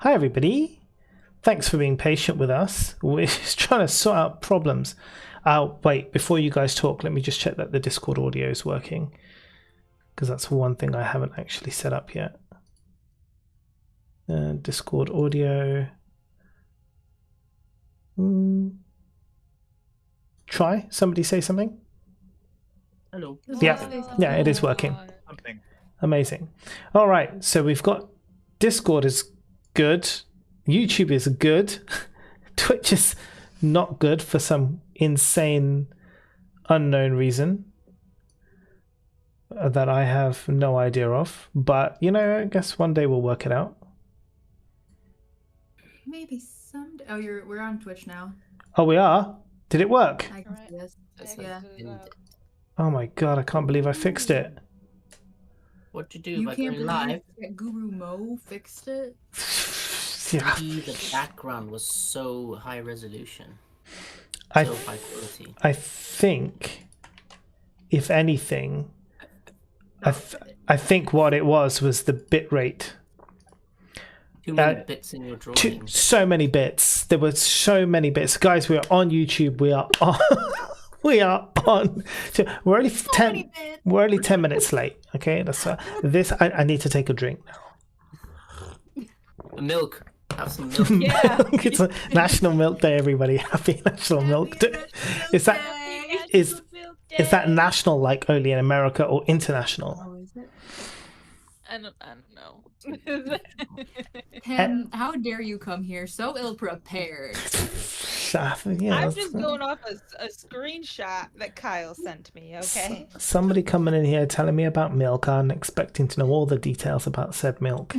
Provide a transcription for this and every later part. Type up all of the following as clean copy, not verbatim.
Hi, everybody. Thanks for being patient with us. We're just trying to sort out problems. Wait, before you guys talk, let me just check that the Discord audio is working, because that's one thing I haven't actually set up yet. Discord audio. Try. Somebody say something. Hello. Yeah, it is working. Something. Amazing. All right, so we've got Discord is good, YouTube is good, Twitch is not good for some insane unknown reason that I have no idea of. But you know, I guess one day we'll work it out. Maybe someday. Oh, we're on Twitch now. Oh, we are? Did it work? I can see this. Yeah. Oh my god, I can't believe I fixed it. What to do? You By can't going believe live? that Guru Mo fixed it? Yeah. Maybe the background was so high resolution. I So high quality. I think, if anything, I think what it was the bit rate. Too many bits in your drawing. So many bits. There were so many bits. Guys, we are on YouTube. We are on. We are on. We're only We're only 10 minutes late. Okay, that's this. I need to take a drink now. Milk. Have some milk. Yeah. It's a National Milk Day, everybody. Happy National Milk Day. Is that national, like only in America, or international? Oh, is it? I don't know. Ken, how dare you come here so ill prepared? Yeah, I'm just going off a screenshot that Kyle sent me, okay? Somebody coming in here telling me about milk. I'm expecting to know all the details about said milk.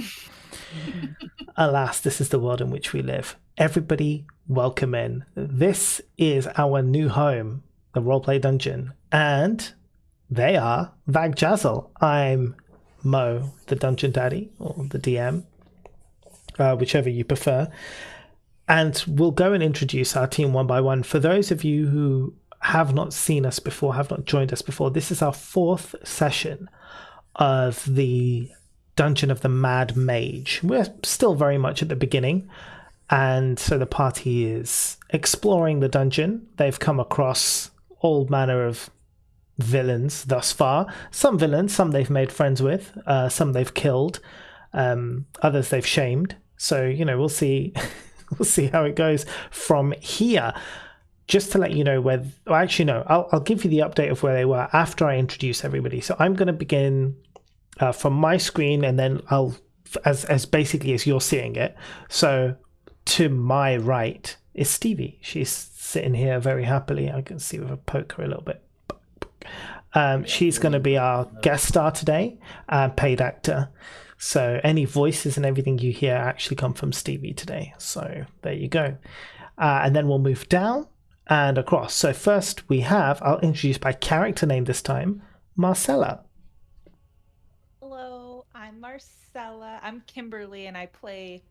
Alas, this is the world in which we live. Everybody, welcome in. This is our new home, the Roleplay Dungeon, and they are Vagjazzle. I'm Mo, the Dungeon Daddy, or the DM, whichever you prefer. And we'll go and introduce our team one by one. For those of you who have not seen us before, have not joined us before, this is our 4th session of the Dungeon of the Mad Mage. We're still very much at the beginning, and so the party is exploring the dungeon. They've come across all manner of villains thus far. Some villains, some they've made friends with, some they've killed, others they've shamed. So, you know, we'll see. We'll see how it goes from here. Just to let you know where, well, actually no, I'll give you the update of where they were after I introduce everybody. So I'm going to begin from my screen, and then I'll, as basically as you're seeing it. So to my right is Stevie. She's sitting here very happily. I can see with a poker a little bit. She's going to be our guest star today, paid actor. So any voices and everything you hear actually come from Stevie today. So there you go. And then we'll move down and across. So first we have, I'll introduce by character name this time, Marcella. Hello, I'm Marcella. I'm Kimberly, and I play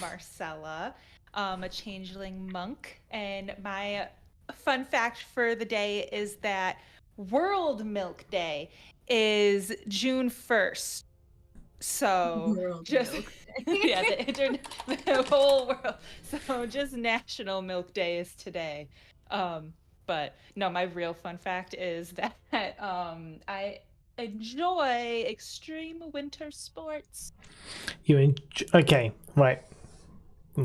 Marcella, a changeling monk. And my fun fact for the day is that World Milk Day is June 1st. So World just Milk. yeah, the whole world. So just National Milk Day is today. But no, my real fun fact is that I enjoy extreme winter sports. Okay, right.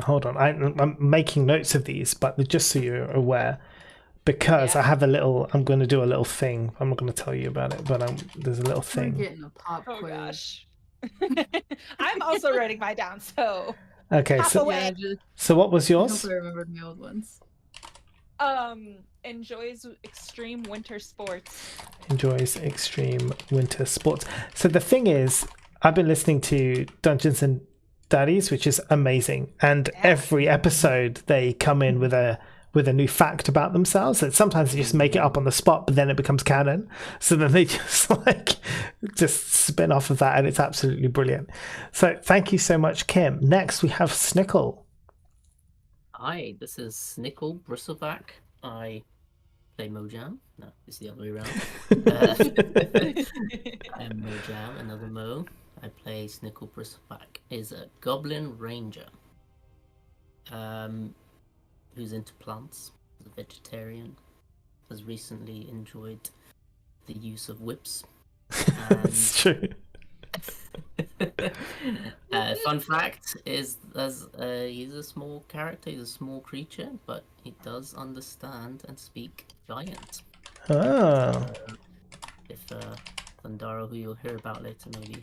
Hold on. I'm making notes of these, but just so you're aware, because I have I'm going to do a little thing. I'm not going to tell you about it, but there's a little We're thing. getting a pop Oh quiz. gosh. I'm also writing mine down, so Okay, so Yeah, so what was I yours? hope I remembered my old ones. Enjoys extreme winter sports. Enjoys extreme winter sports. So the thing is, I've been listening to Dungeons and Daddies, which is amazing, and every episode they come in with a new fact about themselves. And sometimes they just make it up on the spot, but then it becomes canon. So then they just spin off of that, and it's absolutely brilliant. So thank you so much, Kim. Next we have Snickle. Hi, this is Snickle Bristleback. I play Mojam. No, it's the other way around. I'm Mojam, another Mo. I play Snickle Bristleback. Is a Goblin Ranger. who's into plants, is a vegetarian, has recently enjoyed the use of whips. It's true. Fun fact is, he's a small character, he's a small creature, but he does understand and speak giant. Oh. If Thundara, who you'll hear about later, maybe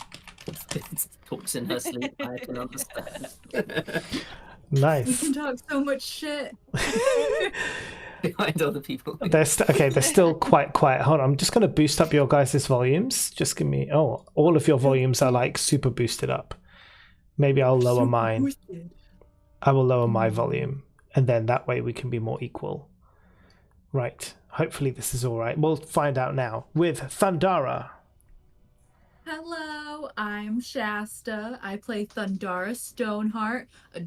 talks in her sleep, I can understand. We Nice. can talk so much shit. Behind other people. They're still quite quiet. Hold on, I'm just going to boost up your guys' volumes. Just give me... Oh, all of your volumes are like super boosted up. Maybe I'll lower mine. I will lower my volume. And then that way we can be more equal. Right. Hopefully this is all right. We'll find out now with Thundara. Hello, I'm Shasta. I play Thundara Stoneheart, a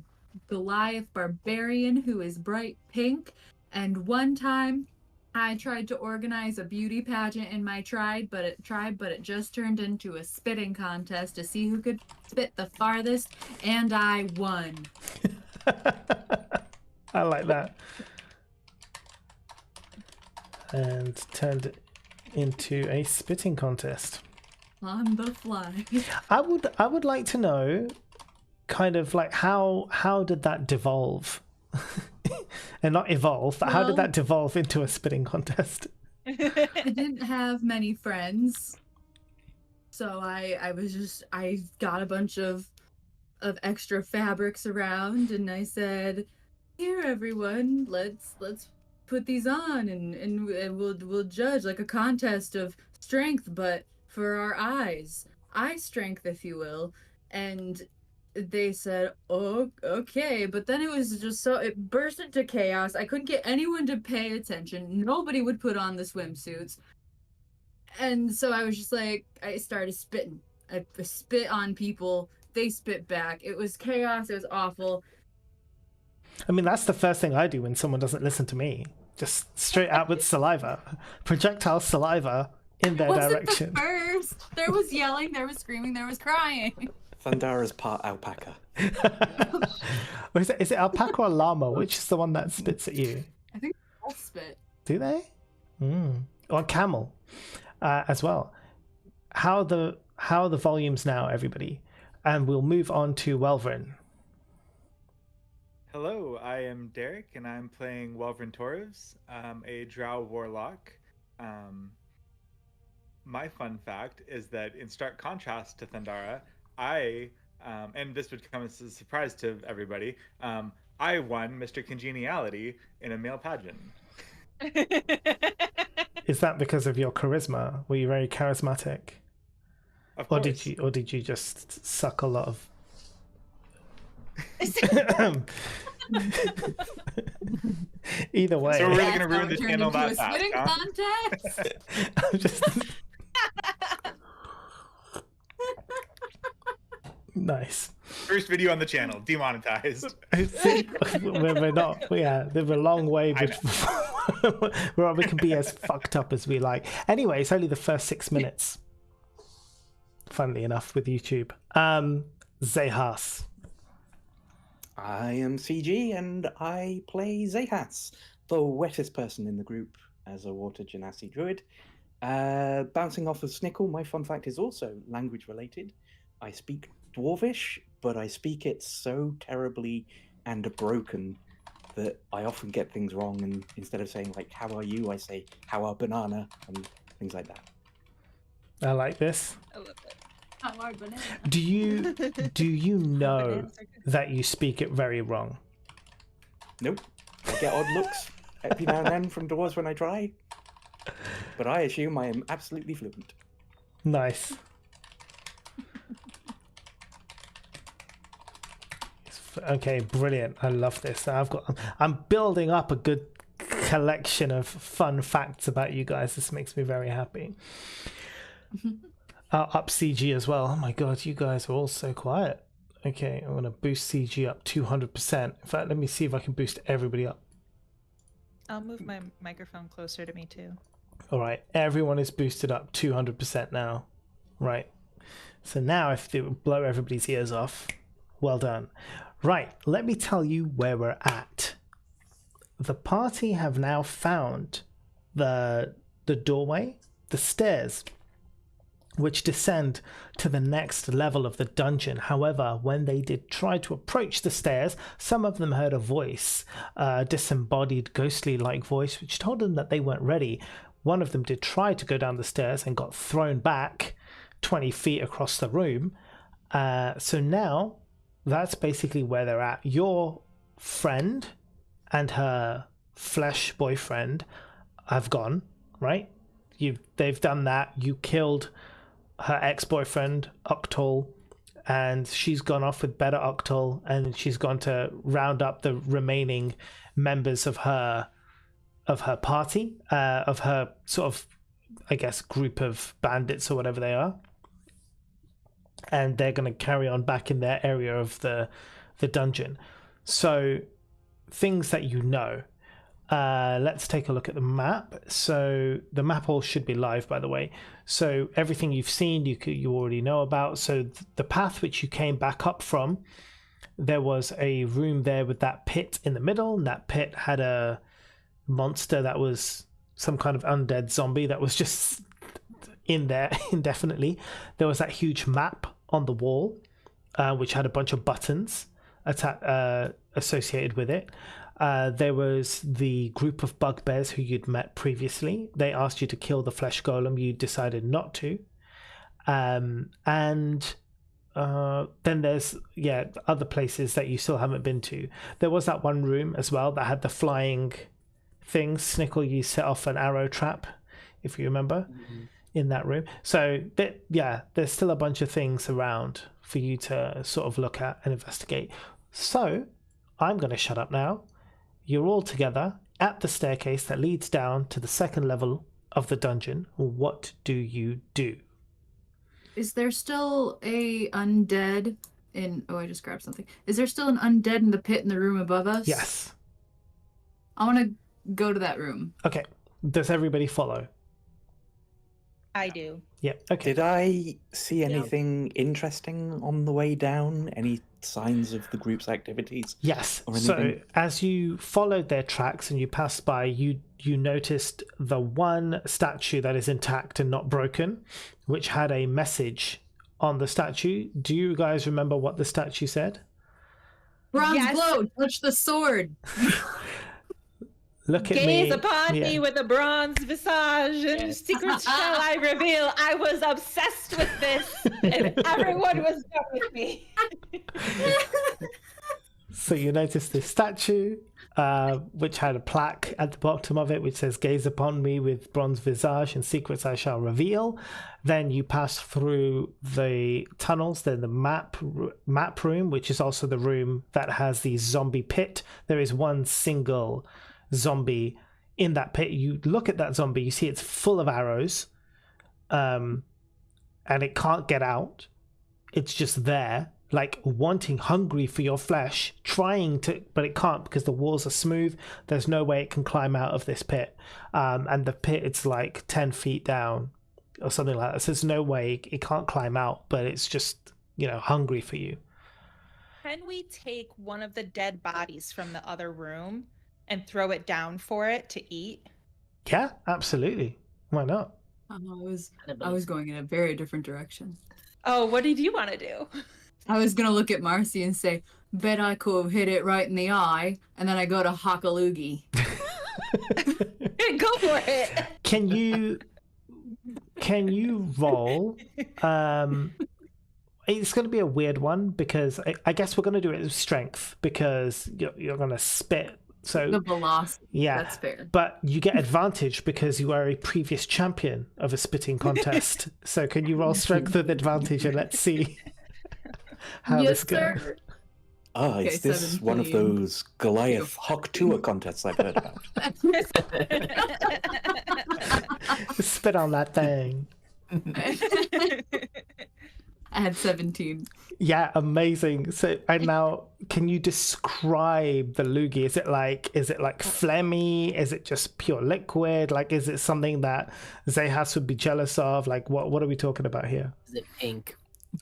Goliath barbarian who is bright pink. And one time, I tried to organize a beauty pageant in my tribe, but it just turned into a spitting contest to see who could spit the farthest, and I won. I like that. And turned it into a spitting contest. On the fly. I would like to know, kind of like how did that devolve? And not evolve, but how did that devolve into a spitting contest? I didn't have many friends, so I got a bunch of extra fabrics around, and I said, "Here, everyone, let's put these on, and we'll judge like a contest of strength, but for our eyes, eye strength, if you will." And they said, "Oh, okay," but then it was just it burst into chaos. I couldn't get anyone to pay attention. Nobody would put on the swimsuits. And so I was just like, I started spitting. I spit on people. They spit back. It was chaos. It was awful. I mean, that's the first thing I do when someone doesn't listen to me. Just straight out with saliva. Projectile saliva in their direction. The first. There was yelling, there was screaming, there was crying. Thundara's part alpaca. Is it alpaca or llama? Which is the one that spits at you? I think all spit. Do they? Or camel as well. How the volumes now, everybody? And we'll move on to Welvrin. Hello, I am Derek, and I'm playing Welvrin Torres, a Drow Warlock. My fun fact is that in stark contrast to Thundara, I, and this would come as a surprise to everybody, I won Mr. Congeniality in a male pageant. Is that because of your charisma? Were you very charismatic? Of course. Or did you just suck a lot of... Either way. So we're really going to ruin the channel that fast, spitting huh? contest. I'm just... Nice. First video on the channel, demonetized. we're not. Yeah, there's a long way before where we can be as fucked up as we like. Anyway, it's only the first 6 minutes. Funnily enough, with YouTube. Zehas. I am CG, and I play Zehas, the wettest person in the group as a water genasi druid. Bouncing off of Snickle, my fun fact is also language related. I speak Dwarvish, but I speak it so terribly and broken that I often get things wrong, and instead of saying like "how are you," I say "how are banana" and things like that. I like this. I love it. How are bananas? Do you know that you speak it very wrong? Nope. I get odd looks every now and then from dwarves when I try, but I assume I am absolutely fluent. Nice. Okay, brilliant. I love this. I'm building up a good collection of fun facts about you guys. This makes me very happy. Up CG as well. Oh my god, you guys are all so quiet. Okay, I'm gonna boost CG up 200%. In fact, let me see if I can boost everybody up. I'll move my microphone closer to me too. All right, everyone is boosted up 200% now. Right. So now if they blow everybody's ears off, Well done. Right, let me tell you where we're at. The party have now found the doorway, the stairs, which descend to the next level of the dungeon. However, when they did try to approach the stairs, some of them heard a voice, a disembodied, ghostly-like voice, which told them that they weren't ready. One of them did try to go down the stairs and got thrown back 20 feet across the room. So now, that's basically where they're at. Your friend and her flesh boyfriend have gone, right? They've done that. You killed her ex-boyfriend Octal, and she's gone off with better Octal, and she's gone to round up the remaining members of her party, of her sort of, I guess, group of bandits or whatever they are, and they're going to carry on back in their area of the dungeon. So things that you know. Let's take a look at the map. So the map all should be live, by the way. So everything you've seen, you already know about. So the path which you came back up from, there was a room there with that pit in the middle, and that pit had a monster that was some kind of undead zombie that was just in there indefinitely. There was that huge map on the wall, which had a bunch of buttons associated with it. There was the group of bugbears who you'd met previously. They asked you to kill the flesh golem. You decided not to. And then there's, other places that you still haven't been to. There was that one room as well that had the flying things. Snickle, you set off an arrow trap, if you remember, in that room. So, there's still a bunch of things around for you to sort of look at and investigate. So, I'm going to shut up now. You're all together at the staircase that leads down to the second level of the dungeon. What do you do? Is there still a undead in... Oh, I just grabbed something. Is there still an undead in the pit in the room above us? Yes. I want to go to that room. Okay. Does everybody follow? I do. Yeah. Okay. Did I see anything interesting on the way down? Any signs of the group's activities? Yes. Or So anything? as you followed their tracks and you passed by, you noticed the one statue that is intact and not broken, which had a message on the statue. Do you guys remember what the statue said? Bronze Yes. glow, touch the sword. Look at me. Gaze upon Yeah. me with a bronze visage, and Yes. secrets shall I reveal. I was obsessed with this, and everyone was done with me. So you notice this statue, which had a plaque at the bottom of it, which says, "Gaze upon me with bronze visage, and secrets I shall reveal." Then you pass through the tunnels, then the map room, which is also the room that has the zombie pit. There is one single zombie in that pit. You look at that zombie, you see it's full of arrows, and it can't get out. It's just there, like hungry for your flesh, trying to, but it can't because the walls are smooth. There's no way it can climb out of this pit, and the pit, it's like 10 feet down or something like that. So there's no way it can't climb out, but it's just, hungry for you. Can we take one of the dead bodies from the other room and throw it down for it to eat? Yeah, absolutely. Why not? I was going in a very different direction. Oh, what did you want to do? I was gonna look at Marcy and say, "Bet I could have hit it right in the eye," and then I go to hock a loogie. Go for it. Can you roll? It's going to be a weird one because I guess we're going to do it with strength because you're going to spit. So The velocity. yeah, That's fair. but you get advantage because you are a previous champion of a spitting contest. So can you roll strength with advantage and let's see how Yes, this goes? sir. Ah, is Okay, this one of 17. those Goliath Hawk Tour contests I've heard about? Spit on that thing. I had 17. Yeah, amazing. So, and now, can you describe the loogie? Is it like phlegmy? Is it just pure liquid? Like, is it something that Zehas would be jealous of? Like, what are we talking about here? Is it pink?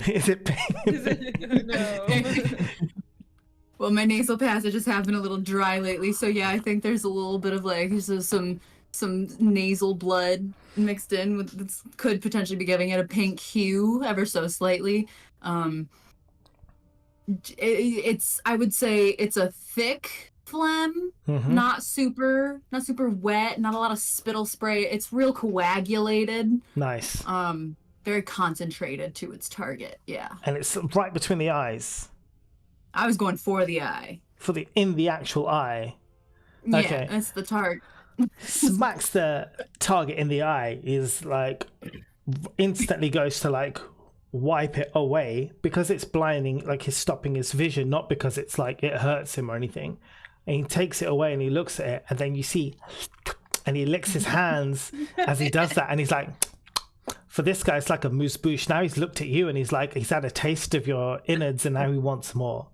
Is it pink? No. Well, my nasal passages have been a little dry lately, so yeah, I think there's a little bit of like some nasal blood mixed in with this could potentially be giving it a pink hue ever so slightly. It's I would say it's a thick phlegm, Mhm. not super wet, not a lot of spittle spray. It's real coagulated, Nice. very concentrated to its target. Yeah, And it's right between the eyes. I was going for the eye. In the actual eye. Yeah, Okay. that's the target. Smacks the target in the eye, is like instantly goes to like wipe it away because it's blinding, like it's stopping his vision, not because it's like it hurts him or anything. And he takes it away and he looks at it, and then you see, and he licks his hands as he does that, and he's like, for this guy it's like a moose bouche. Now he's looked at you and he's like, he's had a taste of your innards and now he wants more.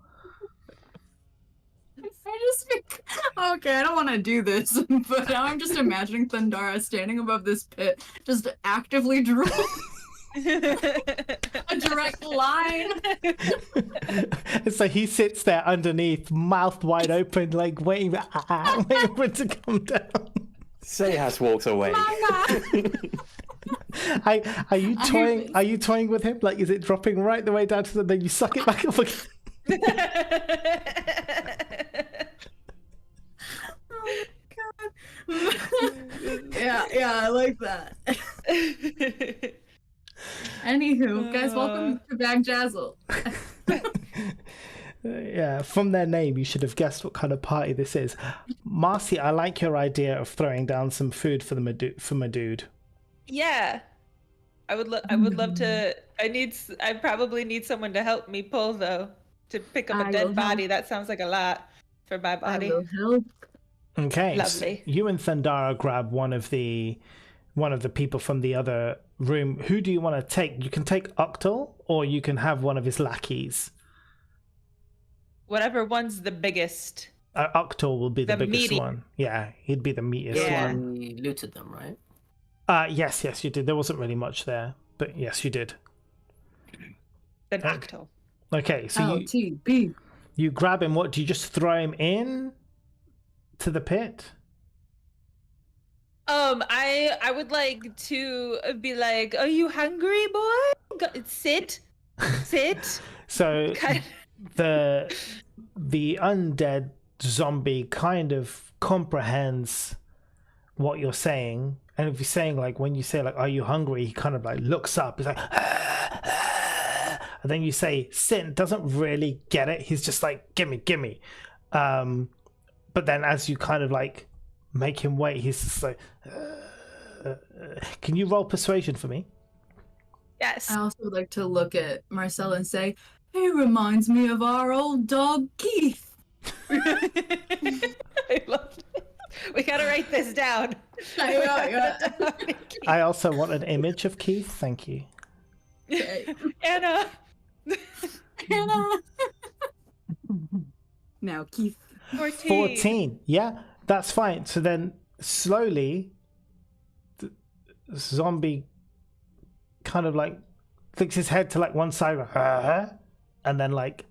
Okay, I don't want to do this, but now I'm just imagining Thundara standing above this pit, just actively drooling. A direct line. So he sits there underneath, mouth wide open, like waiting for it to come down. Zehas walks away. Are you toying? Are you toying with him? Like, is it dropping right the way down to then you suck it back up again? Yeah, I like that. Anywho, guys, welcome to Vagjazzle. Yeah, from their name, you should have guessed what kind of party this is. Marcy, I like your idea of throwing down some food for my dude. Yeah. I would love to. I probably need someone to help me pull though, to pick up a dead body. That sounds like a lot for my body. I will help. Okay, Lovely. So you and Thundara grab one of the people from the other room. Who do you want to take? You can take Octal, or you can have one of his lackeys. Whatever one's the biggest. Octal will be the biggest meaty one. Yeah, he'd be the meatiest one. We looted them, right? Yes, you did. There wasn't really much there, but yes, you did. Then Octal. Okay, so LTB. you grab him. What do you just throw him in to the pit? I would like to be like, are you hungry, boy? Sit. So the undead zombie kind of comprehends what you're saying, and if you're saying like, when you say like, are you hungry, he kind of like looks up. He's like, and then you say sit, doesn't really get it. He's just like, gimme. But then as you kind of like make him wait, he's just like, can you roll persuasion for me? Yes. I also would like to look at Marcel and say, he reminds me of our old dog Keith. I love it. We gotta write this down. I also want an image of Keith. Thank you. Anna. Now Keith. 14. Yeah, that's fine. So then slowly the zombie kind of like flicks his head to like one side, and then like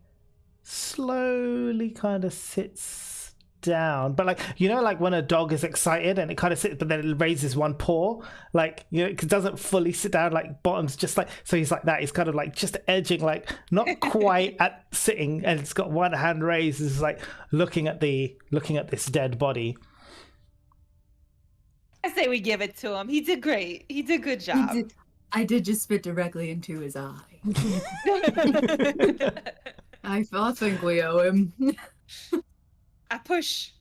slowly kind of sits down. But like, you know, like when a dog is excited and it kind of sits, but then it raises one paw, like, you know, it doesn't fully sit down, like bottoms just like, so he's like that. He's kind of like just edging, like not quite at sitting, and it's got one hand raised. It's like looking at this dead body. I say we give it to him. He did great. He did a good job. I did just spit directly into his eye. I think we owe him. I push.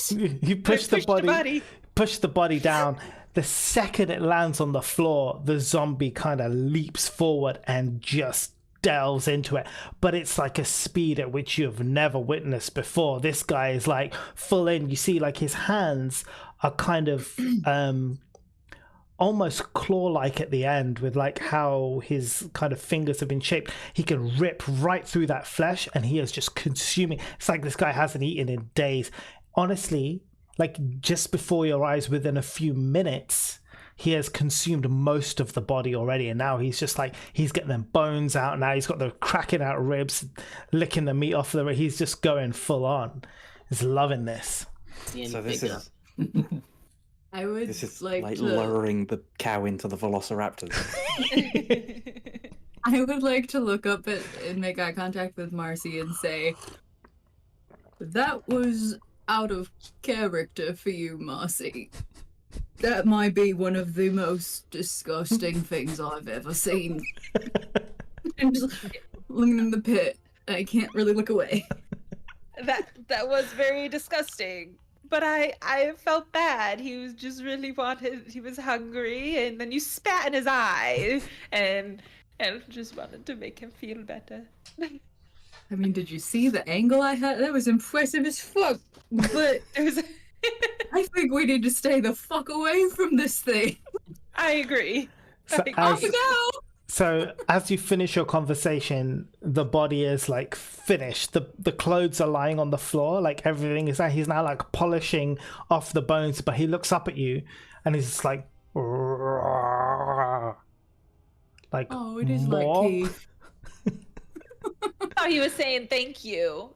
You push the body, push the body down. The second it lands on the floor, the zombie kind of leaps forward and just delves into it. But it's like a speed at which you've never witnessed before. This guy is like full in. You see like his hands are kind of almost claw-like at the end, with like how his kind of fingers have been shaped. He can rip right through that flesh, and he is just consuming. It's like this guy hasn't eaten in days. Honestly, like just before your eyes, within a few minutes, he has consumed most of the body already, and now he's just like, he's getting them bones out. Now he's got the cracking out ribs, licking the meat off the rib. He's just going full on. He's loving this. So this is I would like lowering the cow into the velociraptors. I would like to look up at and make eye contact with Marcy and say, that was out of character for you, Marcy. That might be one of the most disgusting things I've ever seen. I'm just looking in the pit, and I can't really look away. That was very disgusting. But I felt bad. He was just really he was hungry, and then you spat in his eye, and just wanted to make him feel better. I mean, did you see the angle I had? That was impressive as fuck. But I think we need to stay the fuck away from this thing. I agree. Off we go! So as you finish your conversation, the body is like finished. The clothes are lying on the floor, like everything is there. He's now like polishing off the bones, but he looks up at you and he's just like, oh, it is more? like Keith. Oh, he was saying thank you.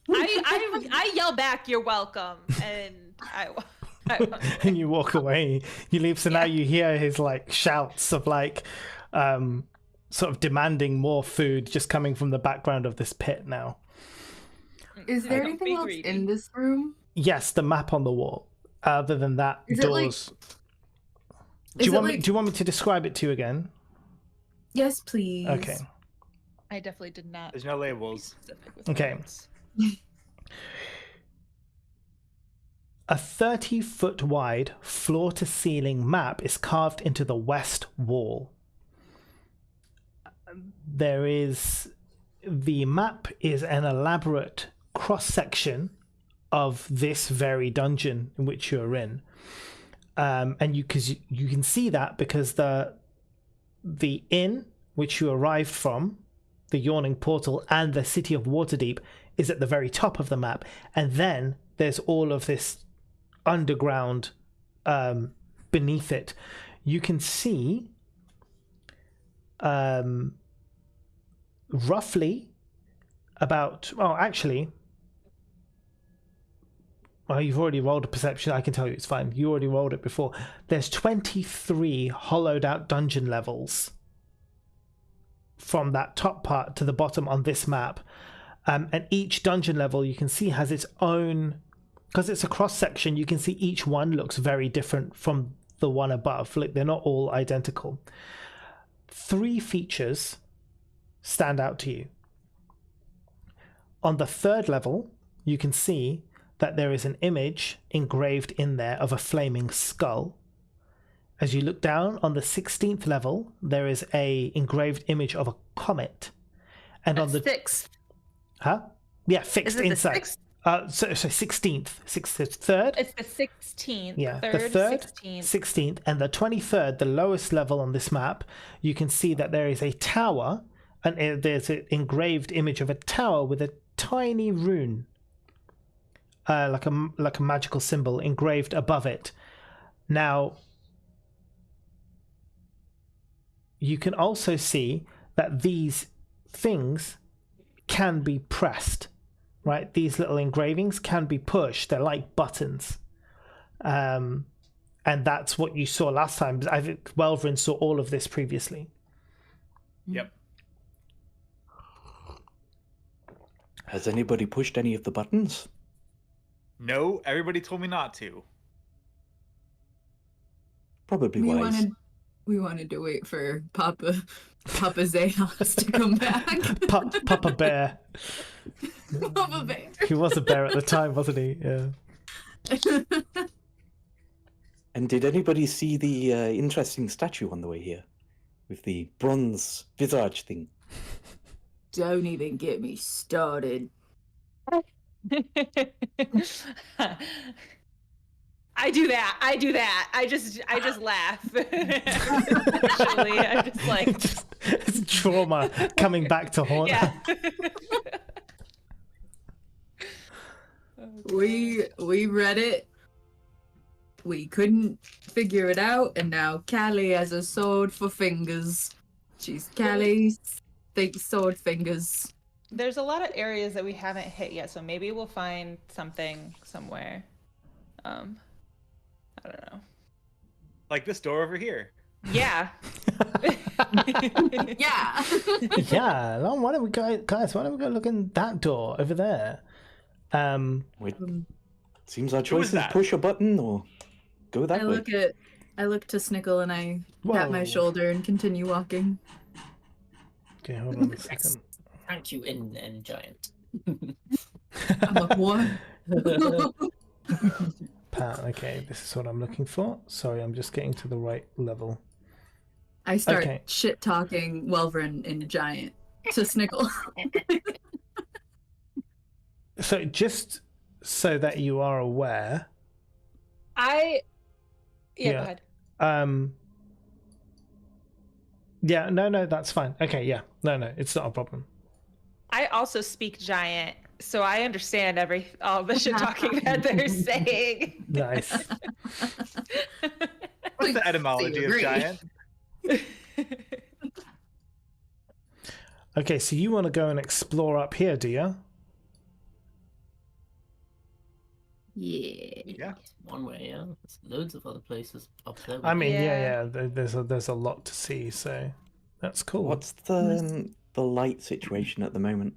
I yell back, "You're welcome," and I and you walk away. You leave. So now you hear his like shouts of like, sort of demanding more food, just coming from the background of this pit now. Is there anything else in this room? Yes, the map on the wall. Other than that, Is doors. Do you want me to describe it to you again? Yes, please. Okay. I definitely did not. There's no labels. Okay. A 30-foot wide floor-to-ceiling map is carved into the west wall. The map is an elaborate cross-section of this very dungeon in which you're in. And you can see that because the inn which you arrived from, the Yawning Portal, and the city of Waterdeep is at the very top of the map, and then there's all of this underground beneath it. You can see roughly about you've already rolled a perception. I can tell you it's fine. You already rolled it before. There's 23 hollowed out dungeon levels from that top part to the bottom on this map, and each dungeon level you can see has its own, because it's a cross section, you can see each one looks very different from the one above. Like, they're not all identical. 3 features stand out to you. On the 3rd level, you can see that there is an image engraved in there of a flaming skull. As you look down on the 16th level, there is a engraved image of a comet. And on the 6th. Huh? Yeah, fixed Is it inside. The So 16th. 3rd? It's the 16th. Yeah, the 3rd, 3rd, 16th, and the 23rd, the lowest level on this map, you can see that there is a tower, and there's an engraved image of a tower with a tiny rune, like a magical symbol engraved above it. Now, you can also see that these things can be pressed, right? These little engravings can be pushed. They're like buttons. And that's what you saw last time. I think Welvrin saw all of this previously. Yep. Has anybody pushed any of the buttons? No, everybody told me not to. Probably wise. We wanted to wait for Papa Zayas to come back. Papa Bear. Papa Bear. He was a bear at the time, wasn't he? Yeah. And did anybody see the interesting statue on the way here? With the bronze visage thing? Don't even get me started. I do that. I just laugh. Actually, I'm just like it's trauma coming back to haunt. Yeah. We read it. we couldn't figure it out, and now Callie has a sword for fingers. She's Callie's sword fingers. There's a lot of areas that we haven't hit yet, so maybe we'll find something somewhere. I don't know. Like this door over here. Yeah. Yeah. Yeah, no, why don't we go, guys? Why don't we go look in that door over there? Wait, seems our Who choice is is that? push a button or go that way. I look to Snickle and I tap my Whoa. shoulder and continue walking. Okay, hold on a second. Thank you, in giant. I'm like, what? Pat, okay, this is what I'm looking for. Sorry, I'm just getting to the right level. I start Okay. shit talking Welvrin in giant to Snickle. So just so that you are aware, Yeah, Yeah. go ahead. Yeah, no, that's fine. Okay, yeah, no, it's not a problem. I also speak giant, so I understand all the shit talking that they're saying. Nice. What's the etymology of agree. giant? Okay, so you want to go and explore up here, do you? Yeah. Yeah. One way, yeah. There's loads of other places up there. I mean, Yeah. there's a lot to see, so that's cool. What's the light situation at the moment?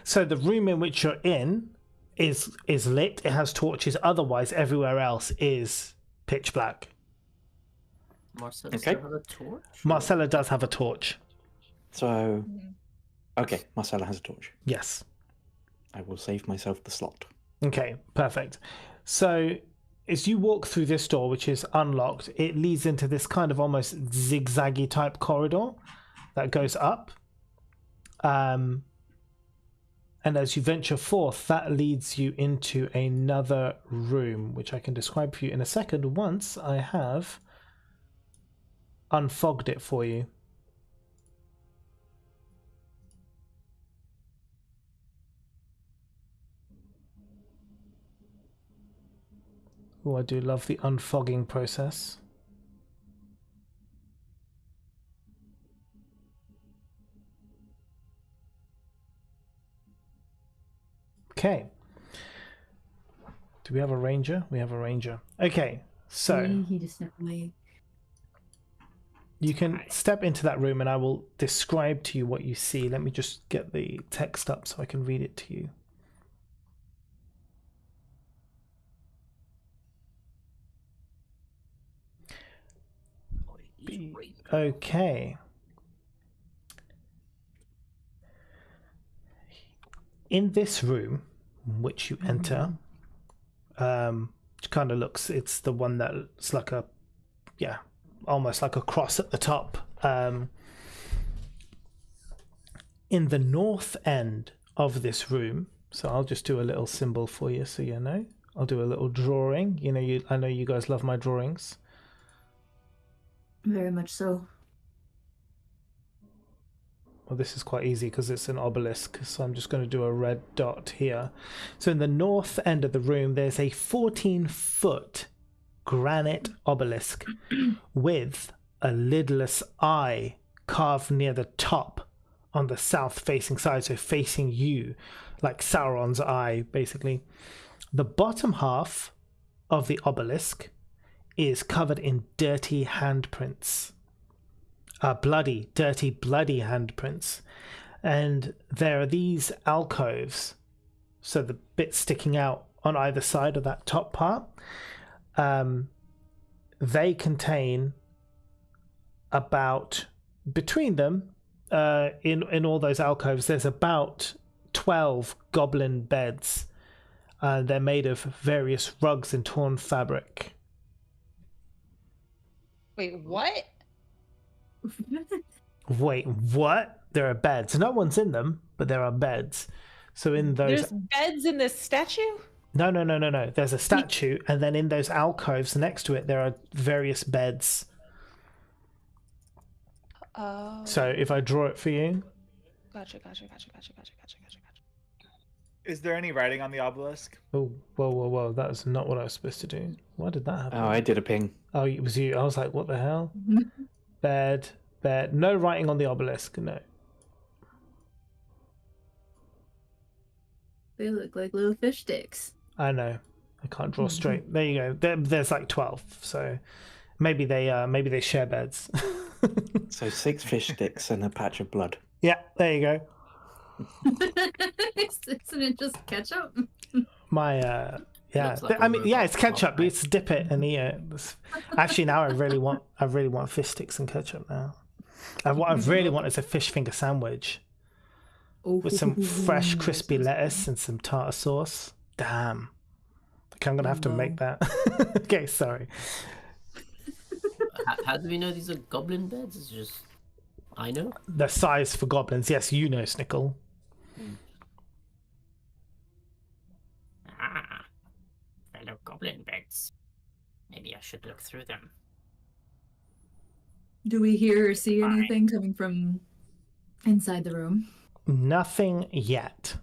So the room in which you're in is lit. It has torches. Otherwise, everywhere else is pitch black. Marcel, Okay. have a torch? Marcella does have a torch. So, okay, Marcella has a torch. Yes. I will save myself the slot. Okay, perfect. So as you walk through this door, which is unlocked, it leads into this kind of almost zigzaggy type corridor that goes up. And as you venture forth, that leads you into another room, which I can describe for you in a second once I have unfogged it for you. Oh, I do love the unfogging process. Okay. Do we have a ranger? We have a ranger. Okay, so He just snuck away. you can step into that room and I will describe to you what you see. Let me just get the text up so I can read it to you. Okay. In this room, which you enter, which kind of looks, it's the one that's like a, yeah, almost like a cross at the top. In the north end of this room, so I'll just do a little symbol for you so you know. I'll do a little drawing. You know, I know you guys love my drawings. Very much so. Well, this is quite easy because it's an obelisk, so I'm just going to do a red dot here. So in the north end of the room, there's a 14-foot granite obelisk with a lidless eye carved near the top on the south-facing side, so facing you, like Sauron's eye, basically. The bottom half of the obelisk is covered in dirty handprints. Bloody handprints. And there are these alcoves, so the bits sticking out on either side of that top part, they contain about, between them, in all those alcoves, there's about 12 goblin beds. They're made of various rugs and torn fabric. Wait, what? Wait, what? There are beds. No one's in them, but there are beds. So in those... There's beds in this statue? No. There's a statue, and then in those alcoves next to it, there are various beds. Oh. So if I draw it for you... Gotcha. Is there any writing on the obelisk? Oh, whoa. That was not what I was supposed to do. Why did that happen? Oh, I did a ping. Oh, it was you. I was like, what the hell? Bed. No writing on the obelisk, no. They look like little fish sticks. I know. I can't draw straight. There you go. There's like 12, so maybe they share beds. So 6 fish sticks and a patch of blood. Yeah, there you go. Isn't it just ketchup? My yeah. Looks like I a mean, yeah, robot it's ketchup. right? It's dip it and eat it. Actually, now I really want fish sticks and ketchup now. And what I really want is a fish finger sandwich with some fresh, crispy lettuce and some tartar sauce. Damn. Okay, I'm gonna have to make that. Okay, sorry. How do we know these are goblin beds? It's just I know. The size for goblins. Yes, you know, Snickle. Ah, fellow goblin beds. Maybe I should look through them. Do we hear or see Fine. anything coming from inside the room? Nothing yet.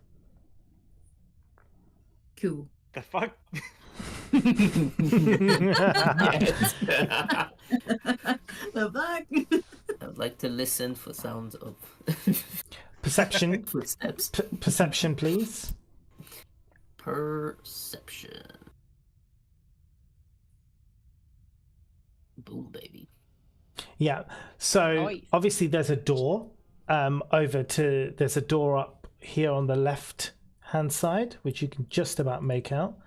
Cool. The fuck? The fuck? I would like to listen for sounds of Perception. footsteps. Perception, please. Perception. Boom, baby. Yeah. So Oi. obviously there's a door. There's a door up here on the left hand side, which you can just about make out.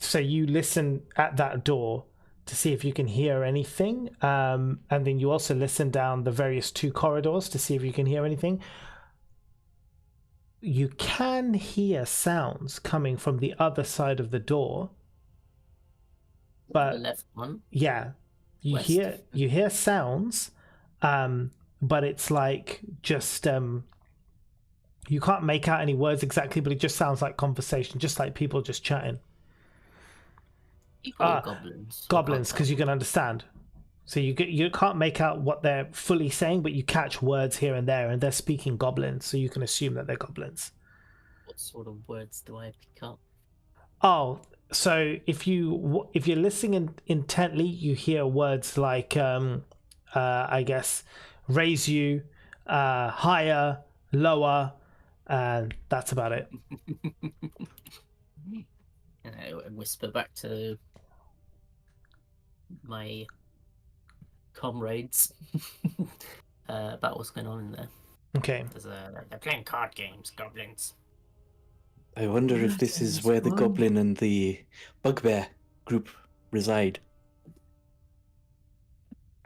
So you listen at that door to see if you can hear anything, and then you also listen down the various 2 corridors to see if you can hear anything. You can hear sounds coming from the other side of the door, but The left one. yeah, you West. hear sounds, but it's like just you can't make out any words exactly, but it just sounds like conversation, just like people just chatting. People or goblins. Goblins, because you can understand. So you can't make out what they're fully saying, but you catch words here and there, and they're speaking goblins, so you can assume that they're goblins. What sort of words do I pick up? Oh, so if you're listening intently, you hear words like I guess raise you, higher, lower, and that's about it. And I whisper back to my comrades about what's going on in there. Okay. They're playing card games, goblins. I wonder if this is where the goblin and the bugbear group reside.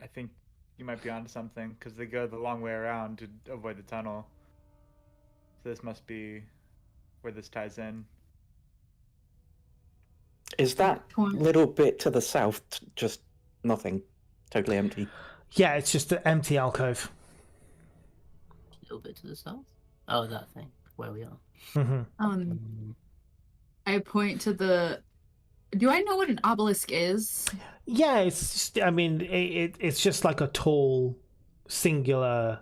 I think you might be onto something because they go the long way around to avoid the tunnel. So this must be where this ties in. Is that little bit to the south just nothing? Totally empty? Yeah, it's just an empty alcove. A little bit to the south. Oh, that thing where we are. Mm-hmm. I point to the. Do I know what an obelisk is? Yeah, it's just, I mean, it's just like a tall, singular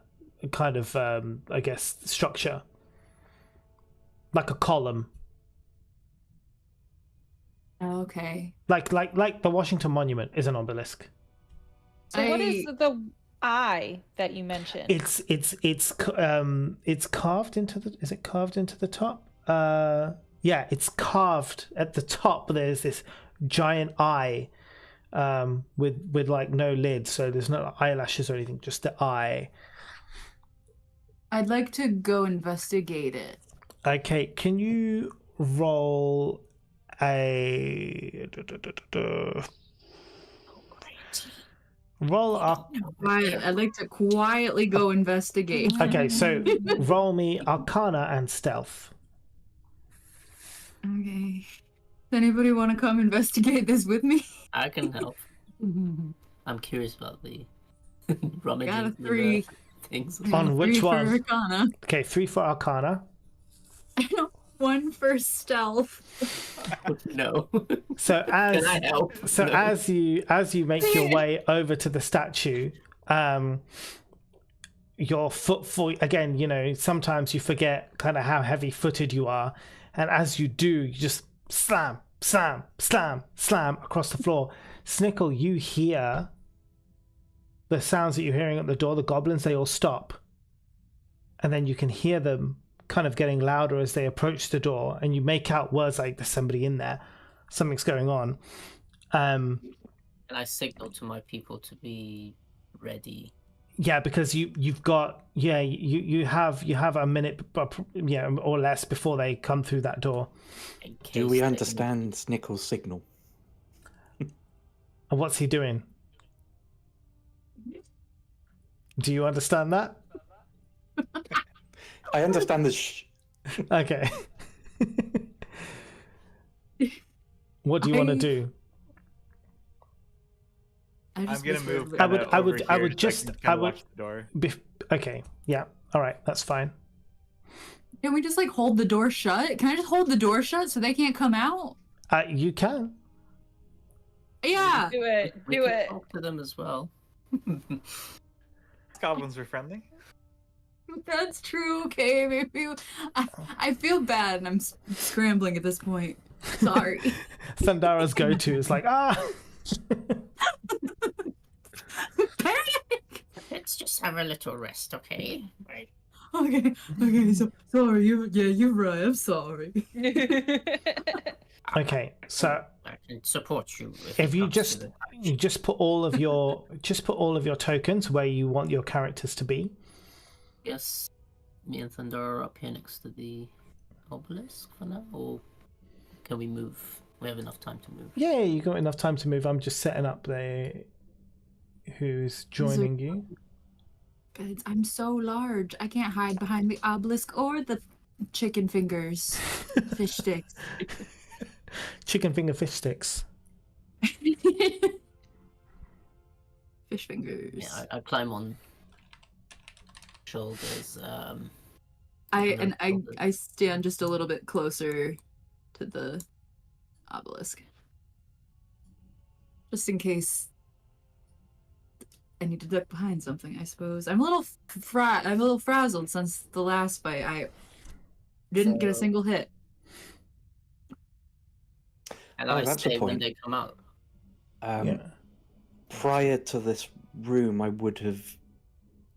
kind of, I guess, structure. Like a column. Okay. Like the Washington Monument is an obelisk. So what is the eye that you mentioned? It's carved into the. Is it carved into the top? Yeah, it's carved at the top. There's this giant eye, with like no lid, so there's no eyelashes or anything. Just the eye. I'd like to go investigate it. Okay, can you roll a roll up? I'd like to quietly go investigate. Okay, so roll me Arcana and Stealth. Okay. Does anybody want to come investigate this with me? I can help. I'm curious about the rummaging Got a through 3. the things. On which 3 for one? Arcana. Okay, 3 for Arcana. 1 for stealth. No. So Can I help? So No. as you make your way over to the statue, your footfall again. You know, sometimes you forget kind of how heavy-footed you are, and as you do, you just slam, slam, slam, slam across the floor. Snickle, you hear the sounds that you're hearing at the door. The goblins, they all stop, and then you can hear them kind of getting louder as they approach the door, and you make out words like "there's somebody in there, something's going on." And I signal to my people to be ready. Yeah, because you've got you have a minute, or less before they come through that door. Do we understand Snickle's signal? And what's he doing? Do you understand that? I understand the Okay. What do you want to do? I'm gonna move. I would watch the door. Okay, yeah, all right, that's fine. Can we just like hold the door shut? Can I just hold the door shut so they can't come out? You can. Yeah. Do it. We Do can it. talk to them as well. Goblins are friendly. That's true. Okay, maybe I feel bad and I'm scrambling at this point. Sorry. Thundara's go-to is like, Let's just have a little rest, okay? Right. Okay. So sorry. You're right. I'm sorry. Okay, so I can support you. if you just put all of your tokens where you want your characters to be. Yes, me and Thunder are up here next to the obelisk for now, or can we move? We have enough time to move. Yeah, you got enough time to move. I'm just setting up who's joining you. Guys, I'm so large. I can't hide behind the obelisk or the chicken fingers, fish sticks. Chicken finger fish sticks. Fish fingers. Yeah, I climb on shoulders. I stand just a little bit closer to the obelisk, just in case I need to duck behind something. I suppose I'm a little frazzled since the last fight. I didn't get a single hit. And Oh, I that's a stay when point. they come out. Prior to this room, I would have,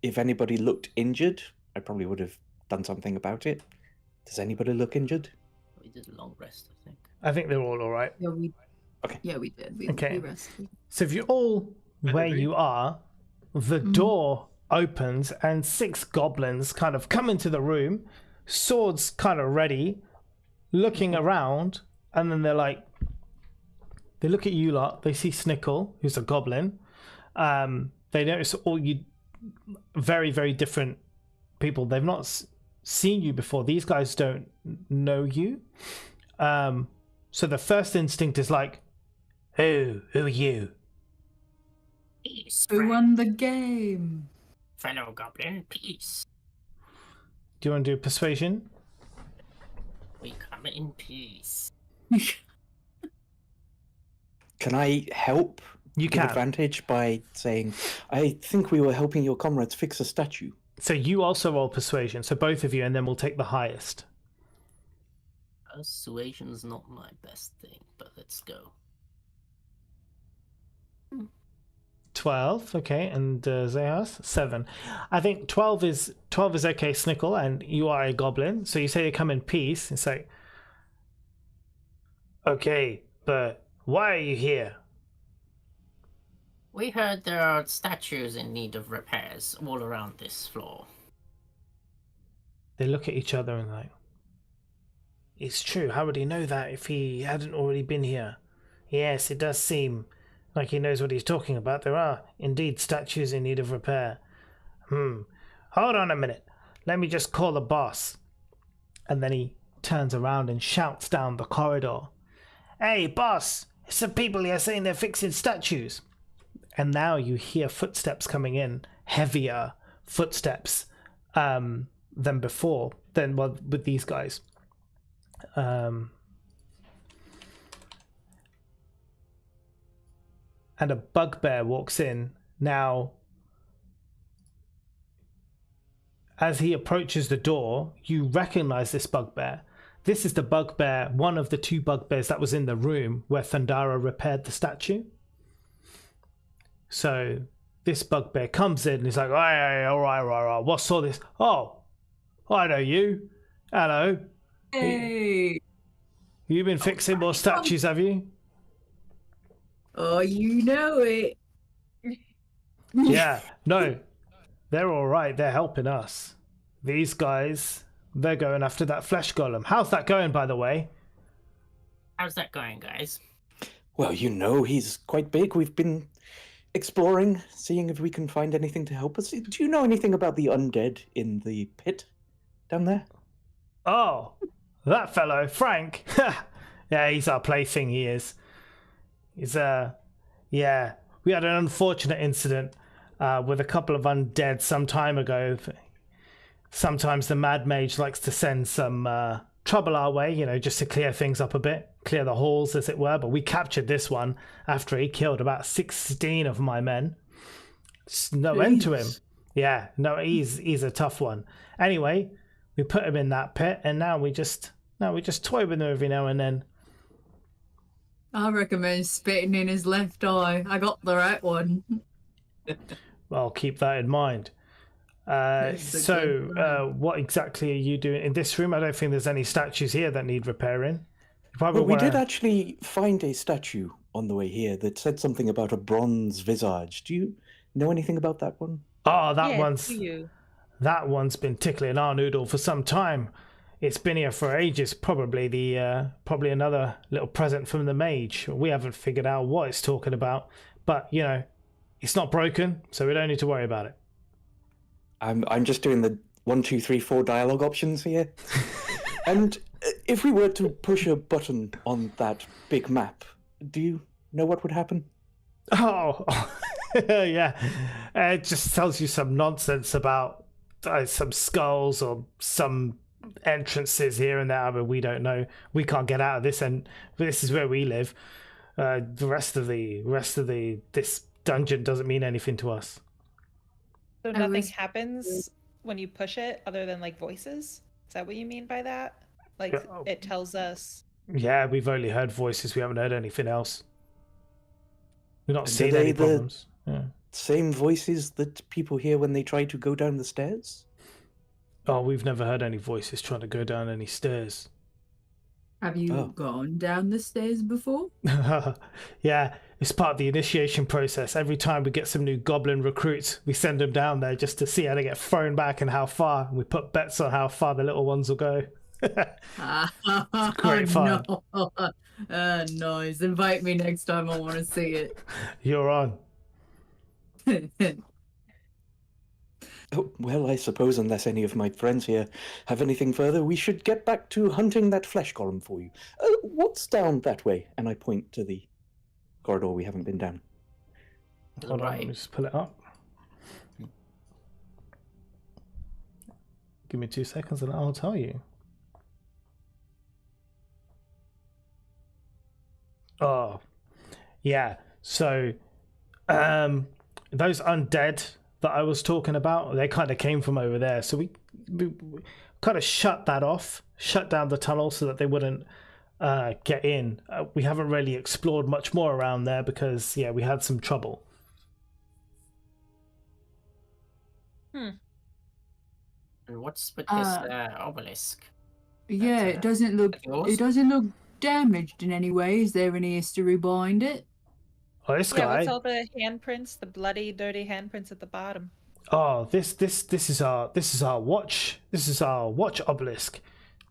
if anybody looked injured, I probably would have done something about it. Does anybody look injured? We did a long rest, I think. I think they're all right. Yeah, we. Okay. Yeah, we did. We rested. So if you're all where agree. you are, the door opens and 6 goblins kind of come into the room, swords kind of ready, looking around, and then they're like, they look at you lot, they see Snickle, who's a goblin. They notice all you very, very different people. They've not seen you before. These guys don't know you. So the first instinct is like, who are you? Peace, Who friend. won the game? Fellow goblin, peace. Do you want to do persuasion? We come in peace. Can I help? You Give can. advantage by saying, I think we were helping your comrades fix a statue. So you also roll persuasion, so both of you, and then we'll take the highest. Persuasion's not my best thing, but let's go. 12, okay, and Zehas 7. I think 12 is okay, Snickle, and you are a goblin. So you say you come in peace. It's like, okay, but why are you here? We heard there are statues in need of repairs all around this floor. They look at each other and like, it's true. How would he know that if he hadn't already been here? Yes, it does seem like he knows what he's talking about. There are indeed statues in need of repair. Hold on a minute. Let me just call the boss. And then he turns around and shouts down the corridor. Hey, boss! Some people here saying they're fixing statues. And now you hear footsteps coming in, heavier footsteps than before, with these guys. And a bugbear walks in. Now, as he approaches the door, you recognize this bugbear. This is the bugbear, one of the two bugbears that was in the room where Thundara repaired the statue. So this bugbear comes in and he's like, hey, all right, what's all this? Oh, I know you. Hello. Hey. You've been fixing more statues, have you? Oh, you know it. Yeah, no, they're all right. They're helping us. These guys, they're going after that flesh golem. How's that going, by the way? How's that going, guys? Well, you know, he's quite big. We've been exploring, seeing if we can find anything to help us. Do you know anything about the undead in the pit down there? Oh, that fellow, Frank. Yeah, he's our plaything, he is. He's, yeah, we had an unfortunate incident with a couple of undead some time ago. Sometimes the Mad Mage likes to send some trouble our way, you know, just to clear things up a bit, clear the halls, as it were. But we captured this one after he killed about 16 of my men. Just no end to him. Yeah, no, he's a tough one. Anyway, we put him in that pit, and now we just toy with him every now and then. I recommend spitting in his left eye. I got the right one. Well, keep that in mind. What exactly are you doing in this room? I don't think there's any statues here that need repairing. We did actually find a statue on the way here that said something about a bronze visage. Do you know anything about that one? Oh, that one's been tickling our noodle for some time. It's been here for ages. Probably another little present from the mage. We haven't figured out what it's talking about, but you know, it's not broken, so we don't need to worry about it. I'm just doing the 1, 2, 3, 4 dialogue options here. And if we were to push a button on that big map, do you know what would happen? Oh, yeah. It just tells you some nonsense about some skulls or some entrances here and there. I mean, we don't know. We can't get out of this, and this is where we live. The rest of this dungeon doesn't mean anything to us. So nothing happens when you push it other than like voices? Is that what you mean by that? Like it tells us... Yeah, we've only heard voices. We haven't heard anything else. We've not seen any problems. Yeah. Same voices that people hear when they try to go down the stairs? Oh, we've never heard any voices trying to go down any stairs. Have you gone down the stairs before? Yeah, it's part of the initiation process. Every time we get some new goblin recruits, we send them down there just to see how they get thrown back and how far. We put bets on how far the little ones will go. It's great fun. No. Nice. Invite me next time. I want to see it. You're on. Oh, well, I suppose unless any of my friends here have anything further, we should get back to hunting that flesh golem for you. What's down that way? And I point to the corridor we haven't been down. Hold on, let me just pull it up. Give me 2 seconds and I'll tell you. Oh, yeah. So, those undead that I was talking about, they kind of came from over there. So we kind of shut that off, shut down the tunnel so that they wouldn't get in. We haven't really explored much more around there because, yeah, we had some trouble. And what's with this obelisk? Yeah, it doesn't look damaged in any way. Is there any history behind it? Oh, this Yeah, guy. what's all the handprints, the bloody, dirty handprints at the bottom? Oh, this is our watch. This is our watch obelisk.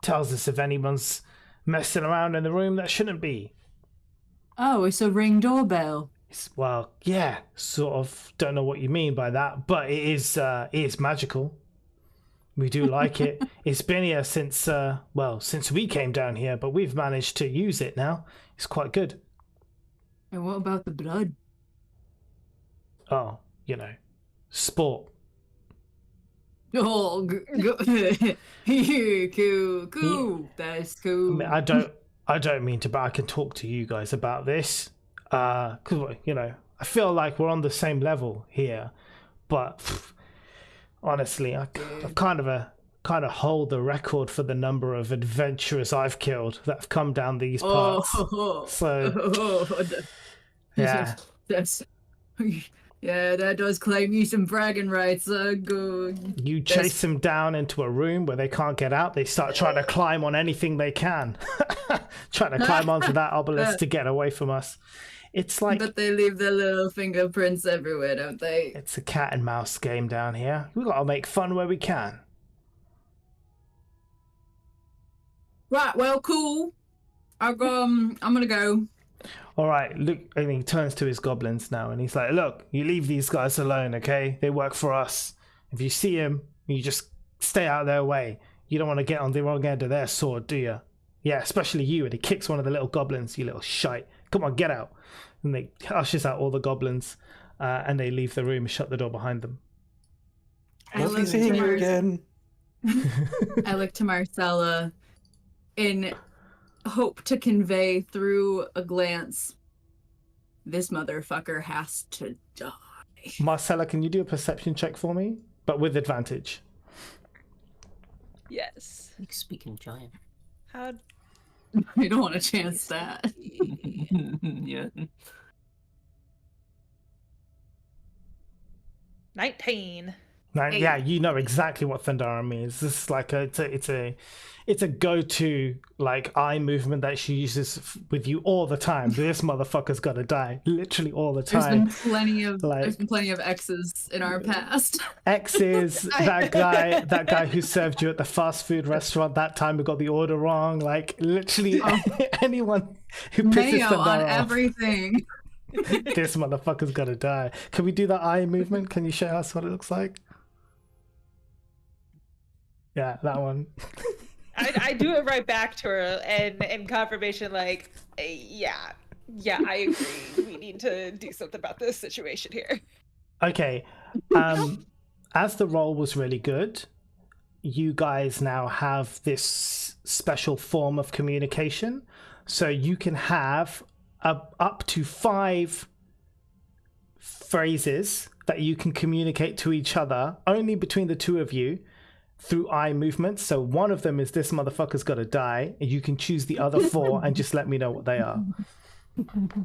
Tells us if anyone's messing around in the room that shouldn't be. Oh, it's a ring doorbell. Well, yeah, sort of. Don't know what you mean by that, but it is magical. We do like it. It's been here since we came down here, but we've managed to use it now. It's quite good. And what about the blood? Oh, you know, sport. Oh, cool. That's cool. I mean, I don't mean to, but I can talk to you guys about this. Because, you know, I feel like we're on the same level here. But Honestly, I kind of hold the record for the number of adventurers I've killed that have come down these parts. So, yeah. That's yeah, that does claim you some bragging rights. Good. You chase them down into a room where they can't get out. They start trying to climb on anything they can, trying to climb onto that obelisk to get away from us. It's like, but they leave their little fingerprints everywhere, don't they? It's a cat and mouse game down here. We gotta make fun where we can. Right. Well, cool. I'm gonna go. All right, look, and he turns to his goblins now, and he's like, "Look, you leave these guys alone, okay? They work for us. If you see them, you just stay out of their way. You don't want to get on the wrong end of their sword, do you? Yeah, especially you." And he kicks one of the little goblins. "You little shite! Come on, get out!" And they ushers out all the goblins, and they leave the room and shut the door behind them. Lovely seeing you again. I look to Marcella in hope to convey through a glance, this motherfucker has to die. Marcella, can you do a perception check for me, but with advantage? Yes. Like speaking giant. How? You don't want to chance that. Yeah. 19. Yeah, you know exactly what Thundara means. This is like it's a go-to like eye movement that she uses with you all the time. This motherfucker's gotta die, literally all the time. There's been plenty of X's in our past. X's that guy who served you at the fast food restaurant that time who got the order wrong. Like literally anyone who pisses Mayo Thundara on off. everything. This motherfucker's gotta die. Can we do that eye movement? Can you show us what it looks like? Yeah, that one. I do it right back to her and in confirmation, like, yeah, I agree. We need to do something about this situation here. Okay. As the roll was really good, you guys now have this special form of communication. So you can have up to 5 phrases that you can communicate to each other, only between the two of you, through eye movements. So one of them is "this motherfucker's gotta die," and you can choose the other 4 and just let me know what they are.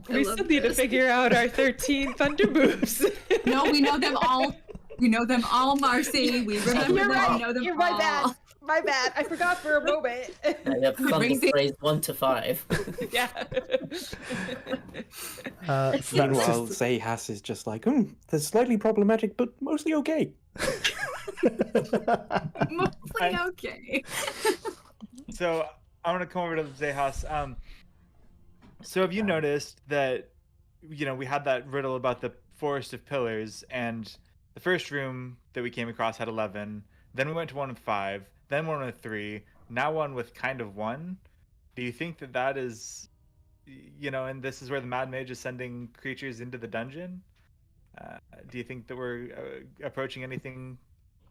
We still need to figure out our 13 thunder moves. No, we know them all. We know them all, Marcy. We remember You're them. right. We know them You're all. my bad. My bad. I forgot for a moment. I have thunder phrase 1 to 5. Yeah. Meanwhile, Zahas is just like, they're slightly problematic, but mostly okay. Mostly okay. So I want to come over to Zahas. So have you noticed that, we had that riddle about the forest of pillars, and the first room that we came across had 11. Then we went to one with 5. Then one with 3. Now one with kind of 1. Do you think that is, and this is where the Mad Mage is sending creatures into the dungeon? Do you think that we're approaching anything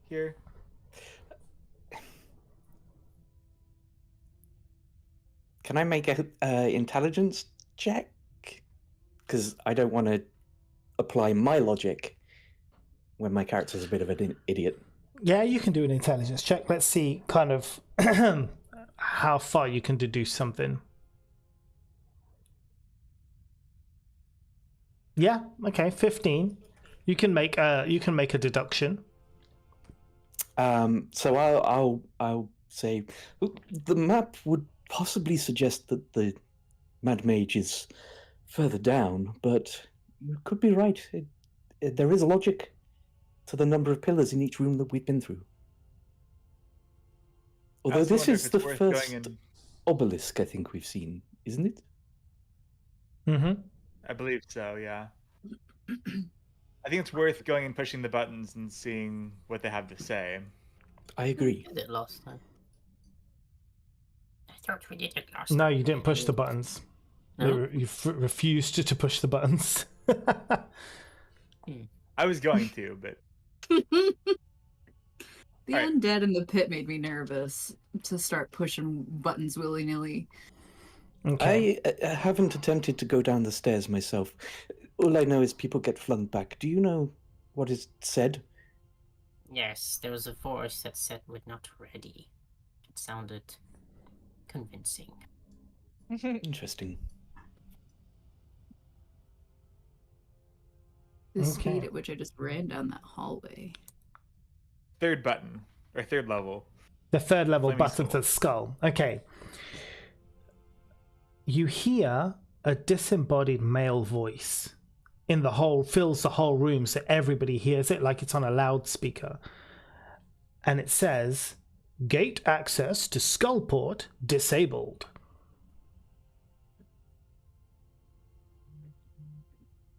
here? Can I make a intelligence check? Because I don't want to apply my logic when my character's a bit of an idiot. Yeah, you can do an intelligence check. Let's see kind of how far you can deduce something. Yeah, okay, 15. You can make a deduction. So I'll say the map would possibly suggest that the Mad Mage is further down, but you could be right. There is logic to the number of pillars in each room that we've been through. Although this is the first obelisk I think we've seen, isn't it? Mm-hmm. I believe so, yeah. I think it's worth going and pushing the buttons and seeing what they have to say. I agree. We did it last time. I thought we did it last time. No, you didn't push the buttons. No? You refused to push the buttons. I was going to, but... The Alright. undead in the pit made me nervous to start pushing buttons willy-nilly. Okay. I haven't attempted to go down the stairs myself. All I know is people get flung back. Do you know what is said Yes, there was a forest that said we're not ready. It sounded convincing. Interesting. The speed Okay. at which I just ran down that hallway. Third button or third level. The third level Flaming button skull. says skull. Okay. You hear a disembodied male voice in the whole, fills the whole room so everybody hears it like it's on a loudspeaker. And it says, "Gate access to Skullport disabled."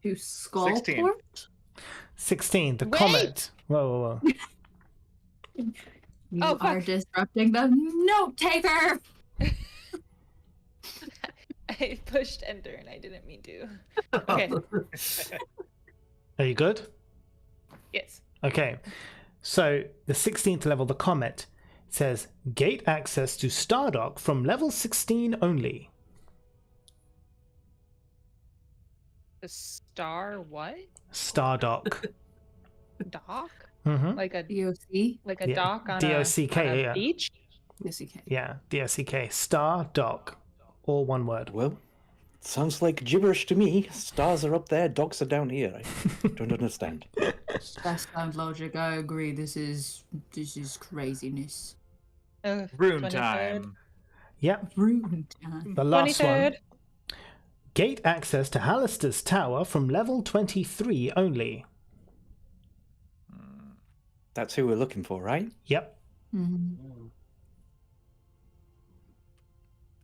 To Skullport? 16. 16, the Wait! comet. Whoa. You Oh, are fuck. disrupting the note taker! I pushed enter and I didn't mean to. Okay. Are you good? Yes. Okay. So the 16th level, the comet, says, "Gate access to Stardock from level 16 only." The star what? Stardock. Dock? Mm-hmm. Like a DOC? a Yeah, dock on D-O-C-K, a yeah. beach? Yes, you can. Yeah, D-O-C-K. Stardock. All one word. Well, sounds like gibberish to me. Stars are up there, docks are down here. I don't understand. That sounds logic. I agree. This is craziness. Room 23rd. time. Yep. Rude time. The last 23rd. one. Gate access to Hallister's Tower from level 23 only. That's who we're looking for, right? Yep. Mhm.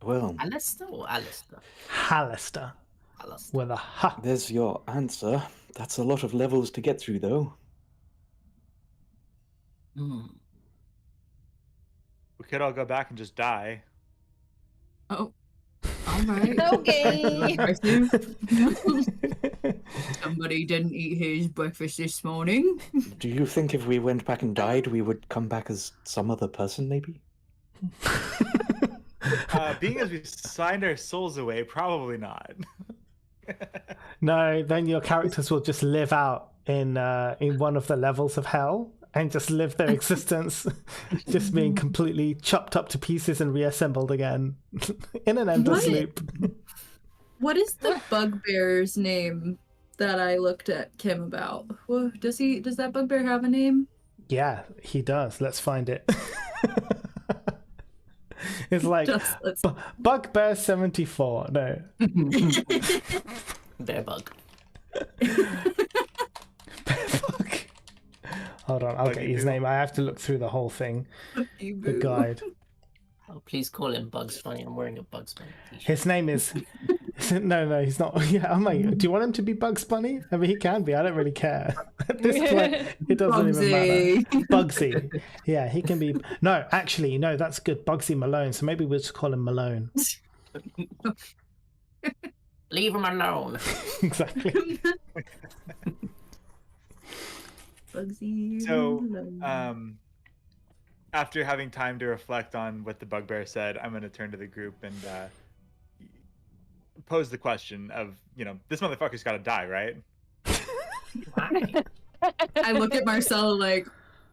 Well, Alistair or Alistair? Hallister. Alistair. With a ha. there's your answer. That's a lot of levels to get through, though. Hmm. We could all go back and just die. Oh. All right. Okay. Impressive. Somebody didn't eat his breakfast this morning. Do you think if we went back and died, we would come back as some other person, maybe? Being as we signed our souls away, probably not. No, then your characters will just live out in one of the levels of hell and just live their existence, just being completely chopped up to pieces and reassembled again in an endless What? loop. What is the bugbear's name that I looked at Kim about? What, does that bugbear have a name? Yeah, he does. Let's find it. It's like Let's... Bugbear 74. No. Bear bug. Fuck. Hold on, I'll get Buggy his Boo. name. I have to look through the whole thing. The guide. Oh, please call him Bugs Bunny. I'm wearing a Bugs Bunny t-shirt. His name is. No, he's not. Yeah, I'm like, do you want him to be Bugs Bunny? I mean, he can be. I don't really care. At this point, it doesn't even matter. Bugsy. Yeah, he can be. No, actually, no, that's good. Bugsy Malone. So maybe we'll just call him Malone. Leave him alone. Exactly. Bugsy. So, after having time to reflect on what the bugbear said, I'm going to turn to the group and pose the question of, this motherfucker's got to die, right? Why? I look at Marcella like,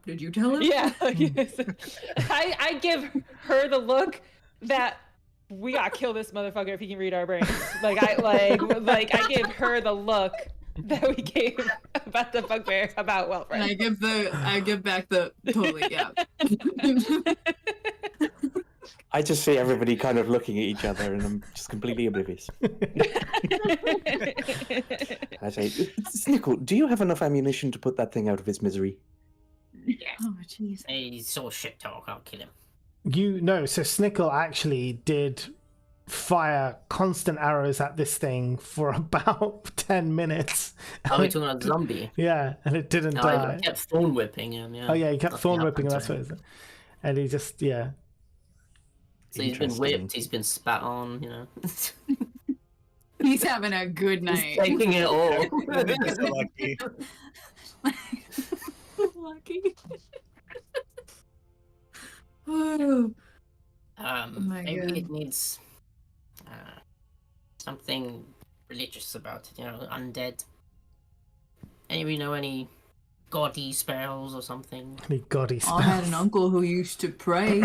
did you tell him? Yeah. I give her the look that we gotta kill this motherfucker if he can read our brains. I give her the look that we gave about the bugbear about And Welfred. I give back the totally yeah. I just see everybody kind of looking at each other, and I'm just completely oblivious. I say, Snickle, do you have enough ammunition to put that thing out of its misery? Oh jeez. He's so shit talk. I'll kill him. So Snickle actually did fire constant arrows at this thing for about 10 minutes. Oh, we're talking about zombie. Yeah, and it didn't No, die. I kept thorn whipping him. Yeah. Oh yeah, he kept Nothing thorn happened whipping, to that's what him. it is. And he just, yeah. So he's been Interesting. whipped. He's been spat on. He's having a good He's night. taking it all. He's lucky. Lucky. Oh, my Maybe God. it needs something religious about it. Undead. Anybody know any gaudy spells or something. Any gaudy spells. I had an uncle who used to pray.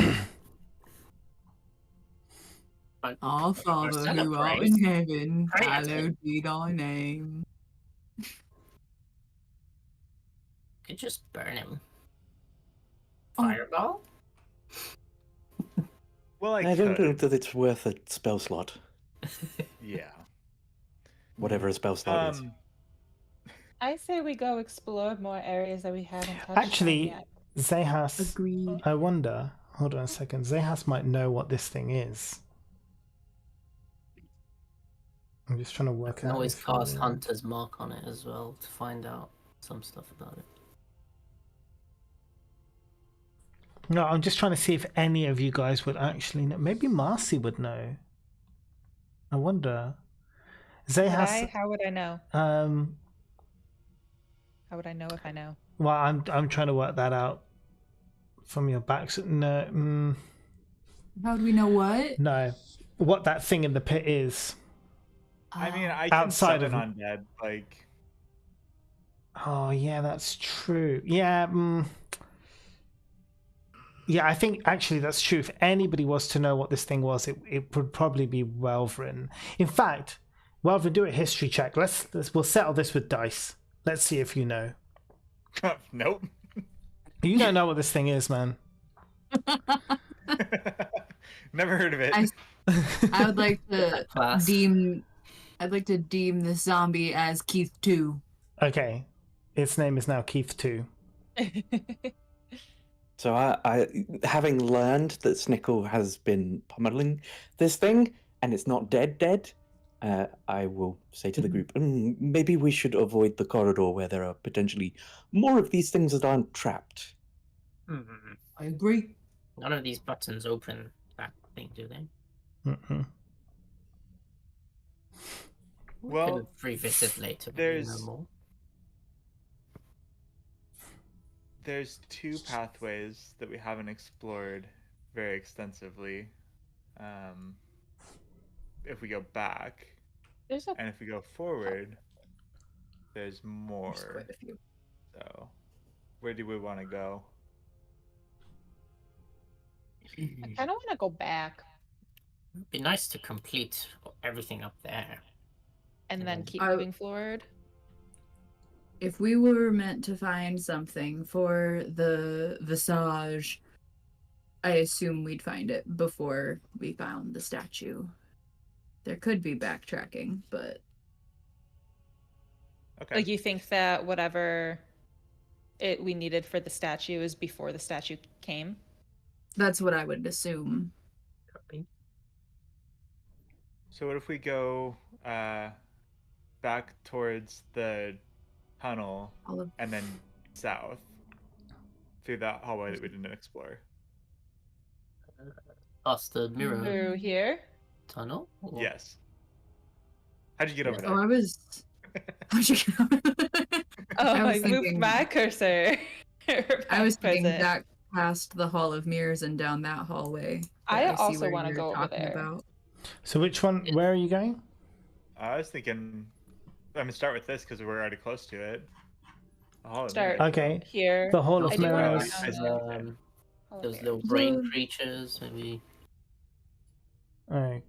But Our Father Marcella who art prays. in heaven, Pray at hallowed be thy name. could just burn him. Oh. Fireball? Well, I don't could. think that it's worth a spell slot. Yeah. Whatever a spell slot is. I say we go explore more areas that we haven't touched on Actually, yet. Zehas, Agreed. I wonder. Hold on a second. Zehas might know what this thing is. I'm just trying to I work can out. always if cast you- Hunter's Mark on it as well to find out some stuff about it. No, I'm just trying to see if any of you guys would actually know. Maybe Marcy would know. I wonder. Would I? Zehas. How would I know? How would I know if I know? Well, I'm trying to work that out from your backs. No, How do we know what? no, what that thing in the pit is. I mean, I can Outside summon of- undead. Like, Oh yeah, that's true. Yeah, yeah. I think actually that's true. If anybody was to know what this thing was, it would probably be Welvrin. In fact, Welvrin, do a history check. We'll settle this with dice. Let's see if you know. nope. You don't know what this thing is, man. Never heard of it. I would like to Class. deem. I'd like to deem this zombie as Keith 2. Okay, its name is now Keith 2. So I having learned that Snickle has been pummeling this thing and it's not dead, I will say to the group, maybe we should avoid the corridor where there are potentially more of these things that aren't trapped. I agree. None of these buttons open that thing, do they? Mm-hmm. We Well, can revisit later. When there's- we know more. There's two pathways that we haven't explored very extensively. If we go back, There's a and if we go forward, there's There's more. quite a few. So, where do we want to go? I kind of want to go back It'd be nice to complete everything up there. and then keep I- moving forward. If we were meant to find something for the Visage, I assume we'd find it before we found the statue. There could be backtracking, but Okay. Like you think that whatever we needed for the statue is before the statue came? that's what I would assume. So what if we go back towards the tunnel All of and then south through that hallway that we didn't explore? Past the mirror Through here? tunnel? Or- Yes. How'd you get over Oh, there? I was. How'd you get over there? Oh, I I, was moved thinking- my cursor. I was thinking Present. back past the Hall of Mirrors and down that hallway. I but see also where wanna you're go over talking there. about. So which one? Where are you going? I was thinking, I'm gonna start with this because we're already close to it. The Hall of Start. Mirrors. Okay, Here. the Hall I of do wanna Mirrors. go down there. Oh, Those there. little brain Yeah. creatures, maybe Alright.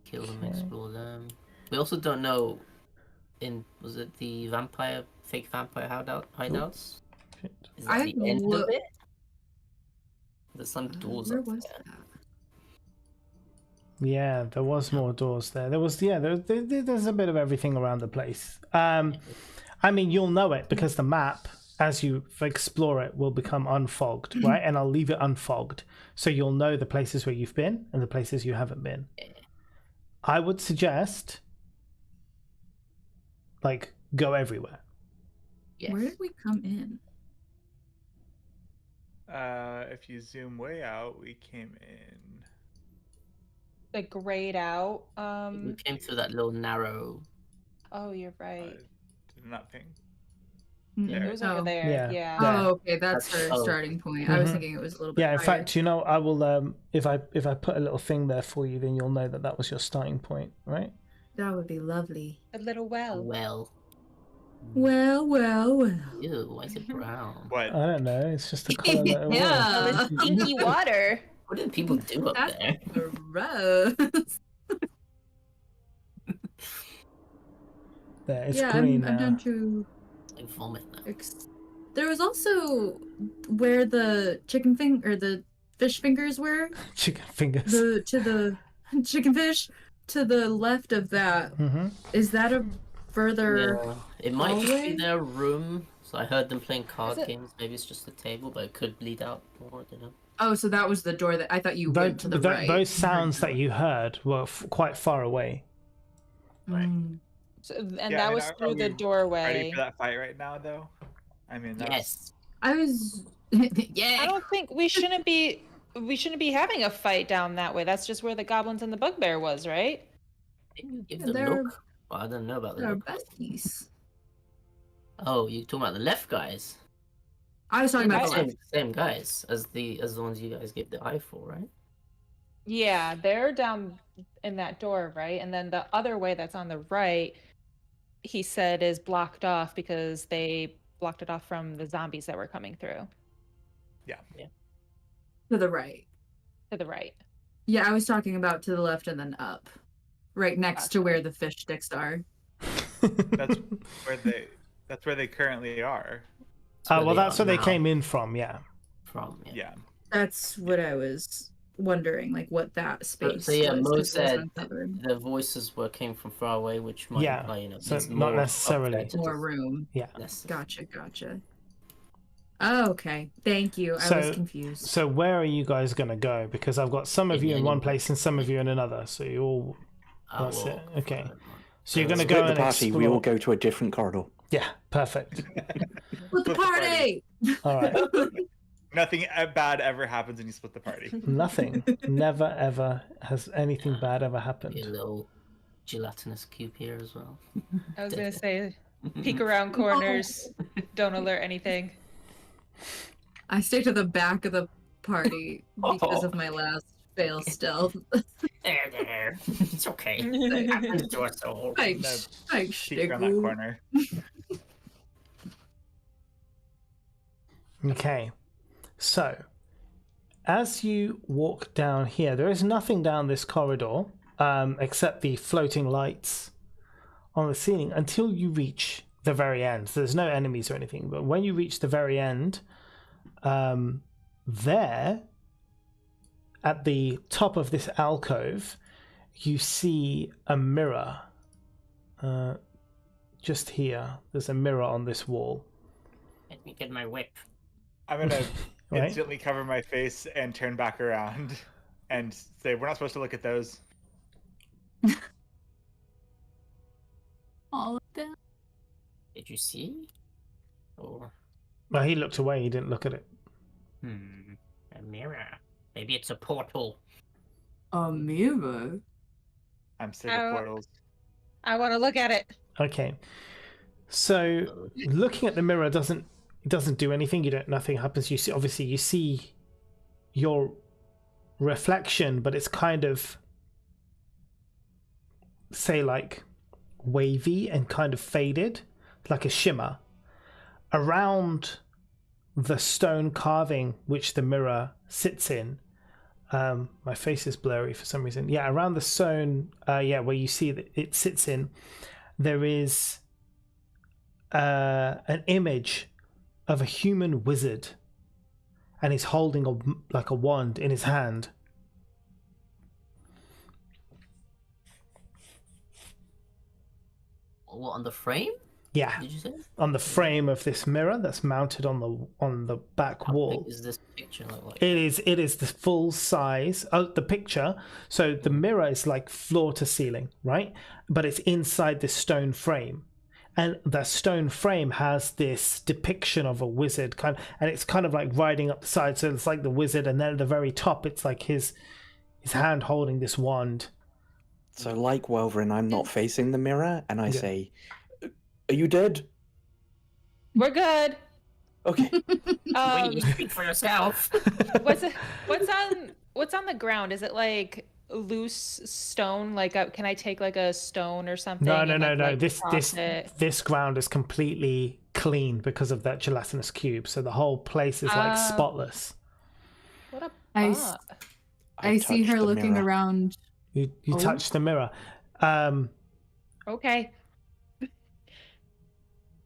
kill them, Okay. explore them. We also don't know. Was it the fake vampire hideouts? Is that I the end look- of it? There's some doors Where up was there. that? Yeah, there was more doors there. There's a bit of everything around the place. I mean, you'll know it because the map, as you explore it, will become unfogged, right? And I'll leave it unfogged, so you'll know the places where you've been and the places you haven't been. I would suggest, like, go everywhere. Yes. Where did we come in? If you zoom way out, we came in. The grayed out. We came through that little narrow. Oh, you're right. Did not ping. Mm, It was over oh. there. Yeah. Yeah. There. Oh, okay, that's her Oh. starting point. I was Mhm. thinking it was a little bit. Yeah, in higher. fact, you know, I will. If I put a little thing there for you, then you'll know that was your starting point, right? That would be lovely. A little well. Well, Well, well, well. Ew, why is it brown? What? I don't know. It's just the color that it was. Oh, Yeah. it's stinky water. What did people do up That's there? gross. There, it's yeah, green I'm now. down to. Like vomit now. There was also where the the fish fingers were. Chicken fingers. To the chicken fish to the left of that. Mm-hmm. Is that a further? Yeah, it might just hallway? be their room. So I heard them playing card Is it- games. Maybe it's just a table, but it could bleed out more. I don't know. Oh, so that was the door that I thought you went to the right. Those sounds that you heard were quite far away. Mm. So, and Yeah, I that mean, was are through the we doorway. Ready for that fight right now, though? I mean, that's... Yes. I was. I yeah. don't think we shouldn't be having a fight down that way. That's just where the goblins and the bugbear was, right? Maybe give Yeah, the they're- look. Well, I don't know about the They're look. besties. Oh, you talking about the left guys? I was talking Yeah, about I- the Same guys as the ones you guys gave the eye for, right? Yeah, they're down in that door, right? And then the other way that's on the right, he said is blocked off because they blocked it off from the zombies that were coming through to the right. to the right. Yeah, I was talking about to the left and then up, right next to Gotcha. where the fish sticks are. That's where they currently are. Well, that's where they now. came in from. Yeah. From. Yeah. Yeah. That's what I was wondering, like what that space. So yeah, was, Mo 'cause it was said uncovered. the voices came from far away, which might Yeah, imply, so there's not more necessarily. up there to More just- room. Yeah. Gotcha. Oh, okay. Thank you. I was confused. So where are you guys gonna go? Because I've got some of you in one Anywhere. place and some of you in another. So you all. Oh, That's it. well, Okay. fine. So you're gonna Split go the and party. explore. We all go to a different corridor. Yeah. Perfect. With the Split the party. party. All right. Nothing bad ever happens when you split the party. Nothing. Never ever has anything bad ever Be a happened. little gelatinous cube here as well. I was gonna say, peek around corners, don't alert anything. I stay to the back of the party because of my last fail stealth. There. It's okay. It happens to us all. Thanks, thanks, Peek around that Stiggle. corner. Okay. So, as you walk down here, there is nothing down this corridor except the floating lights on the ceiling until you reach the very end. So there's no enemies or anything, but when you reach the very end, there at the top of this alcove, you see a mirror. Just here, there's a mirror on this wall. Let me get my whip. I'm gonna Right? instantly cover my face and turn back around and say, "We're not supposed to look at those." All of them. Did you see? Or Well, he looked away. He didn't look at it. a mirror? Maybe it's a portal. A mirror. I'm sick Oh. of portals. I want to look at it. Okay. So looking at the mirror doesn't do anything. Nothing happens. You see, obviously you see your reflection, but it's kind of, say, like wavy and kind of faded, like a shimmer around the stone carving which the mirror sits in. My face is blurry for some reason. Yeah, around the stone, where you see that it sits in, there is an image of a human wizard, and he's holding a wand in his hand. What, on the frame? Yeah, Did you say? on the frame of this mirror that's mounted on the back How wall. big is this picture look like? It is the full size the picture. So the mirror is like floor to ceiling, right? But it's inside this stone frame, and the stone frame has this depiction of a wizard and it's kind of like riding up the side. So it's like the wizard, and then at the very top, it's like his hand holding this wand. So, like Welverin, I'm not facing the mirror, and I Yeah. say, "Are you dead?" We're good. Okay. Wait, you speak for yourself. What's on the ground? Is it like loose stone? Like, can I take like a stone or something? No. and, like, This toss it? this ground is completely clean because of that gelatinous cube. So the whole place is like spotless. What a I bot. s- I see touched her the looking mirror. around. You Oh. touch the mirror. Okay.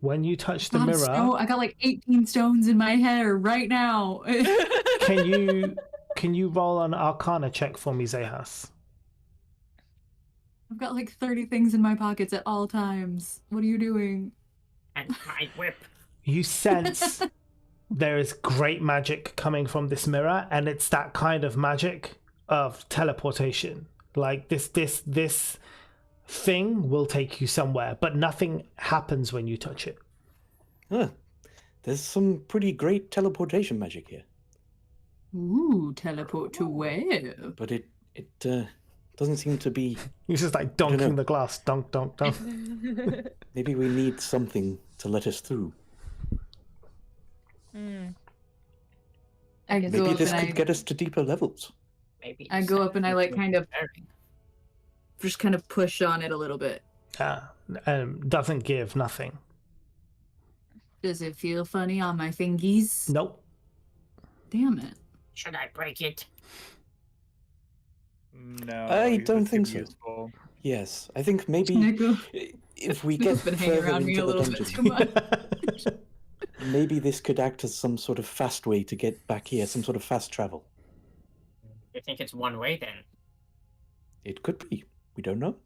When you touch the God, mirror, I got like 18 stones in my hair right now. can you roll an Arcana check for me, Zehas? I've got like 30 things in my pockets at all times. What are you doing? And my whip. You sense there is great magic coming from this mirror, and it's that kind of magic of teleportation. Like this thing will take you somewhere, but nothing happens when you touch it. Huh. There's some pretty great teleportation magic here, Ooh, teleport to where? but it doesn't seem to be. He's just like know. donking the glass, dunk, dunk, dunk. Maybe we need something to let us through. I go Maybe up this and could get us to deeper levels. Maybe I go up and I like kind of Preparing. just kind of push on it a little bit. Doesn't give nothing. Does it feel funny on my fingies? Nope. Damn it. Should I break it? No, I this don't would think be so. useful. Yes, I think maybe Nico, if we get Nico's been hanging further around me into a the little bit dungeon, too much. maybe this could act as some sort of fast way to get back here, some sort of fast travel. You think it's one way then? It could be. We don't know.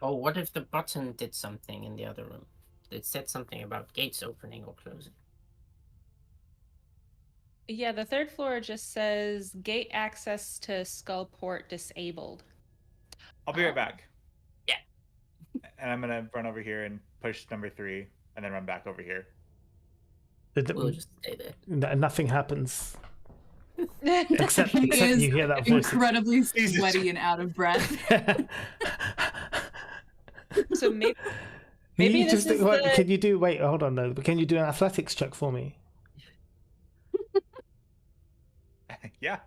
Oh, what if the button did something in the other room? It said something about gates opening or closing. Yeah, the third floor just says gate access to Skullport disabled. I'll be right back. Yeah. And I'm gonna run over here and push number 3, and then run back over here. We'll just stay there. Nothing happens. Except He is you hear that voice. incredibly sweaty and out of breath. So maybe You this just, is what, the... Can you do? Wait, hold on though. Can you do an athletics check for me? Yeah.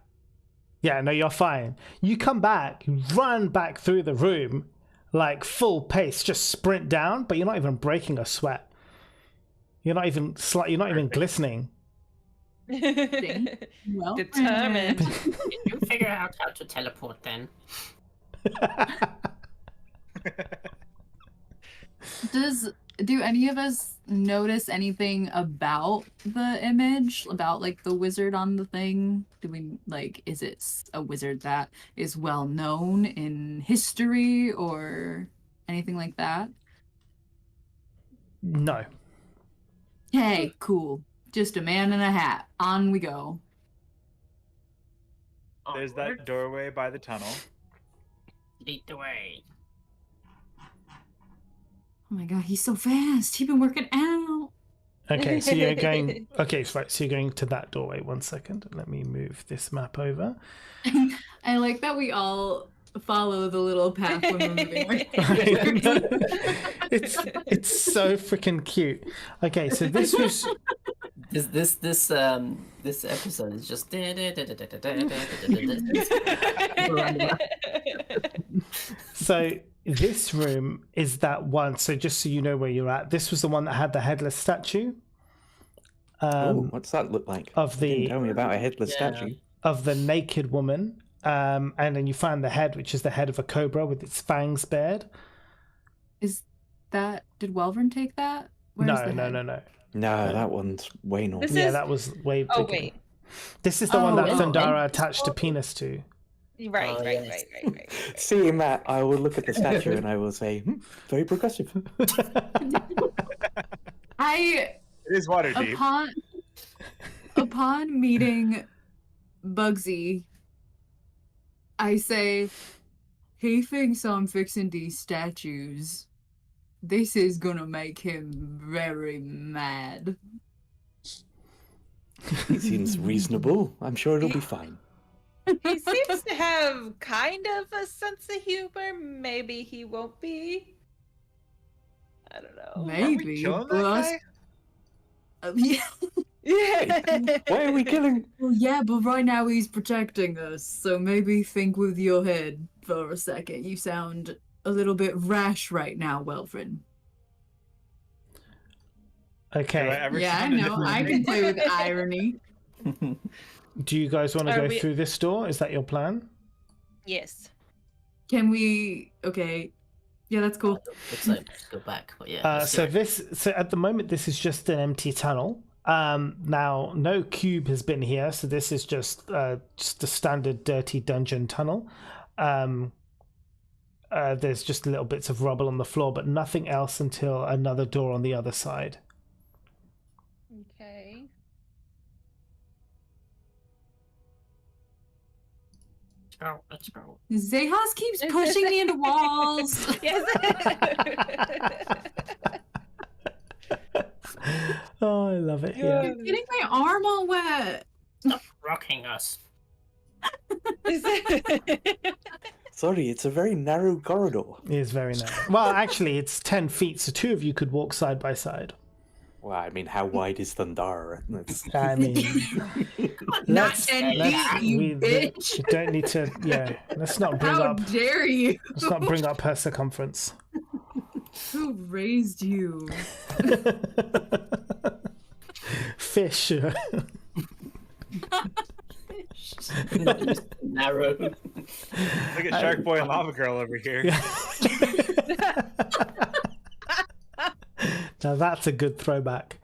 Yeah, no, you're fine. You come back, you run back through the room, like full pace, just sprint down, but you're not even breaking a sweat. You're not even glistening. Well, Determined. Can you figure out how to teleport then? Do any of us notice anything about the image, about like the wizard on the thing? Do we like, is it a wizard that is well known in history or anything like that? No. Hey, cool. Just a man in a hat. On we go. There's Onward, that doorway by the tunnel. Lead the way. Oh my god, he's so fast. He's been working out. Okay, so you're going. Okay, right. So you're going to that doorway. 1 second. Let me move this map over. I like that we all follow the little path when we're moving. It's so freaking cute. Okay, so this was. This episode is just So this room is that one. So just so you know where you're at, this was the one that had the headless statue. What's that look like? Of You didn't the tell me about a headless Yeah. statue. of the naked woman, and then you find the head, which is the head of a cobra with its fangs bared. Is that, did Welvern take that? Where's No, the no, head? no, no. No, that one's way north. This Yeah, is- that was way bigger. Oh wait. This is the one that Oh, Thundara oh. attached a penis to. Right, Oh, right, yes. right. Seeing that, I will look at the statue and I will say, very progressive. I It is water deep. upon meeting Bugsy, I say, he thinks I'm fixing these statues. This is gonna make him very mad. He seems reasonable. I'm sure it'll be fine. He seems to have kind of a sense of humor. Maybe he won't be. I don't know. Maybe, killing that but guy? yeah. Why are we killing? Well, yeah, but right now he's protecting us, so maybe think with your head for a second. You sound a little bit rash right now, Welfrin. Do I Okay. ever Yeah, I sound know. I can play with irony. Do you guys want to Are go we- through this door? Is that your plan? Yes. Can we? Okay. Yeah, that's cool. Looks like we should go back, but yeah. let's do So it. at the moment this is just an empty tunnel. Now no cube has been here, so this is just a standard dirty dungeon tunnel. There's just little bits of rubble on the floor, but nothing else until another door on the other side. Okay. Let's go. Zehas keeps pushing me into walls. Yes. Oh, I love it Yeah. here. You're getting my arm all wet. Stop rocking us. Sorry, it's a very narrow corridor. It is very nice. Well, actually, it's 10 feet, so two of you could walk side by side. Well, I mean, how wide is Thundara? That's- I mean, Not let's- 10 let's- feet, you we bitch. don't need to. Yeah, let's not bring How up. dare you? Let's not bring up her circumference. Who raised you? Fish. Narrow. Look at Shark Boy and Lava Girl over here. Now that's a good throwback.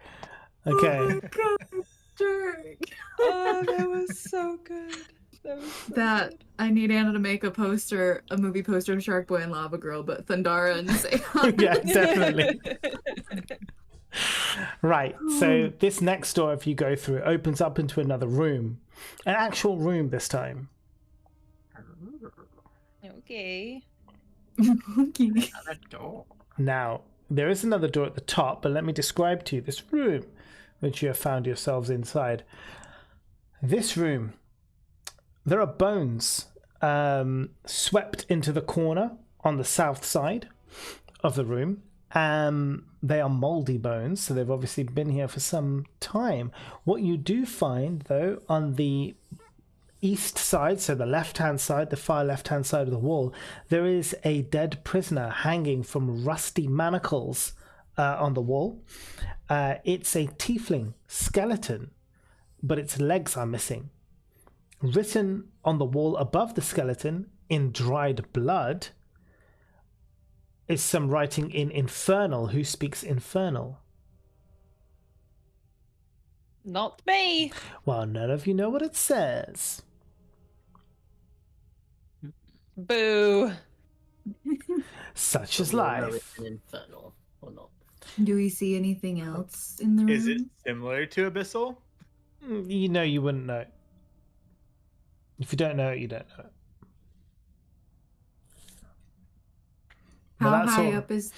Okay. Oh my god, jerk. Oh, that was so good. That I need Anna to make a movie poster of Shark Boy and Lava Girl, but Thundara and Seon. Yeah, definitely. Right. So this next door, if you go through, it opens up into another room, an actual room this time. Okay. Okay. Another door. Now there is another door at the top, but let me describe to you this room, which you have found yourselves inside. This room. There are bones swept into the corner on the south side of the room. They are moldy bones, so they've obviously been here for some time. What you do find, though, on the east side, so the left-hand side, the far left-hand side of the wall, there is a dead prisoner hanging from rusty manacles on the wall. It's a tiefling skeleton, but its legs are missing. Written on the wall above the skeleton in dried blood is some writing in Infernal. Who speaks Infernal? Not me. Well, none of you know what it says. Boo. Such is But we'll know life. it's an infernal or not. Do we see anything else in the room? Is it similar to Abyssal? You know you wouldn't know. If you don't know it, you don't know it. But How that's high all. up is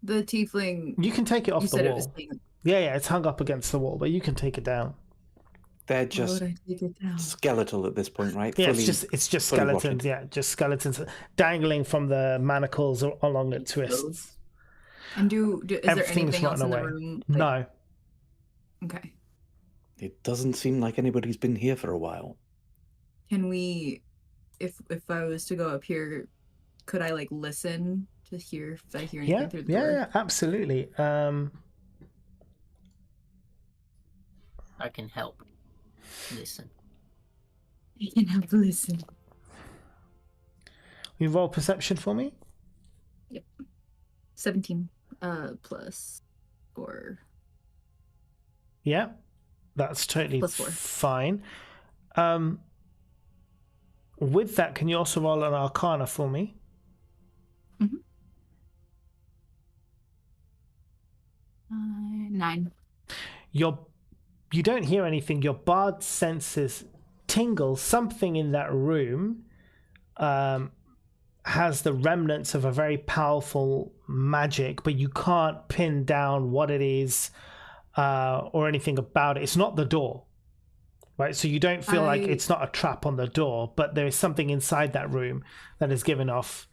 the tiefling? You can take it off You the said it wall. was thing. Yeah, it's hung up against the wall, but you can take it down. They're Why just would I take it down? skeletal at this point, right? Yeah, Fully- it's just fully skeletons. rotted. Yeah, just skeletons dangling from the manacles along the twists. And is there Everything's anything else in rotten the away. room? No. Okay. It doesn't seem like anybody's been here for a while. Can we, if I was to go up here, could I like listen to hear if I hear anything Yeah, through the yeah, door? yeah, absolutely. I can help. Listen. I can help listen. You roll perception for me? 17 plus or Yeah, that's totally Plus 4. fine. With that, can you also roll an Arcana for me? 9. You don't hear anything. Your bard senses tingle. Something in that room has the remnants of a very powerful magic, but you can't pin down what it is or anything about it. It's not the door, right? So you don't feel like it's not a trap on the door, but there is something inside that room that is giving off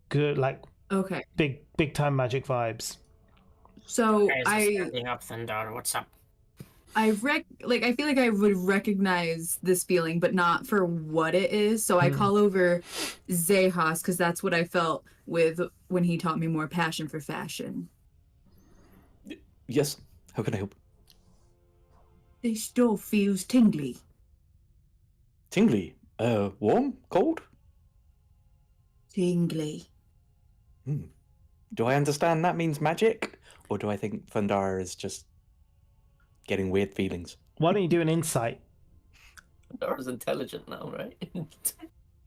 good, like Okay. big time magic vibes. So Guys are standing up, Thundar. What's up? I feel like I would recognize this feeling, but not for what it is. So I call over Zehas because that's what I felt with when he taught me more passion for fashion. Yes. How can I help? This door feels tingly. Tingly. Warm? Cold? Tingly. Do I understand that means magic? Or do I think Thundara is just getting weird feelings? Why don't you do an insight? Dara's intelligent now, right?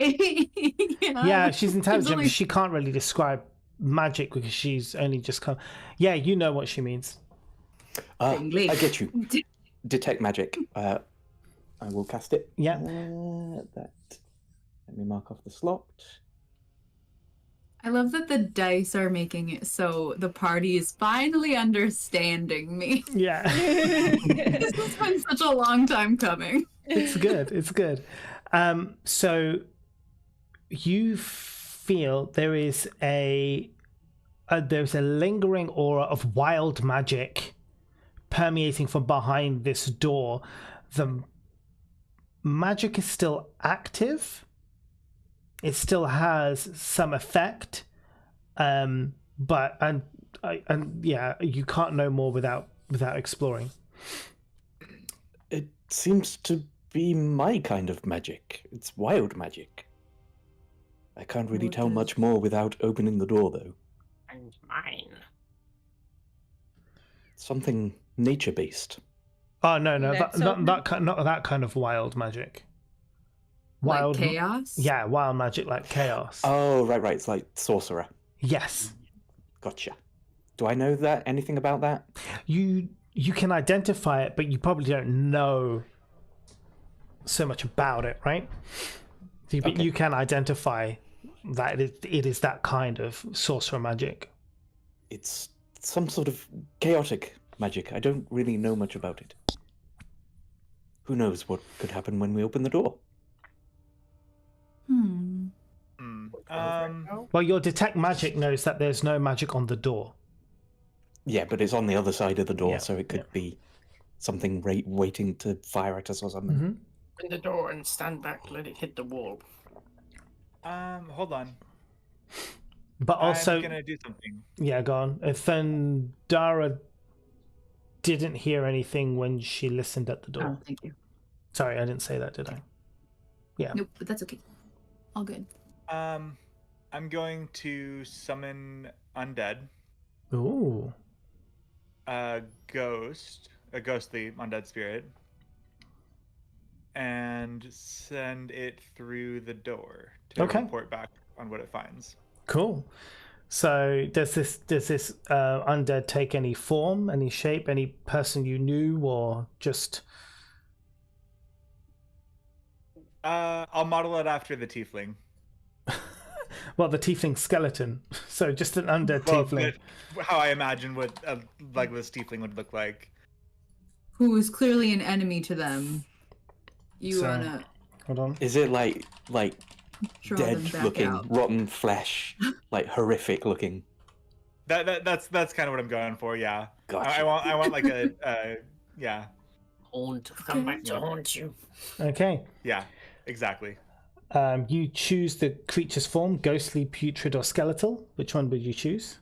Yeah, she's intelligent, only- but she can't really describe magic because she's only just come. Yeah, you know what she means. Tingly. I get you. Detect magic. I will cast it. Yeah. Let me mark off the slot. I love that the dice are making it so the party is finally understanding me. Yeah. This has been such a long time coming. It's good. It's good. So you feel there's a lingering aura of wild magic permeating from behind this door. The magic is still active. It still has some effect, but yeah, you can't know more without exploring. It seems to be my kind of magic. It's wild magic. I can't really What tell does- much more without opening the door, though. And mine. Something nature-based. Oh no, Let's not that kind of wild magic. Like chaos? Yeah, wild magic like chaos. Oh, right. It's like sorcerer. Yes, Gotcha. Do I know that? Anything about that? you can identify it, but you probably don't know so much about it, right? But Okay. you can identify that it is that kind of sorcerer magic. It's some sort of chaotic magic. I don't really know much about it. Who knows what could happen when we open the door? Well, your detect magic knows that there's no magic on the door. Yeah, but it's on the other side of the door, Yeah, so it could be something waiting to fire at us or something. Open the door and stand back. Let it hit the wall. Hold on. But also, I'm gonna do something. yeah, go on. Thundara didn't hear anything when she listened at the door. Oh, thank you. Sorry, I didn't say that, did I? Yeah. Nope, but that's okay. All good. I'm going to summon undead, Ooh. a ghostly undead spirit, and send it through the door to Okay. report back on what it finds. Cool. So does this undead take any form, any shape, any person you knew, or just? I'll model it after the tiefling. Well, the tiefling skeleton. So just an undead tiefling. How I imagine what like this tiefling would look like. Who is clearly an enemy to them. You So- wanna Hold on. Is it like draw them dead back looking, out. rotten flesh, like horrific looking? That's kind of what I'm going for. Yeah. Gotcha. I want like a yeah. Haunt. Come back to haunt you. Okay. Yeah. Exactly. You choose the creature's form: ghostly, putrid, or skeletal. Which one would you choose?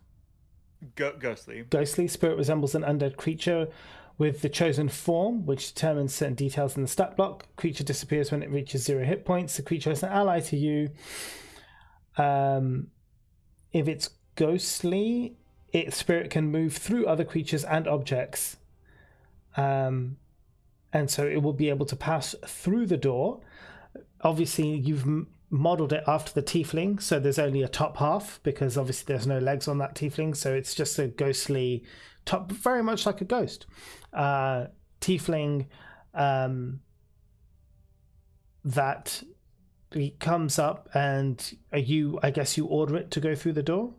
Ghostly. Ghostly. Spirit resembles an undead creature with the chosen form, which determines certain details in the stat block. Creature disappears when it reaches 0 hit points. The creature is an ally to you. If it's ghostly, its spirit can move through other creatures and objects. And so it will be able to pass through the door. Obviously, you've modeled it after the tiefling, so there's only a top half because obviously there's no legs on that tiefling, so it's just a ghostly top, very much like a ghost. Tiefling that it comes up, and I guess you order it to go through the door.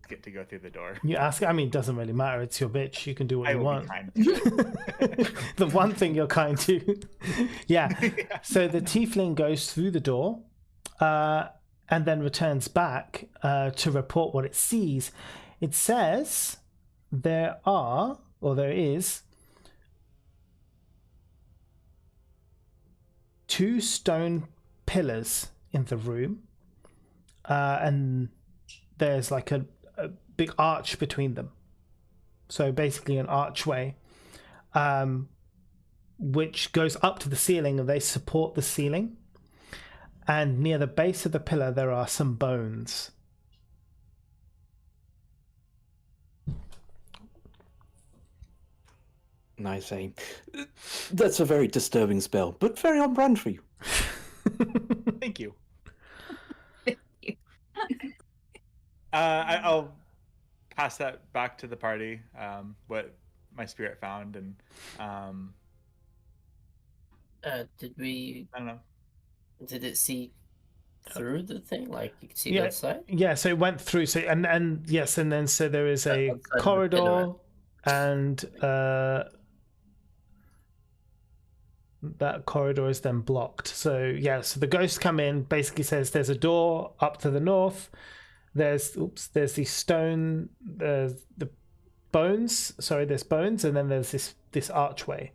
Get to go through the door. You ask. I mean, it doesn't really matter. It's your bitch. You can do what I you will want. be kind. The one thing you're kind to. Yeah. So the tiefling goes through the door and then returns back to report what it sees. It says there are or there is, 2 stone pillars in the room, and there's like a big arch between them. So basically an archway, which goes up to the ceiling, and they support the ceiling. And near the base of the pillar, there are some bones. And I say, that's a very disturbing spell, but very on brand for you. Thank you. Thank you. I'll pass that back to the party. What my spirit found, and Did we? I don't know. Did it see through the thing? Like you could see the Yeah, outside? yeah. So it went through. So and yes, and then so there is a Outside of the corridor, pillar. and that corridor is then blocked. So yeah, so the ghosts come in. Basically says there's a door up to the north. There's the stone. There's the bones. Sorry, there's bones, and then there's this archway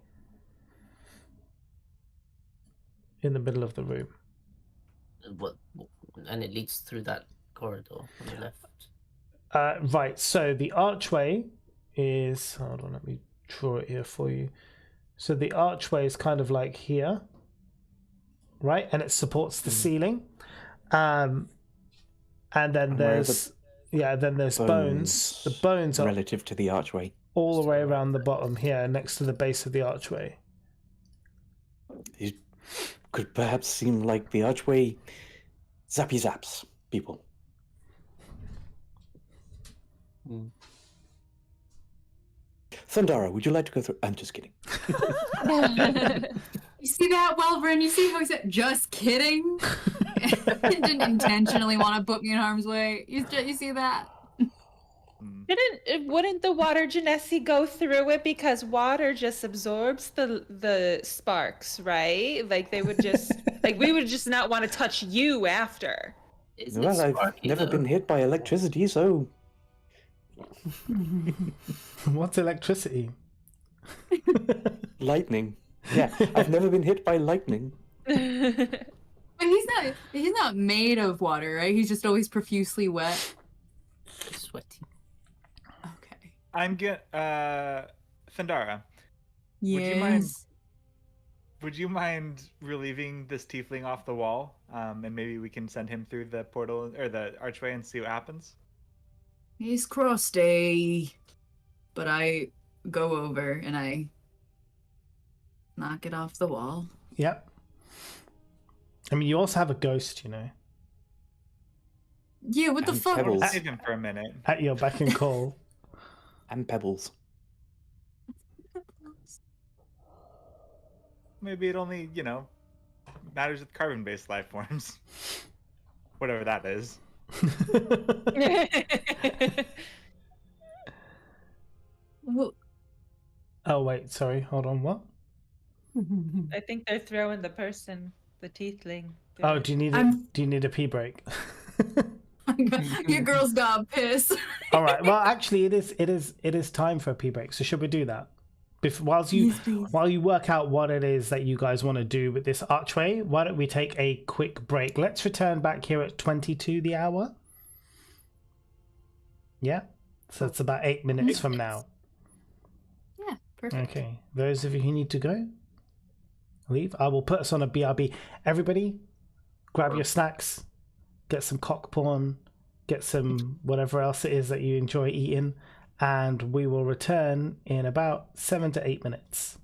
in the middle of the room. What? And it leads through that corridor on the left. Right. So the archway is. Hold on. Let me draw it here for you. So the archway is kind of like here, right? And it supports the ceiling. And then And where are there's then there's bones. The bones are relative to the archway. all the way around the bottom here, next to the base of the archway. It could perhaps seem like the archway zappy zaps people. Thundara, would you like to go through? I'm just kidding. You see that, Welvern? You see how he said, just kidding? He didn't intentionally want to put me in harm's way. You see that? Wouldn't the water genasi go through it, because water just absorbs the sparks, right? Like they would just like we would just not want to touch you after. Is it Well, I've sparky, never though? been hit by electricity, so What's electricity? lightning. Yeah, I've never been hit by lightning. But he's not made of water, right? He's just always profusely wet. Sweaty. Okay. I'm good. Thundara, Yes. would you mind relieving this tiefling off the wall? And maybe we can send him through the portal or the archway and see what happens. He's crusty. But I go over and I knock it off the wall. Yep. I mean, you also have a ghost, you know, Yeah, what the And fuck? pebbles. Save him for a minute. at your beck and call. And pebbles. Maybe it only, matters with carbon-based life forms. Whatever that is. Well, Oh wait, sorry. Hold on. What? I think they're throwing the tiefling. Oh, do you need I'm- do you need a pee break? your girl's got piss. All right. Well, actually, it is time for a pee break. So should we do that? While you work out what it is that you guys want to do with this archway, why don't we take a quick break? Let's return back here at 22 the hour. Yeah. So it's about 8 minutes from now. Yeah, perfect. Okay. Those of you who need to go, leave. I will put us on a BRB. Everybody, grab your snacks, get some cock porn, get some whatever else it is that you enjoy eating, and we will return in about 7 to 8 minutes.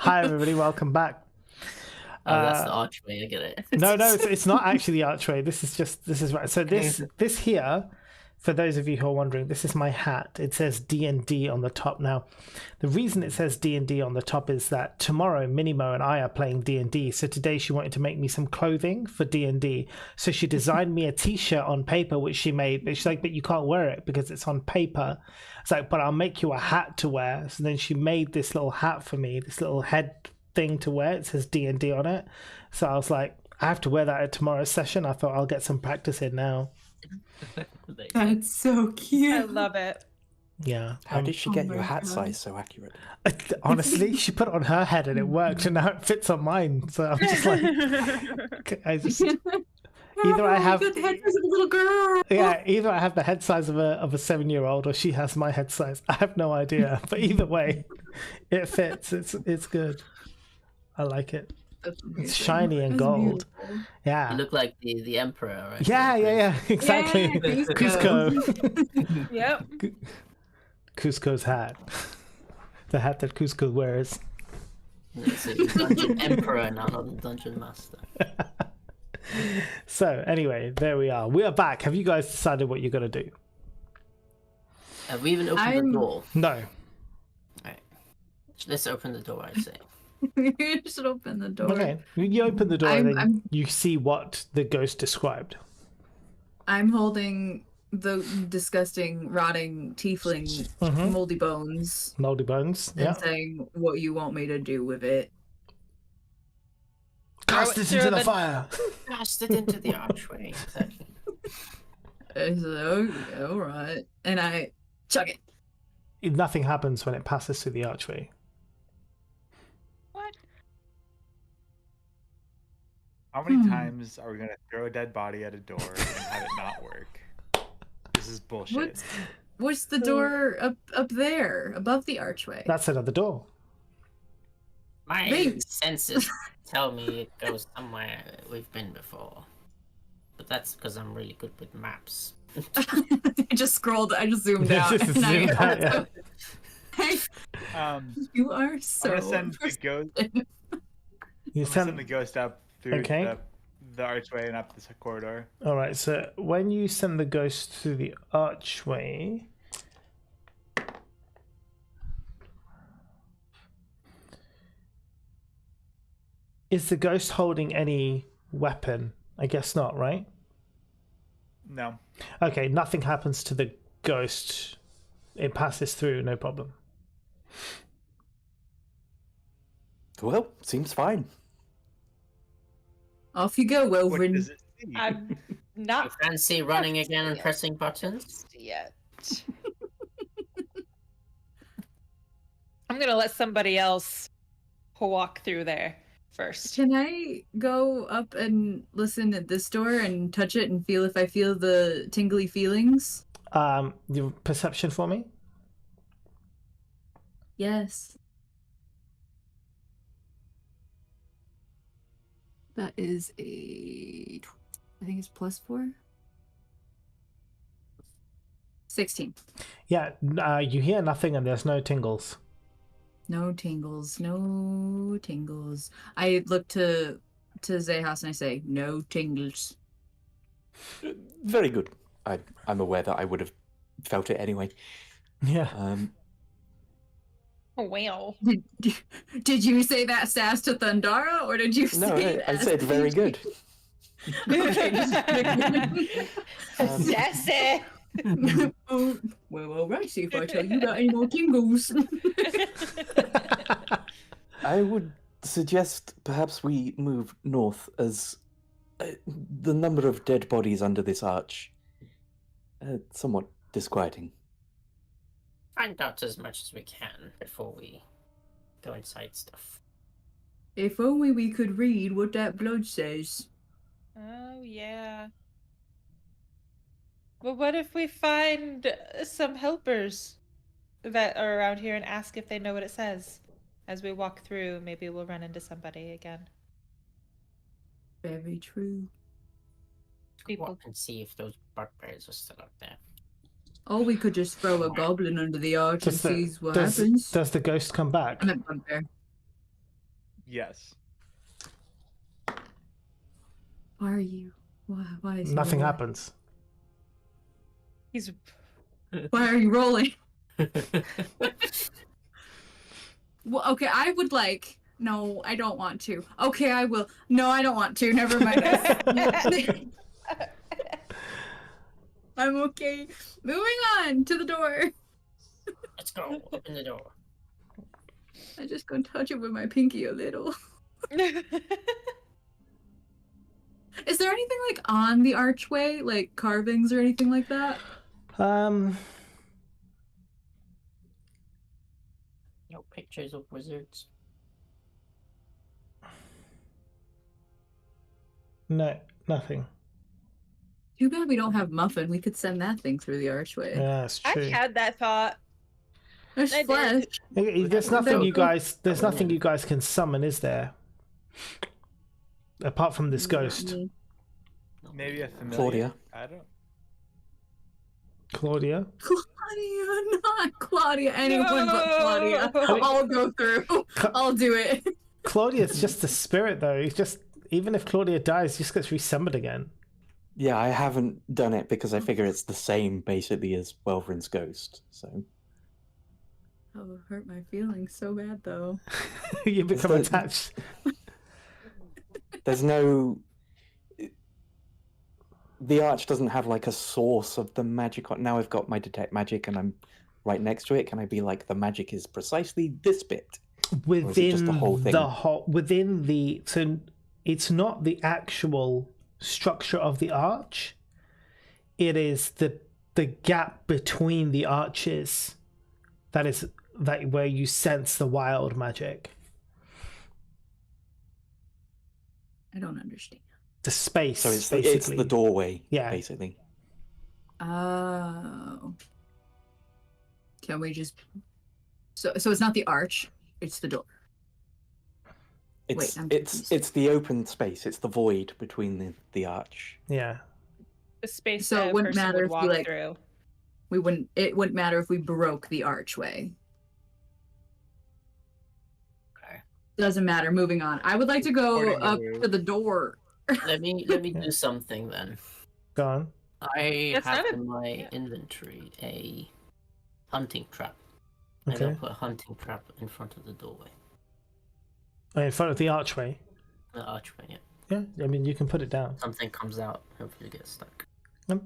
Hi, everybody. Welcome back. Oh, that's the archway. I get it. No, it's not actually the archway. This is right. So this here, for those of you who are wondering, this is my hat. It says D&D on the top. Now, the reason it says D&D on the top is that tomorrow Minimo and I are playing D&D. So today she wanted to make me some clothing for D&D. So she designed me a T-shirt on paper, which she made. But she's like, but you can't wear it because it's on paper. It's like, but I'll make you a hat to wear. So then she made this little hat for me, this little head thing to wear. It says D&D on it. So I was like, I have to wear that at tomorrow's session. I thought I'll get some practice in now. That's so cute. I love it. Yeah. How did she get my your hat God. size so accurate? Honestly, she put it on her head and it worked, and now it fits on mine. So I'm just like, either I have, got the head size of a little girl. either I have the head size of a 7-year-old, or she has my head size. I have no idea, but either way, it fits. It's good. I like it. It's shiny and That's gold. beautiful. Yeah. You look like the emperor, right? Yeah, exactly. Yeah, Cusco. Yep. Cusco's hat. The hat that Cusco wears. It's a dungeon emperor, not a dungeon master. So, anyway, there we are. We are back. Have you guys decided what you're going to do? Have we even opened the door? No. Alright. Let's open the door, I say. You should open the door. Okay. You open the door and then I'm- you see what the ghost described. I'm holding the disgusting, rotting tiefling Mhm. moldy bones Moldy bones. and Yeah. saying what you want me to do with it. Cast it into the fire. Cast it into the archway. Exactly. I said, "Oh, all right," and I chuck it. Nothing happens when it passes through the archway. What? How many times are we gonna throw a dead body at a door and have it not work? This is bullshit. What's the door up there above the archway? That's another door. My Thanks. senses tell me it goes somewhere we've been before. But that's because I'm really good with maps. I just scrolled. I just zoomed out. Just and zoomed out, yeah. Hey, you are so. I'm gonna send the ghost. You Send the ghost up through Okay. the archway and up this corridor. All right. So when you send the ghost through the archway, is the ghost holding any weapon? I guess not, right? No. Okay. Nothing happens to the ghost. It passes through, no problem. Well, seems fine. Off you go, What Wilvin. does it see? I'm You not fancy running again and pressing buttons? yet. I'm gonna let somebody else walk through there first. Can I go up and listen at this door and touch it and feel if I feel the tingly feelings? Your perception for me? Yes. That is I think it's +4. 16. Yeah. You hear nothing and there's no tingles. No tingles. No tingles. I look to Zehas and I say, no tingles. Very good. I'm aware that I would have felt it anyway. Yeah. Oh, wow. Did you say that sass to Thundara, or did you No, say I that said to very PJ? good. Okay, just Sassy. oh, well, all right. See if I tell you about any more tingles. I would suggest perhaps we move north, as the number of dead bodies under this arch somewhat disquieting. Find out as much as we can before we go inside stuff. If only we could read what that blood says. Oh, yeah. Well, what if we find some helpers that are around here and ask if they know what it says? As we walk through, maybe we'll run into somebody again. Very true. People. Walk and see if those bugbears are still up there. Or we could just throw a goblin under the arch and Does the- see what does, happens. does the ghost come back? I meant bugbear. Yes. Why are you? Why is he Nothing rolling? happens. He's Why are you rolling? Well, okay, I would like. No, I don't want to. Okay, I will. No, I don't want to. Never mind. I'm okay. Moving on to the door. Let's go. Open the door. I just gonna touch it with my pinky a little. Is there anything like on the archway, like carvings or anything like that? No pictures of wizards. No, nothing. Too bad we don't have Muffin. We could send that thing through the archway. Yeah, that's I true. had that thought. There's I did. flesh. There's nothing you Go. guys. There's nothing you guys can summon, is there? Apart from this ghost, Maybe a familiar. Claudia. I don't. Claudia. Claudia, not Claudia. Anyone but Claudia. No. I'll go through. I'll do it. Claudia's just a spirit, though. He's just even if Claudia dies, he just gets resummoned again. Yeah, I haven't done it because I figure it's the same basically as Welverin's ghost. So Oh, hurt my feelings so bad though. You become the- attached. there's no. The arch doesn't have like a source of the magic. Now I've got my detect magic and I'm right next to it. Can I be like the magic is precisely this bit? Or is it just the whole thing? Within the so it's not the actual structure of the arch. It is the gap between the arches that where you sense the wild magic. I don't understand. The space. So it's basically. the doorway. Yeah. Basically. Oh. Can we just so it's not the arch, it's the door. It's I'm it's confused. it's the open space. It's the void between the arch. Yeah. The space So that it a wouldn't person matter would if we, walk like- through. It wouldn't matter if we broke the archway. Okay. Doesn't matter. Moving on. I would like to go According up to- to the door. Let me do something then. Go on. I That's have not a- in my yeah. inventory a hunting trap. I'm Okay. gonna put a hunting trap in front of the doorway. Oh, in front of the archway. The archway, yeah. Yeah. I mean, you can put it down. Something comes out, hopefully it gets stuck. Yep.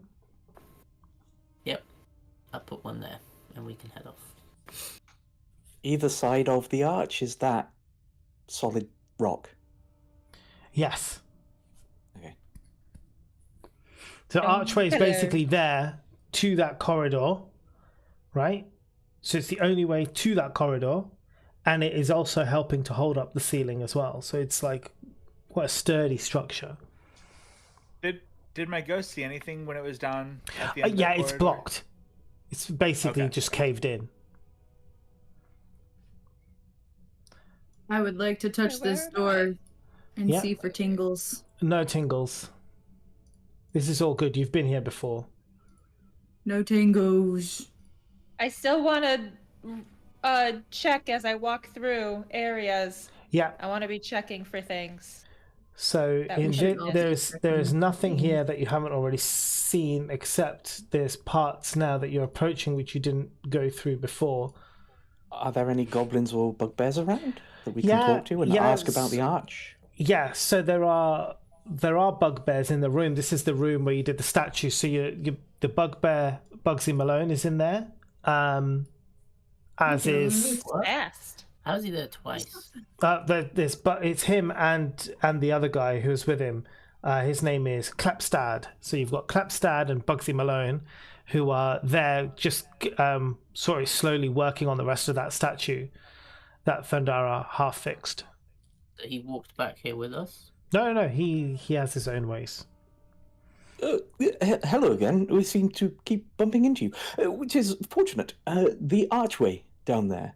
Yep. I put one there, and we can head off. Either side of the arch is that solid rock. Yes. Okay. The archway is Hello. basically there to that corridor, right? So it's the only way to that corridor, and it is also helping to hold up the ceiling as well. So it's like quite a sturdy structure. Did my ghost see anything when it was down at the end? of Yeah, the it's corridor? blocked. It's basically Okay. just caved in. I would like to touch Where this am door and Yeah. see for tingles. No tingles. This is all good. You've been here before. No tingles. I still want to check as I walk through areas. Yeah. I want to be checking for things. So That we should all there is nothing here that you haven't already seen, except there's parts now that you're approaching which you didn't go through before. Are there any goblins or bugbears around that we Yeah, can talk to and ask about the arch? Yeah, so there are bugbears in the room. This is the room where you did the statue. So the bugbear Bugsy Malone is in there, as is What? Fast. How's he there twice? it's him and the other guy who's with him. His name is Clapstad. So you've got Clapstad and Bugsy Malone, who are there just sort of slowly working on the rest of that statue that Thundara half fixed. That he walked back here with us? No, he has his own ways. Hello again. We seem to keep bumping into you, which is fortunate. The archway down there,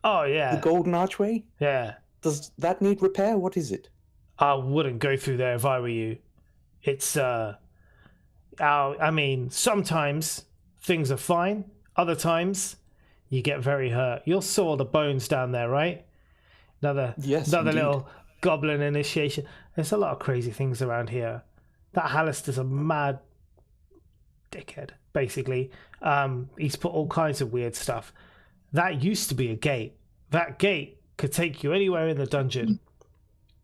Oh the yeah, golden archway, yeah. does that need repair? What is it? I wouldn't go through there if I were you. It's I mean, sometimes things are fine. Other times you get very hurt. You'll saw the bones down there, right? Another Yes, another indeed. little goblin initiation. There's a lot of crazy things around here. That Hallister's a mad dickhead, basically. He's put all kinds of weird stuff. That used to be a gate. That gate could take you anywhere in the dungeon,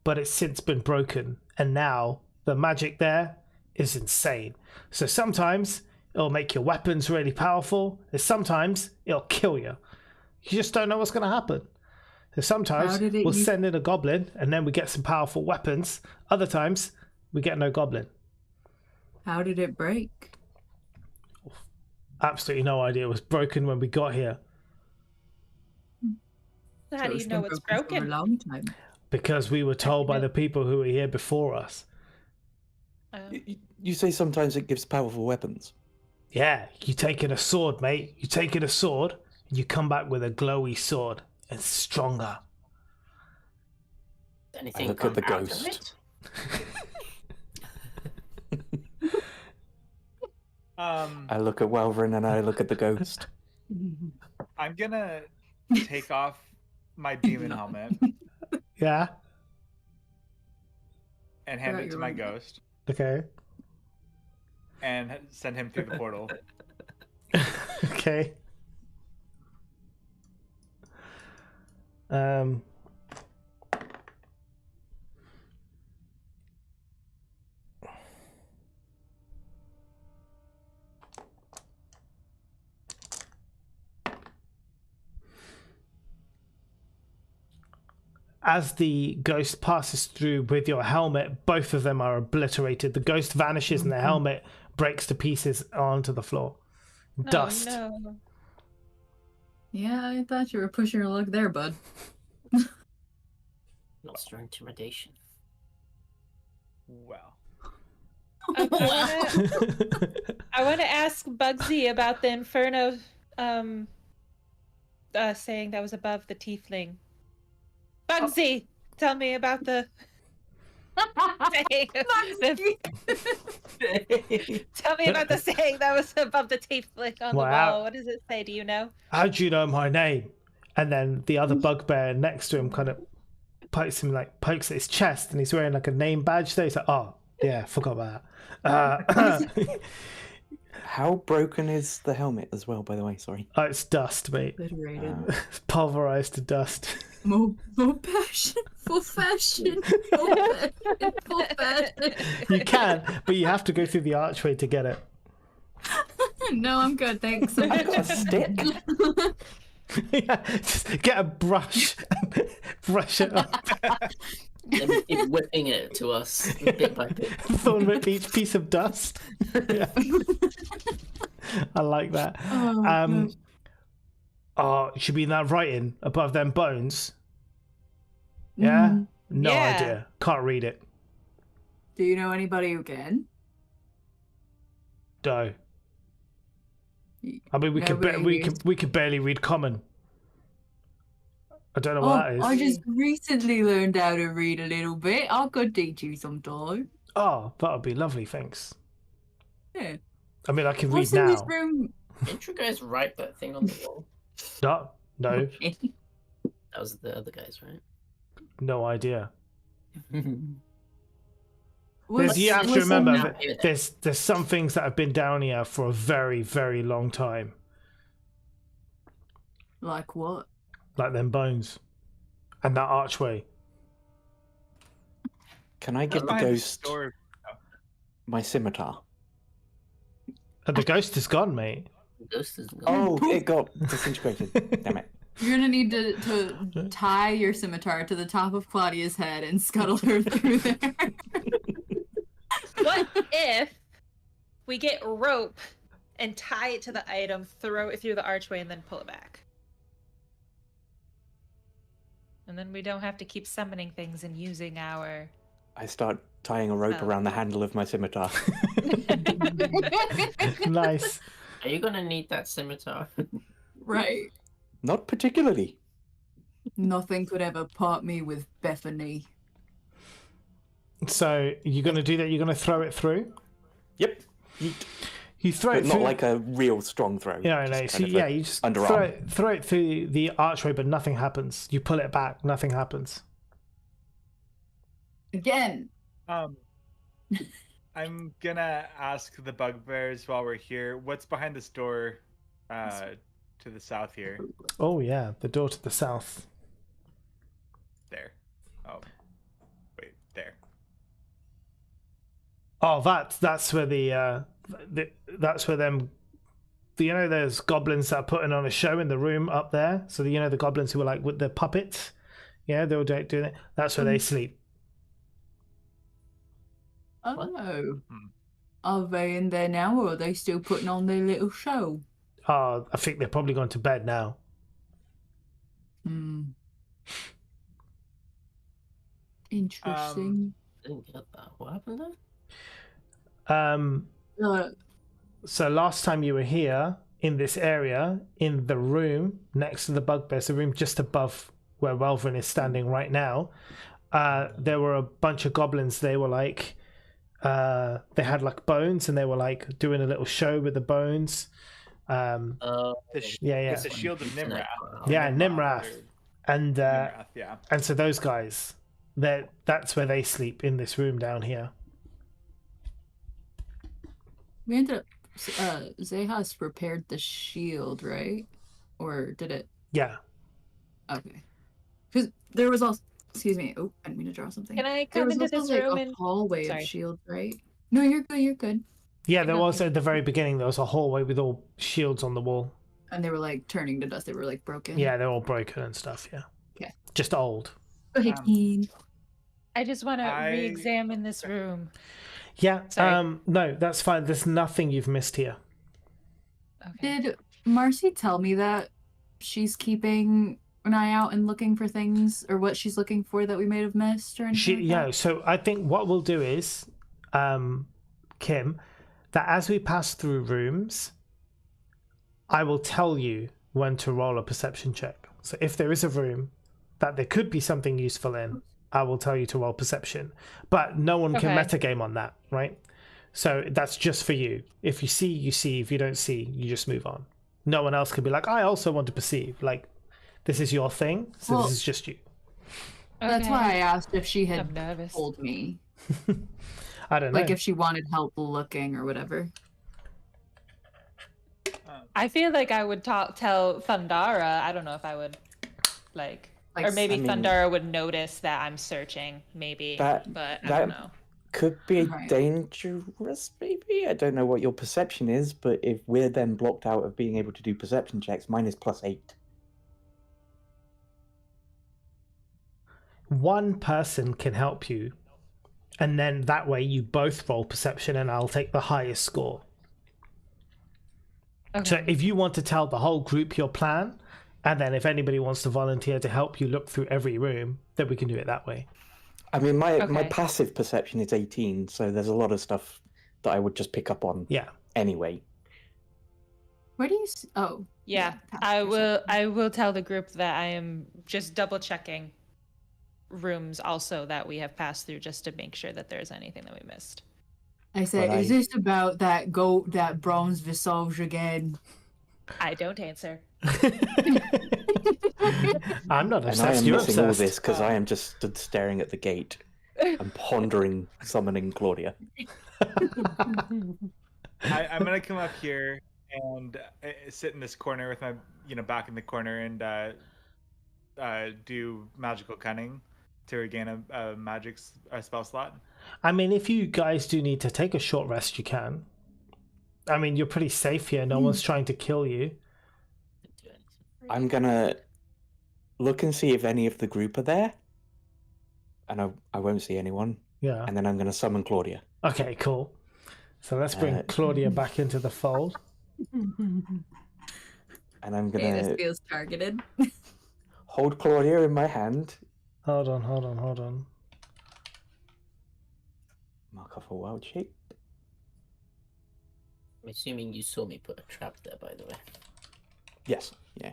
but it's since been broken, and now the magic there is insane. So sometimes it'll make your weapons really powerful, and sometimes it'll kill you. You just don't know what's going to happen. So sometimes we'll send in a goblin, and then we get some powerful weapons. Other times, we get no goblin. How did it break? Absolutely no idea. It was broken when we got here. How do it's you know been it's For a broken? long time. Because we were told by the people who were here before us. You say sometimes it gives powerful weapons. Yeah, you take in a sword, mate. You take in a sword, and you come back with a glowy sword. It's stronger. Anything look at the come out of ghost. it? I look at Welvrin and I look at the ghost. I'm gonna take off my demon helmet Yeah. and hand Forgot it to you my were- ghost Okay. and send him through the portal. Okay. As the ghost passes through with your helmet, both of them are obliterated. The ghost vanishes and the helmet breaks to pieces onto the floor. Dust. Oh, no. Yeah, I thought you were pushing your luck there, bud. Lost your intimidation. Well, I want to ask Bugsy about the Inferno saying that was above the tiefling. Bugsy, tell me about the saying. Tell me about the saying that was above the tiefling on the Wow. wall. What does it say? Do you know? How do you know my name? And then the other bugbear next to him kind of pokes at his chest, and he's wearing like a name badge there. He's like, oh, yeah, forgot about that. How broken is the helmet as well, by the way? Sorry. Oh, it's dust, mate. Obliterated. It's pulverized to dust. More passion for fashion. More passion for fashion. You can, but you have to go through the archway to get it. No, I'm good. Thanks so I've got a much. stick. Yeah, just get a brush and brush it up. And keep whipping it to us bit by bit. Thorn whip each piece of dust. Yeah. I like that. Oh, Oh, it should be in that writing above them bones. Yeah? Mhm. No Yeah. idea. Can't read it. Do you know anybody who can? No. I mean, we could barely read common. I don't know what that is. I just recently learned how to read a little bit. I could teach you sometime. Oh, that would be lovely, thanks. Yeah. I mean, I can What's read in this now. room? Didn't you guys write that thing on the wall? No, That was the other guys, right? no idea. What's- You have to what's in remember, that? there's some things that have been down here for a very, very long time. Like what? Like them bones. And that archway. Can I get the behind ghost door. my scimitar? And the ghost is gone, mate. Ghost is gone. Oh, it got disintegrated. Damn it. You're gonna need to tie your scimitar to the top of Claudia's head and scuttle her through there. What if we get rope and tie it to the item, throw it through the archway, and then pull it back? And then we don't have to keep summoning things and using our... I start tying a rope Oh. around the handle of my scimitar. Nice. Are you gonna need that scimitar? Right. Not particularly. Nothing could ever part me with Bethany. So you're going to do that? You're going to throw it through? Yep. Yeet. You throw But it not through. like a real strong throw. Yeah, no. just So kind of yeah, you just underarm. throw it through the archway, but nothing happens. You pull it back, nothing happens. Again. I'm gonna ask the bugbears while we're here. What's behind this door to the south here? Oh yeah, the door to the south. There. Oh, wait, there. Oh, that's where that's where them. You know, those goblins that are putting on a show in the room up there. So the goblins who were like with the puppets. Yeah, they were doing it. That's where they sleep. Oh. Are they in there now, or are they still putting on their little show? I think they're probably gone to bed now. Interesting. Didn't get that. What happened there? So last time you were here in this area, in the room next to the bugbears, the room just above where Welvin is standing right now, there were a bunch of goblins. They were like, they had like bones, and they were like doing a little show with the bones. Yeah. Yeah. It's the shield of Nimrath. Yeah, Nimrath. And Nimrath, yeah. and so those guys, that's where they sleep, in this room down here. We ended up. Zehas repaired the shield, right? Or did it? Yeah. Okay. Because there was also. Excuse me. Oh, I didn't mean to draw something. Can I There come was into also this like room a and hallway Sorry. of shields, right? No, you're good. You're good. Yeah, there Okay. was at the very beginning. There was a hallway with all shields on the wall. And they were like turning to dust. They were like broken. Yeah, they're all broken and stuff. Yeah. Okay. Just old. Go ahead, Keen. I just want to I- re-examine this room. Yeah. Sorry. No, that's fine. There's nothing you've missed here. Okay. Did Marcy tell me that she's keeping an eye out and looking for things, or what she's looking for that we may have missed, or anything? Like that? So I think what we'll do is, Kim, that as we pass through rooms, I will tell you when to roll a perception check. So if there is a room that there could be something useful in, I will tell you to roll perception. But no one can Okay. metagame on that, right? So that's just for you. If you see, you see. If you don't see, you just move on. No one else can be like, I also want to perceive. Like, this is your thing, so Well, this is just you. That's Okay. why I asked if she had I'm nervous. told me, I don't know. like if she wanted help looking or whatever. I feel like I would tell Thundara. I don't know if I would, like or maybe I mean- Thundara would notice that I'm searching, maybe. That- but I that- don't know. Could be Right. dangerous, maybe? I don't know what your perception is, but if we're then blocked out of being able to do perception checks, mine is +8. One person can help you, and then that way you both roll perception, and I'll take the highest score. Okay. So if you want to tell the whole group your plan, and then if anybody wants to volunteer to help you look through every room, then we can do it that way. I mean, my Okay. passive perception is 18, so there's a lot of stuff that I would just pick up on Yeah. anyway. Where do you? Oh, Yeah, passive I will. perception. I will tell the group that I am just double checking rooms also that we have passed through, just to make sure that there's anything that we missed. I said, But is this about that bronze visage again? I don't answer. I'm not And I obsessed. am You're missing all obsessed. this because I am just stood staring at the gate and pondering summoning Claudia. I'm gonna come up here and sit in this corner with my back in the corner and do magical cunning to regain a spell slot. I mean, if you guys do need to take a short rest, you can. I mean, you're pretty safe here. No one's trying to kill you. Didn't do anything. I'm gonna look and see if any of the group are there, and I won't see anyone, Yeah. and then I'm gonna summon Claudia. Okay, cool. So let's bring Claudia back into the fold. And I'm Okay, this gonna feels targeted. hold Claudia in my hand, Hold on. mark off a wild shape. I'm assuming you saw me put a trap there, by the way. Yes, yeah.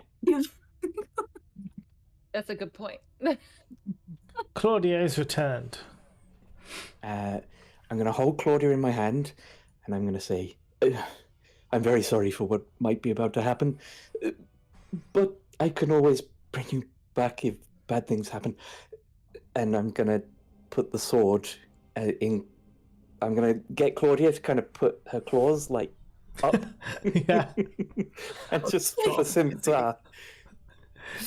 That's a good point. Claudia is returned. I'm gonna hold Claudia in my hand, and I'm gonna say, I'm very sorry for what might be about to happen, but I can always bring you back if bad things happen. And I'm gonna put the sword in. I'm gonna get Claudia to kind of put her claws like up, Yeah. and just for scimitar.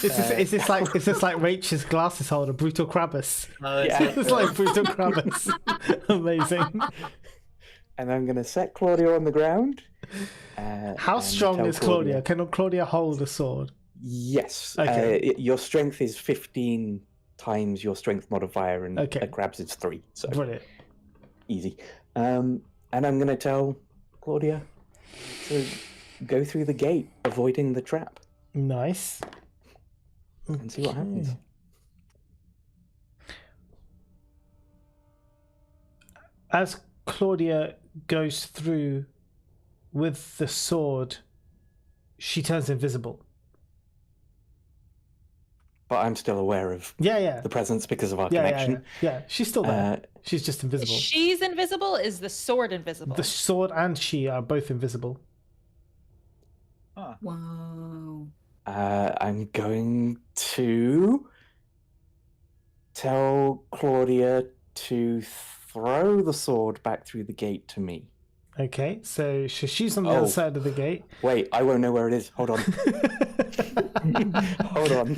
Is this like Rachel's glasses holder, Brutal Krabbus? No, it's Yeah. like It's like Brutal Krabbus. Amazing. And I'm gonna set Claudia on the ground. How and strong tell is Claudia? Can Claudia hold a sword? Yes. Okay. Your strength is 15 times your strength modifier, and Okay. a crab's is 3. So Brilliant. easy. And I'm gonna tell Claudia to go through the gate, avoiding the trap, Nice. and see what happens. Okay. As Claudia goes through with the sword, she turns invisible. But I'm still aware of Yeah. the presence because of our Yeah. connection. She's still there. She's just invisible. She's invisible. Is the sword invisible? The sword and she are both invisible. Huh. Wow. I'm going to tell Claudia to throw the sword back through the gate to me. Okay, so she's on the other side of the gate. Wait, I won't know where it is. Hold on. Hold on.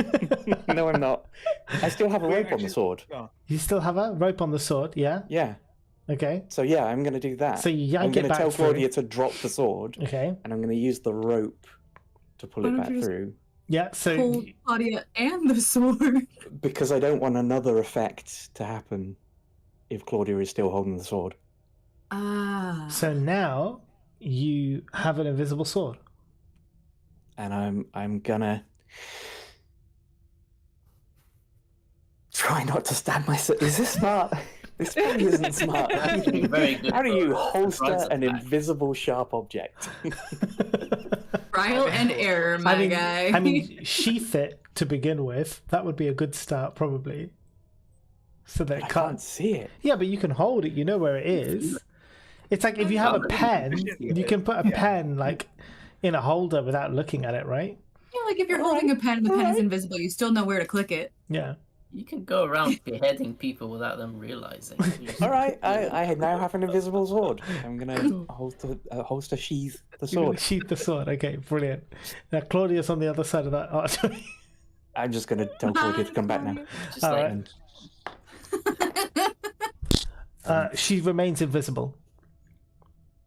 No, I'm not. I still have a rope on the sword. You still have a rope on the sword, yeah? Yeah. Okay. So yeah, I'm going to do that. So you yank I'm going it to back tell through. Claudia to drop the sword, Okay. and I'm going to use the rope to pull Why it don't back you just- through, Yeah, so Hold Claudia and the sword. because I don't want another effect to happen if Claudia is still holding the sword. Ah. so now you have an invisible sword. And I'm gonna try not to stab myself. Is this smart? This really isn't smart. Actually very good How do you for holster surprise an attack. invisible sharp object? Trial and error, my guy. I mean, sheath it to begin with. That would be a good start, probably. So that I it can't can't. see it. Yeah, but you can hold it. You know where it is. It's like if you have a pen, you can put a pen like in a holder without looking at it, right? Yeah, like if you're holding a pen and the pen is invisible, you still know where to click it. Yeah. You can go around beheading people without them realizing. You just- All right, I now have an invisible sword. I'm gonna holster sheath the You're gonna sword. sheath the sword. Okay, brilliant. Now Claudia's on the other side of that artery. I'm just gonna tell Claudia to come back now. just All like, right. She remains invisible.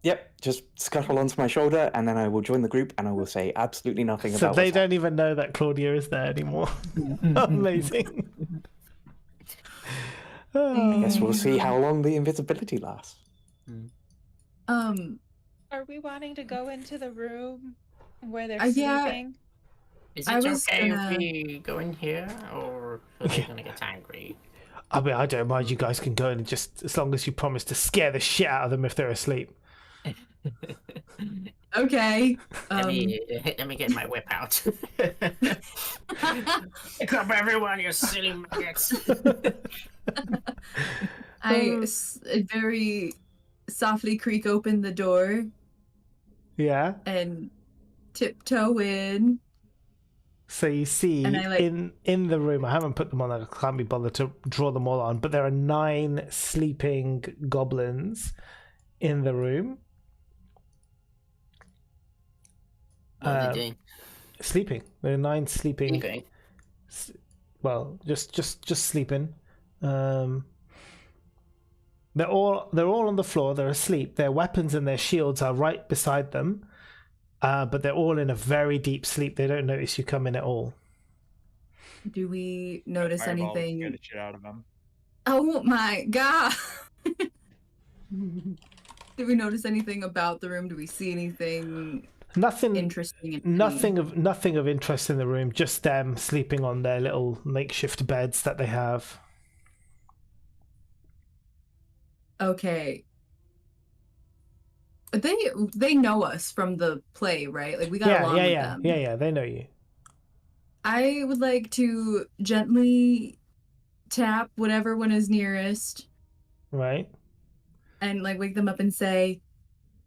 Yep, just scuttle onto my shoulder, and then I will join the group, and I will say absolutely nothing So about they what's don't even know that Claudia is there anymore. Amazing. I guess we'll see how long the invisibility lasts. Are we wanting to go into the room where they're yeah. sleeping? is I it was okay gonna- if we go in here, or are they gonna get angry? I mean, I don't mind. You guys can go in and just as long as you promise to scare the shit out of them if they're asleep. Okay. Let me get my whip out. Come everyone, you silly maggots. I very softly creak open the door Yeah. and tiptoe in. So you see And I, like- in the room, I haven't put them on. I can't be bothered to draw them all on, but there are 9 sleeping goblins in the room. What are they doing? Sleeping. There are 9 sleeping. Okay. Well, just sleeping. They're all on the floor. They're asleep. Their weapons and their shields are right beside them, but they're all in a very deep sleep. They don't notice you come in at all. Do we notice Fireball would anything? scare the shit out of them. Oh my god! Did we notice anything about the room? Do we see anything Nothing. interesting? Nothing of interest in the room. Just them sleeping on their little makeshift beds that they have. Okay. They know us from the play, right? Like we got along with them. Yeah. They know you. I would like to gently tap whatever one is nearest Right. and like wake them up and say,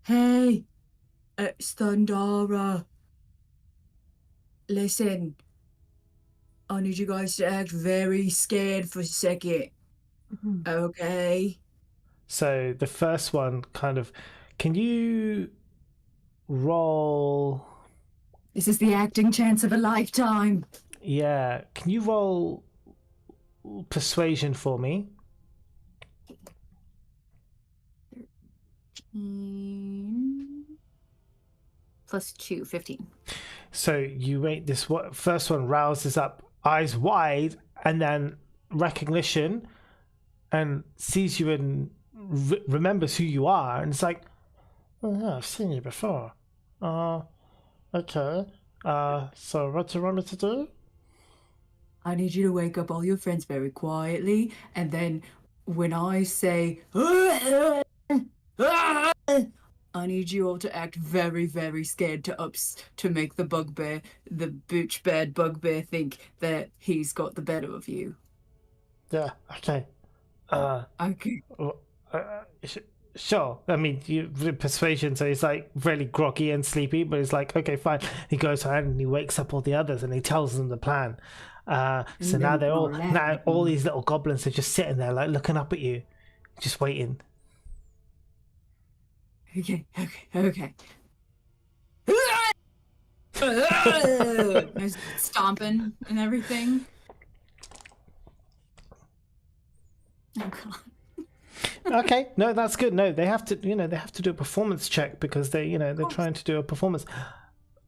"Hey, It's Thundara. Listen, I need you guys to act very scared for a second. Okay? So the first one kind of, can you roll? This is the acting chance of a lifetime. Yeah, can you roll persuasion for me? +2, 15. So you make this first one rouses up, eyes wide, and then recognition, and sees you and remembers who you are, and it's like, oh yeah, I've seen you before. Okay. So what do you want me to do? I need you to wake up all your friends very quietly, and then when I say, I need you all to act very, very scared to make the bugbear, the booch bad bugbear, think that he's got the better of you. Yeah. Okay. Okay. Sure. I mean, persuasion, so he's like really groggy and sleepy, but he's like, okay, fine. He goes ahead and he wakes up all the others and he tells them the plan. So now all these little goblins are just sitting there, like looking up at you, just waiting. Okay. There's stomping and everything. Oh god. Okay, no, that's good. No, they have to do a performance check because they're trying to do a performance.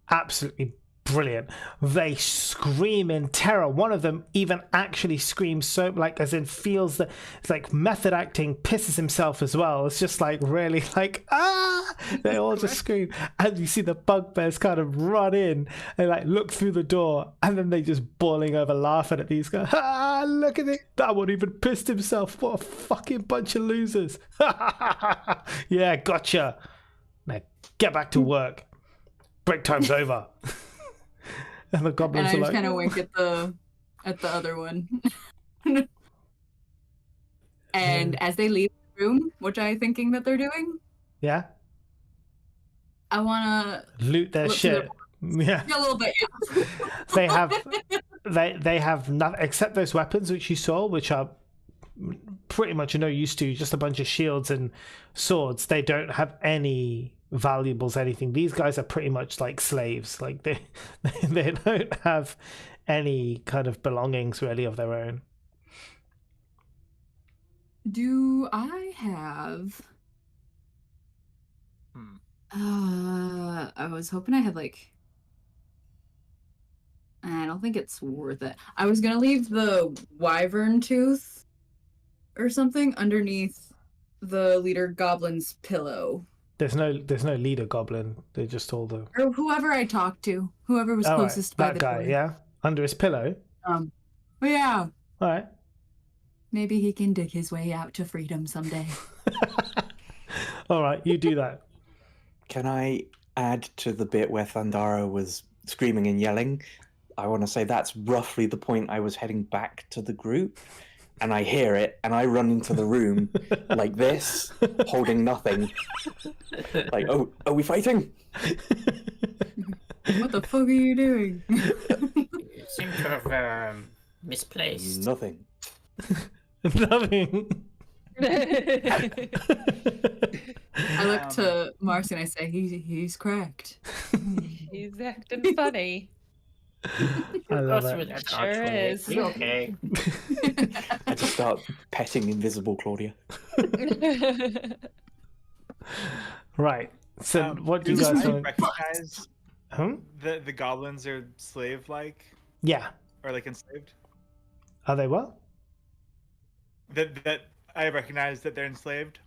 Absolutely brilliant. They scream in terror. One of them even actually screams, so like as in feels that it's like method acting, pisses himself as well. It's just like really like they all just scream, and you see the bugbears kind of run in and like look through the door, and then they just boiling over laughing at these guys. Look at it, that one even pissed himself. What a fucking bunch of losers. Yeah, gotcha. Now get back to work, break time's over. And the goblins and I are just like, kind of wink at the other one. And as they leave the room, which I'm thinking that they're doing, yeah, I want to loot their shit. Yeah, a little bit. Yeah. they have nothing except those weapons which you saw, which are pretty much no use to, just a bunch of shields and swords. They don't have any valuables, anything. These guys are pretty much like slaves. Like they don't have any kind of belongings really of their own. Do I have I was hoping I had like, I don't think it's worth it. I was gonna leave the wyvern tooth or something underneath the leader goblin's pillow. There's no leader goblin. They're just all the Or whoever I talked to, whoever was closest by that the guy, door. yeah, under his pillow. Yeah. All right. Maybe he can dig his way out to freedom someday. All right, you do that. Can I add to the bit where Thundara was screaming and yelling? I want to say that's roughly the point I was heading back to the group, and I hear it, and I run into the room like this, holding nothing. Like, oh, are we fighting? What the fuck are you doing? You seem to have misplaced. Nothing. Nothing. I look to Marcy and I say, he's cracked. He's acting funny. I love Go it. through that Sure archway. is. You okay? I just start petting invisible Claudia. Right. So what do you do guys I want? recognize Huh? the goblins are slave-like Yeah. or like enslaved? Are they what? That I recognize that they're enslaved,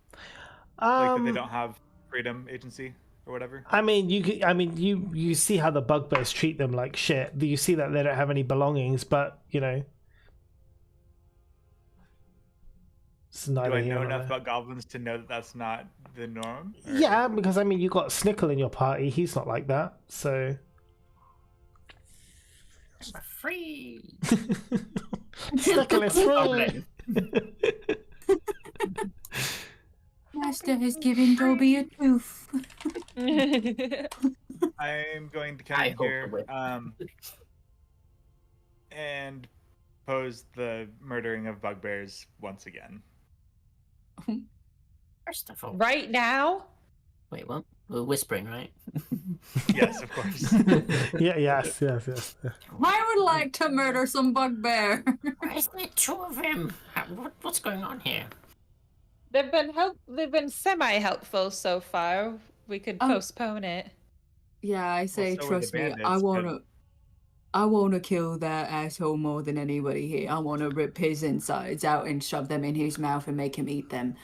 like that they don't have freedom, agency, or whatever. I mean, you see how the bugbears treat them like shit. You see that they don't have any belongings, but it's neither Do I here know nor enough there. about goblins to know that that's not the norm? Or- Yeah, because I mean, you got Snickle in your party. He's not like that, so. Free. Snickle is free. Goblin. Master has given Dobby a tooth. I'm going to come I in hope the here whip. and pose the murdering of bugbears once again. First of all, Right now? wait, what? We're whispering, right? Yes, of course. Yes. I would like to murder some bugbear. Why is there two of him? What's going on here? They've been semi-helpful so far. We could postpone it. Yeah, I say, so were the trust me, bandits, I wanna kill that asshole more than anybody here. I wanna rip his insides out and shove them in his mouth and make him eat them.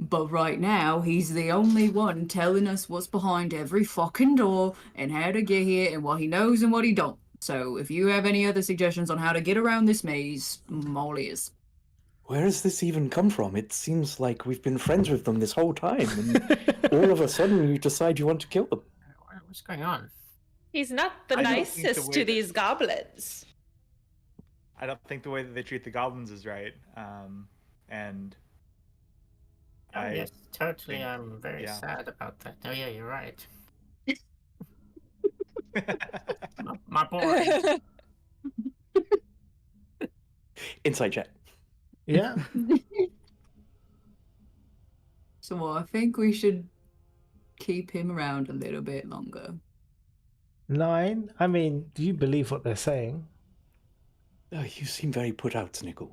But right now, he's the only one telling us what's behind every fucking door and how to get here and what he knows and what he don't. So if you have any other suggestions on how to get around this maze, I'm all ears. Where has this even come from? It seems like we've been friends with them this whole time, and all of a sudden you decide you want to kill them. What's going on? He's not the I don't think the nicest way to that- these goblins. I don't think the way that they treat the goblins is right. And Oh, I yes, totally. think- I'm very yeah. sad about that. Oh, yeah, you're right. My boy. Insight check. Yeah. So I think we should keep him around a little bit longer. 9. I mean, do you believe what they're saying? Oh, you seem very put out, Snickle.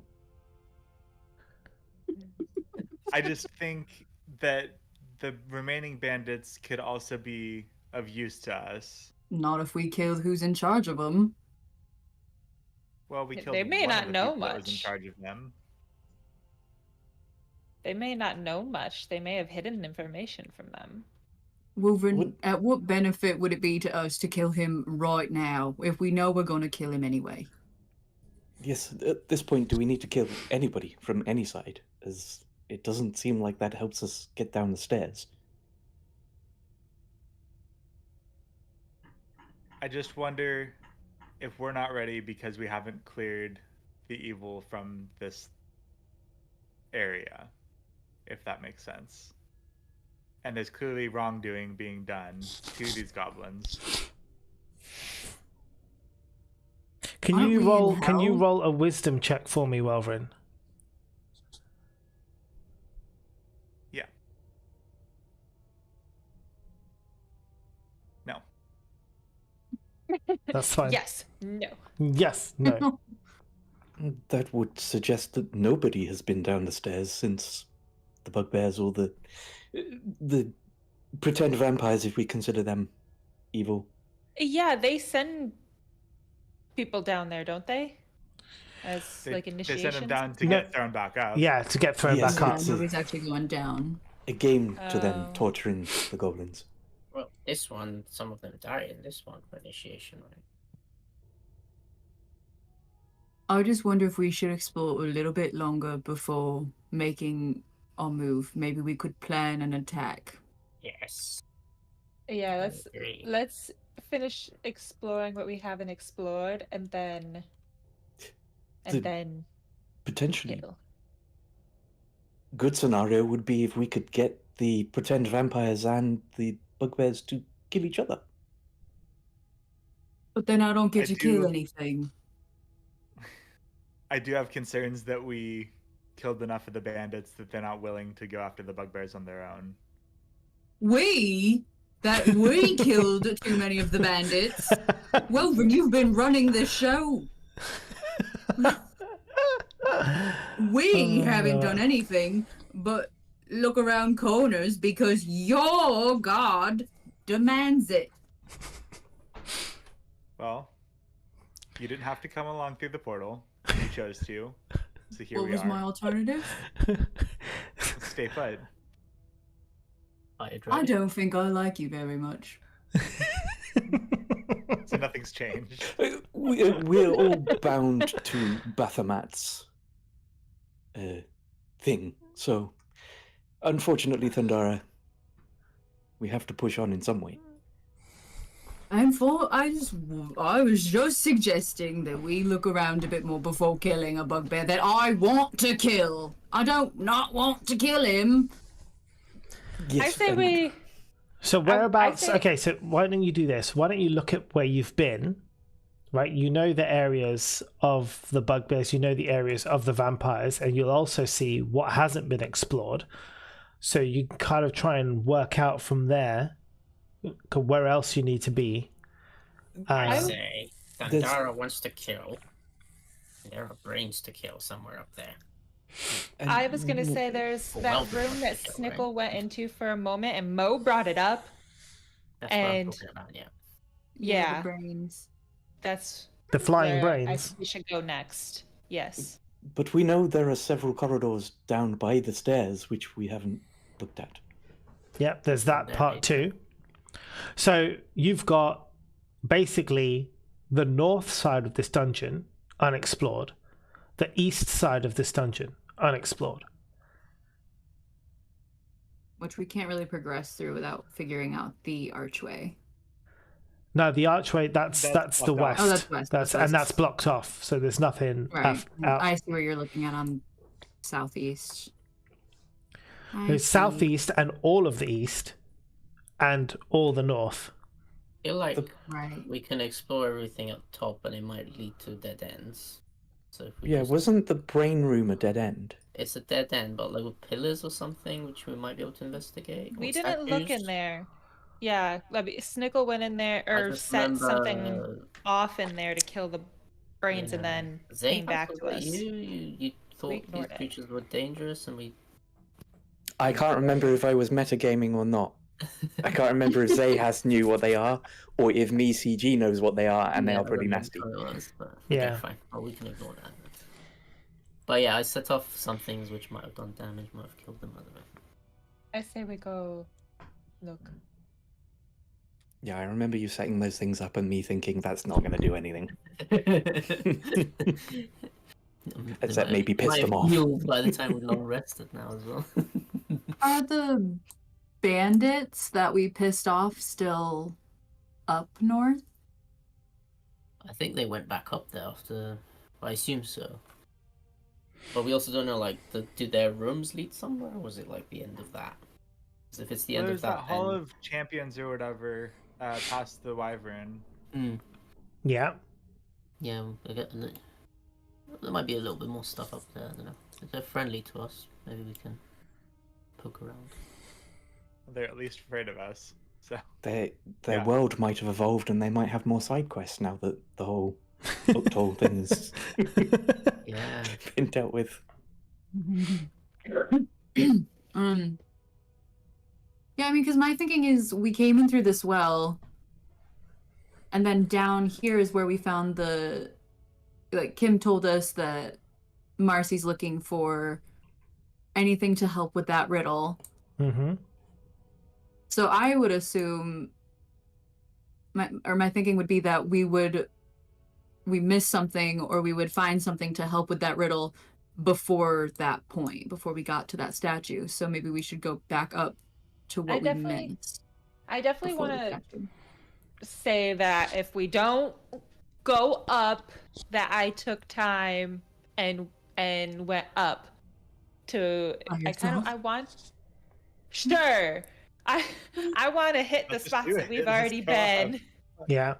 I just think that the remaining bandits could also be of use to us. Not if we kill who's in charge of them. Well, we They killed may one not of the know people that was in much. charge of them. They may not know much. They may have hidden information from them. Wolverine, at what benefit would it be to us to kill him right now if we know we're going to kill him anyway? Yes, at this point, do we need to kill anybody from any side? As it doesn't seem like that helps us get down the stairs. I just wonder if we're not ready because we haven't cleared the evil from this area, if that makes sense. And there's clearly wrongdoing being done to these goblins. Can Aren't you we in roll? Can you hell? roll a wisdom check for me, Welvrin? Yeah. No. That's fine. Yes. No. Yes. No. That would suggest that nobody has been down the stairs since the bugbears or the pretend vampires, if we consider them evil. Yeah, they send people down there, don't they? As They, like they initiations. send them down to No. get thrown back up. Yeah, to get thrown Yes, back Yeah, up. it's a- nobody's actually going down. A game to them Oh. torturing the goblins. Well, this one, some of them die in this one for initiation, right? I just wonder if we should explore a little bit longer before making our move. Maybe we could plan an attack. Yes. Yeah, I let's agree. let's finish exploring what we haven't explored, and The- then Potentially kill. good scenario would be if we could get the pretend vampires and the bugbears to kill each other. But then I don't get I to kill do- anything. I do have concerns that we killed enough of the bandits that they're not willing to go after the bugbears on their own. We killed too many of the bandits. Welvin, you've been running this show. We haven't done anything but look around corners because your god demands it. Well, you didn't have to come along through the portal. You chose to. So here What we was are. my alternative? Stay put. I don't think I like you very much. So nothing's changed. We're all bound to Baphomet's thing. So, unfortunately, Thundara, we have to push on in some way. I was just suggesting that we look around a bit more before killing a bugbear that I want to kill. I don't not want to kill him. Yes, I say and we So whereabouts? say- Okay, so why don't you do this? Why don't you look at where you've been? Right, you know the areas of the bugbears, you know the areas of the vampires, and you'll also see what hasn't been explored. So you can kind of try and work out from there where else you need to be. I Uh, say Dandara wants to kill. There are brains to kill somewhere up there. And I was gonna say there's Well, that room that to kill, right? Snickle went into for a moment, and Mo brought it up. That's what I'm And- talking about, yeah. Yeah. The brains. That's the flying where I brains. think we should go next. Yes. But we know there are several corridors down by the stairs which we haven't looked at. Yep, there's that There part they too. So you've got basically the north side of this dungeon unexplored, the east side of this dungeon unexplored. Which we can't really progress through without figuring out the archway. No, the archway that's That's the blocked off. west. Oh, that's west, That's that's and that's west. blocked off. So there's nothing Right. out. I see where you're looking at on southeast. I There's see. southeast and all of the east and all the north. I feel like Right. we can explore everything up top, and it might lead to dead ends. So if we Yeah, just... wasn't the brain room a dead end? It's a dead end, but like with pillars or something, which we might be able to investigate. We or didn't look in statues. there. Yeah, Snickle went in there I or just set something remember- off in there to kill the brains, and Yeah. then Zay, came back to was us. that you thought these ignored it. creatures were dangerous, and we. I can't remember if I was metagaming or not. I can't remember if Zayhas knew what they are, or if me CG knows what they are, and they Yeah, are I pretty remember nasty. how it was, but Yeah. okay, fine. Oh, we can ignore that. But yeah, I set off some things which might have done damage, might have killed them. I don't know. I say we go look. Yeah, I remember you setting those things up and me thinking that's not going to do anything. Except maybe piss them off. By the time we long rested now as well. Are the bandits that we pissed off still up north? I think they went back up there after. I assume so. But we also don't know, like, did their rooms lead somewhere, or was it like the end of that? Because if it's the end There's of that, Hall of Champions or whatever past the Wyvern. Yeah. Yeah, there might be a little bit more stuff up there. I don't know. If they're friendly to us, maybe we can poke around. They're at least afraid of us. So Their Yeah. world might have evolved and they might have more side quests now that the whole Uktol thing has Yeah. been dealt with. Yeah, I mean, because my thinking is we came in through this well, and then down here is where we found the. Like, Kim told us that Marcy's looking for anything to help with that riddle. Mm-hmm. So I would assume, my thinking would be that we miss something, or we would find something to help with that riddle before that point, before we got to that statue. So maybe we should go back up to what we definitely- missed. I definitely before want the to statue. say that if we don't go up, that I took time and went up to. By I yourself? Sure. I want to hit the Let's just spots do that it. we've Let's already go up. been Yeah.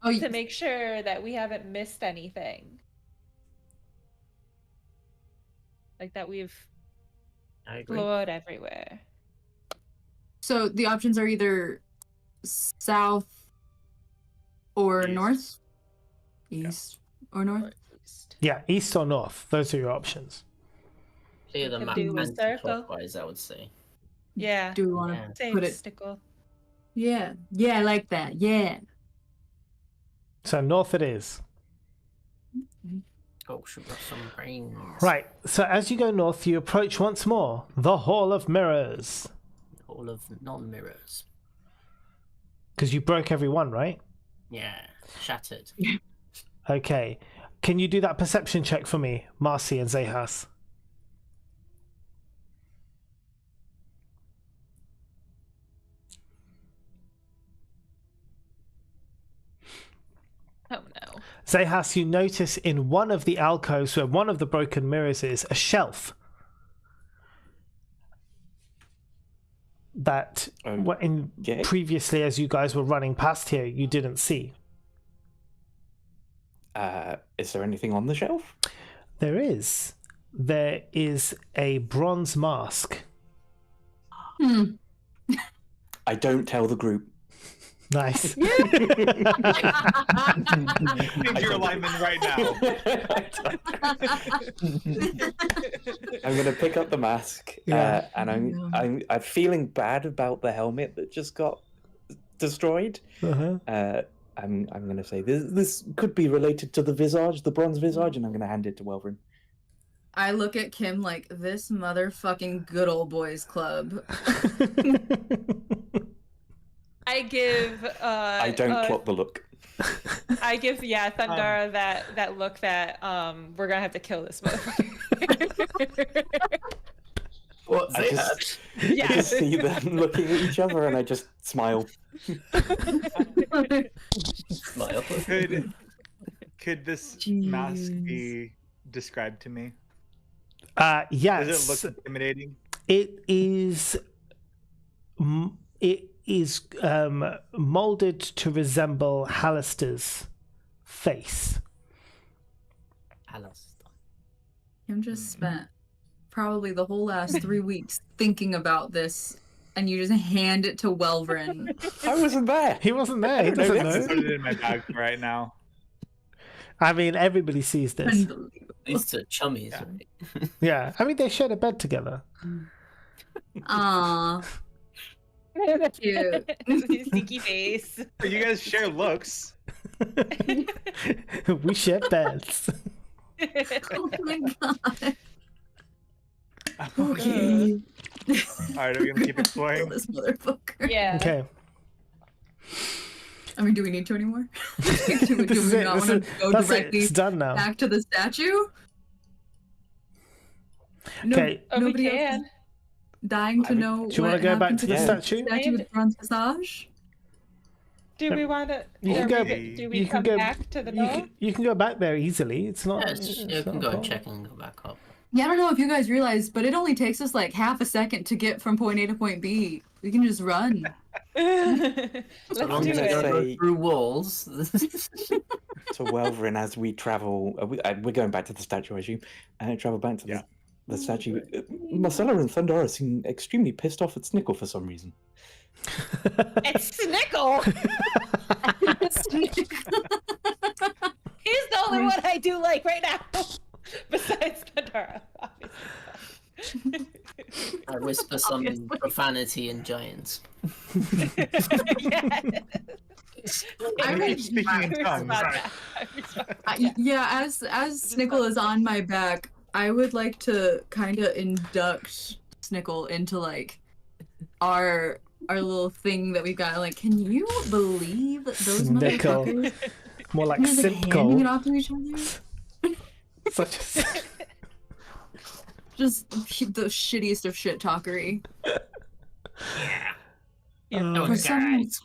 Oh, to make sure that we haven't missed anything. Like that we've I agree. explored everywhere. so the options are either south or East. north? East or north? Or at least. Yeah. East or north. Those are your options. Clear the could map do a circle. anti-clockwise, I would say. Yeah. Do we want to Yeah. Same put it? stickle. Yeah. Yeah, I like that. Yeah. So north it is. Oh, should have some brains. Right. So as you go north, you approach once more the Hall of Mirrors. All of non-mirrors. Because you broke every one, right? Yeah, shattered. Okay. Can you do that perception check for me, Marcy and Zehas? Oh no. Zehas, you notice in one of the alcoves where one of the broken mirrors is a shelf. that Okay. previously, as you guys were running past here, you didn't see. Is there anything on the shelf? There is. There is a bronze mask. I don't tell the group. Nice. Change your alignment right now. I'm gonna pick up the mask, Yeah. and I'm feeling bad about the helmet that just got destroyed. Uh-huh. I'm gonna say this could be related to the visage, the bronze visage, and I'm gonna hand it to Welvin. I look at Kim like this motherfucking good old boys club. I give I don't plot the look. I give Thundara that look that we're gonna have to kill this motherfucker. What? I just see them looking at each other, and I just smile. Smile. Could this mask be described to me? Yes. Does it look intimidating? It is. It is molded to resemble Hallister's face. Alistair. Kim just spent probably the whole last 3 weeks thinking about this, and you just hand it to Welvin. I wasn't there. He wasn't there. He doesn't I put know. it in my bag right now. I mean, everybody sees this. Unbelievable. These two chummies, Yeah. right? Yeah. I mean, they shared a bed together. Aww. Cute. Stinky face. You guys share looks. We share beds. Oh my god. All Okay. right, are we gonna keep Kill exploring? this motherfucker. Yeah. Okay. I mean, do we need to anymore? do This we is it. not This want is- to go that's it. directly It's done now. back to the statue? No, Okay. Oh, we nobody else can. is dying to know Do you want to go back happened to the Yeah. statue? statue with bronze visage? Do we want to? You can go- Do we you can come go- back to the You door? can, you can go back there easily. It's not. Yeah, it's just, you it's can not go a and problem. check and go back up. Yeah, I don't know if you guys realize, but it only takes us like half a second to get from point A to point B. We can just run. Let's So long do as you gonna don't it. go say- through walls. To Welvin, as we travel, we're going back to the statue, I assume. Travel back to Yeah. the statue. Marcella and Thundara seem extremely pissed off at Snickle for some reason. It's Snickle. He's the only one I do like right now, besides Thundara, obviously. I whisper some profanity and giants. I keep would- speaking in tongues. Yeah, as Snickle is on my back, I would like to kind of induct Snickle into like our little thing that we've got. Like, can you believe those Snickle. motherfuckers? More like They're, like, handing it Simcoe. off to each other. Such a... Just the shittiest of shit talkery. No, For some, guys.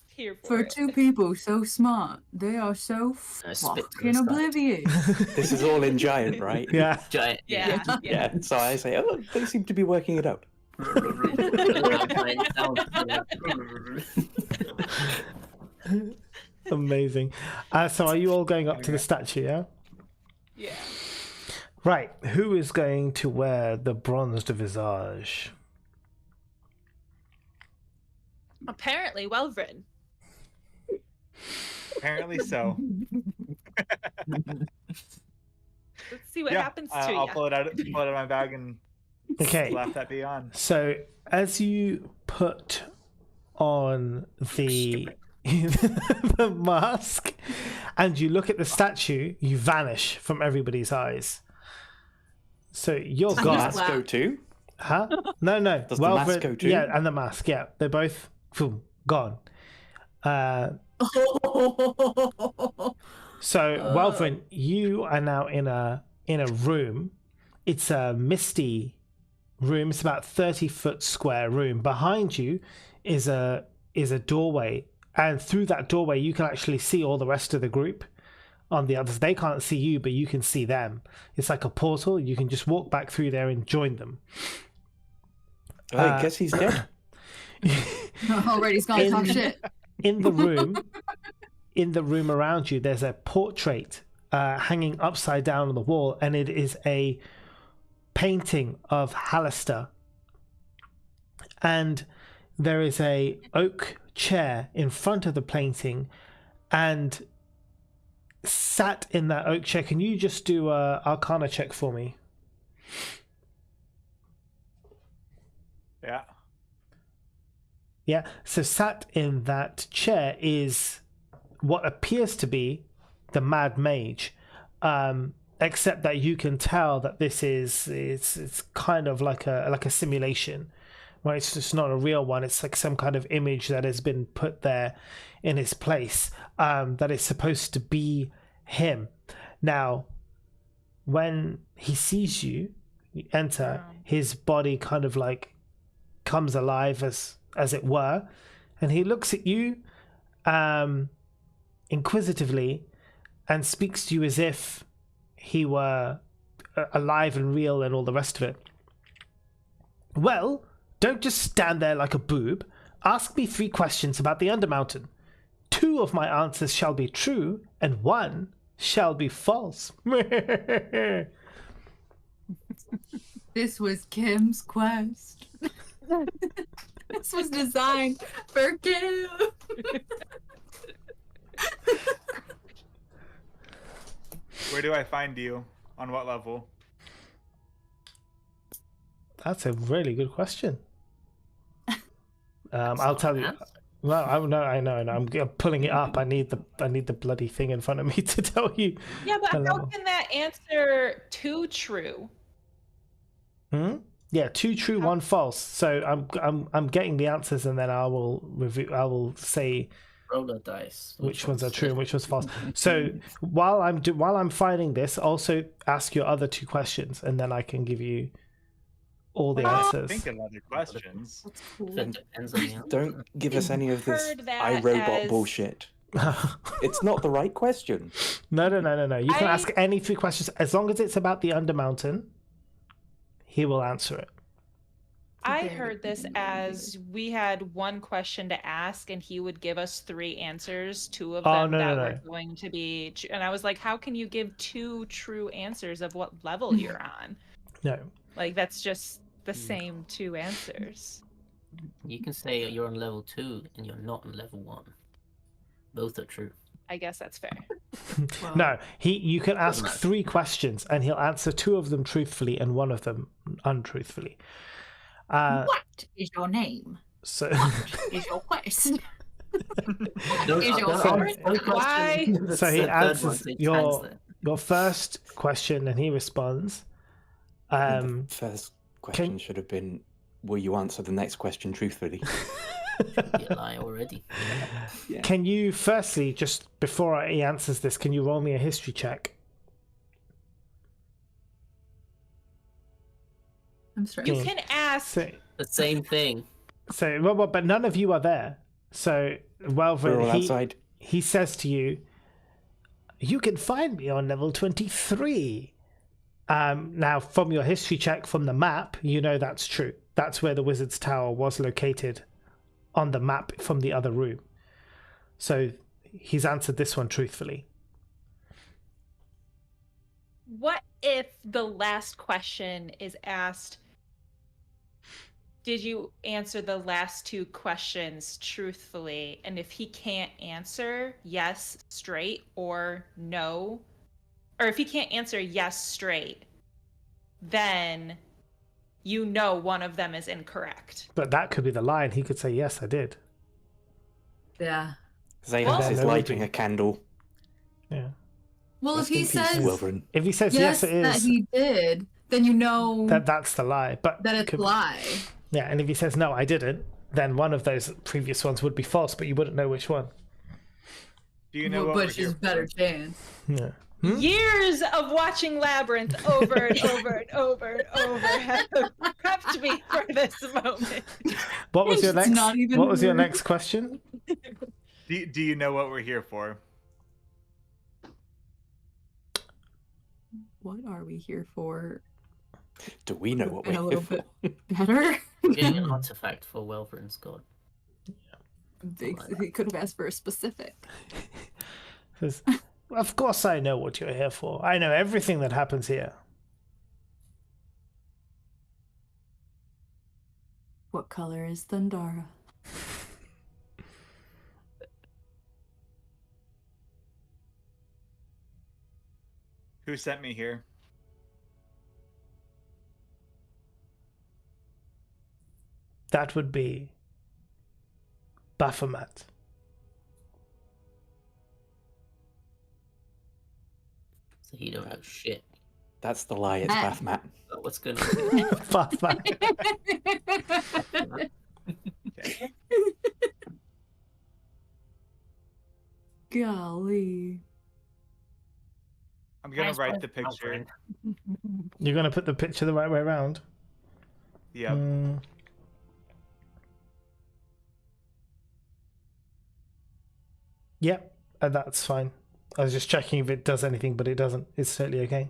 Here for it. two people so smart, they are so I spit to the fucking side. oblivious. This is all in giant, right? Yeah. Giant. Yeah. Yeah. So I say, oh, they seem to be working it out. Amazing. So are you all going up to the statue, yeah? Yeah. Right. Who is going to wear the bronzed visage? Apparently, Welvin. Apparently so. Let's see what Yeah, happens to I'll you. pull it out of my bag and Okay. slap that bee on. So as you put on the the mask and you look at the statue, you vanish from everybody's eyes. So you're Does the gone. mask go too? Huh? No. Does the mask go too? Yeah, and the mask. Yeah, they're both gone. So, Welvin, you are now in a room. It's a misty room. It's about 30-foot square room. Behind you is a doorway, and through that doorway you can actually see all the rest of the group on the others. They can't see you, but you can see them. It's like a portal. You can just walk back through there and join them. I guess he's dead. Already he's gonna talk shit. In the room around you, there's a portrait hanging upside down on the wall, and it is a painting of Hallister. And there is a oak chair in front of the painting, and sat in that oak chair. Can you just do a Arcana check for me? Yeah. Yeah. So sat in that chair is what appears to be the Mad Mage, except that you can tell that this is it's kind of like a simulation. Right, it's just not a real one. It's like some kind of image that has been put there in his place, that is supposed to be him. Now, when he sees you enter, his body kind of like comes alive, as it were, and he looks at you inquisitively and speaks to you as if he were alive and real and all the rest of it. Well, don't just stand there like a boob. Ask me 3 questions about the Undermountain. 2 of my answers shall be true, and 1 shall be false. This was Kim's quest. This was designed for Kim. Where do I find you? On what level? That's a really good question. I'll tell you. Well, I know. I'm pulling it up. I need the bloody thing in front of me to tell you. Yeah, but the how level. can that answer 2 true? Yeah, 2 true, 1 false. So I'm getting the answers, and then I will review. I will say Roll a dice. which ones are true and which ones false. So while I'm finding this, also ask your other 2 questions, and then I can give you all the answers. Think of other questions. That's cool. It depends on the answer. Don't give us any of this Heard that iRobot as- bullshit. It's not the right question. No. You can ask any 3 questions as long as it's about the Undermountain. He will answer it. I heard this as we had 1 question to ask, and he would give us 3 answers. 2 of them were going to be, and I was like, "How can you give 2 true answers of what level you're on? No. Like that's just the same 2 answers." You can say you're on level 2 and you're not on level 1. Both are true. I guess that's fair. No, you can ask 3 questions, and he'll answer 2 of them truthfully and 1 of them untruthfully. What is your name? So What is your quest? Those Is are- your those sword? are questions. The So he third one answers takes your answer. first question, and he responds. The first question should have been, will you answer the next question truthfully? You lie already. Yeah. Can you firstly, just before he answers this, can you roll me a history check? I'm stressed. You can ask. So, The same thing. but none of you are there. So, We're all outside. he says to you, "You can find me on level 23." Now, from your history check from the map, you know that's true. That's where the Wizard's Tower was located on the map from the other room. So he's answered this one truthfully. What if the last question is asked, did you answer the last 2 questions truthfully? And if he can't answer yes straight or no, or if he can't answer yes straight, then you know one of them is incorrect. But that could be the line. He could say, "Yes, I did." Yeah. Zayas is Well- lighting a candle. Yeah. Well, Rest if he in peace, says Wyvern. If he says yes, yes, it that is, he did, then you know that's the lie. But that it's could- a lie. Yeah, and if he says no, I didn't, then one of those previous ones would be false, but you wouldn't know which one. Do you know what we're Which here is better for? chance. Yeah. Years of watching Labyrinth over and over and over and over have prepped me for this moment. What was your It's next? not even What was your rude. next question? Do you know what we're here for? What are we here for? Do we know what And we're a here little for? bit better. We're getting an artifact for Welverin's god. He could have asked for a specific. Says, of course I know what you're here for. I know everything that happens here. What color is Thundara? Who sent me here? That would be Baphomet. So he don't know shit. That's the lie. It's Matt. Bathmat. But what's going on? Baphomet. Golly. I'm gonna Nice write one, the picture. Welverin. You're going to put the picture the right way around? Yeah. Mm. Yep, that's fine. I was just checking if it does anything, but it doesn't. It's totally okay.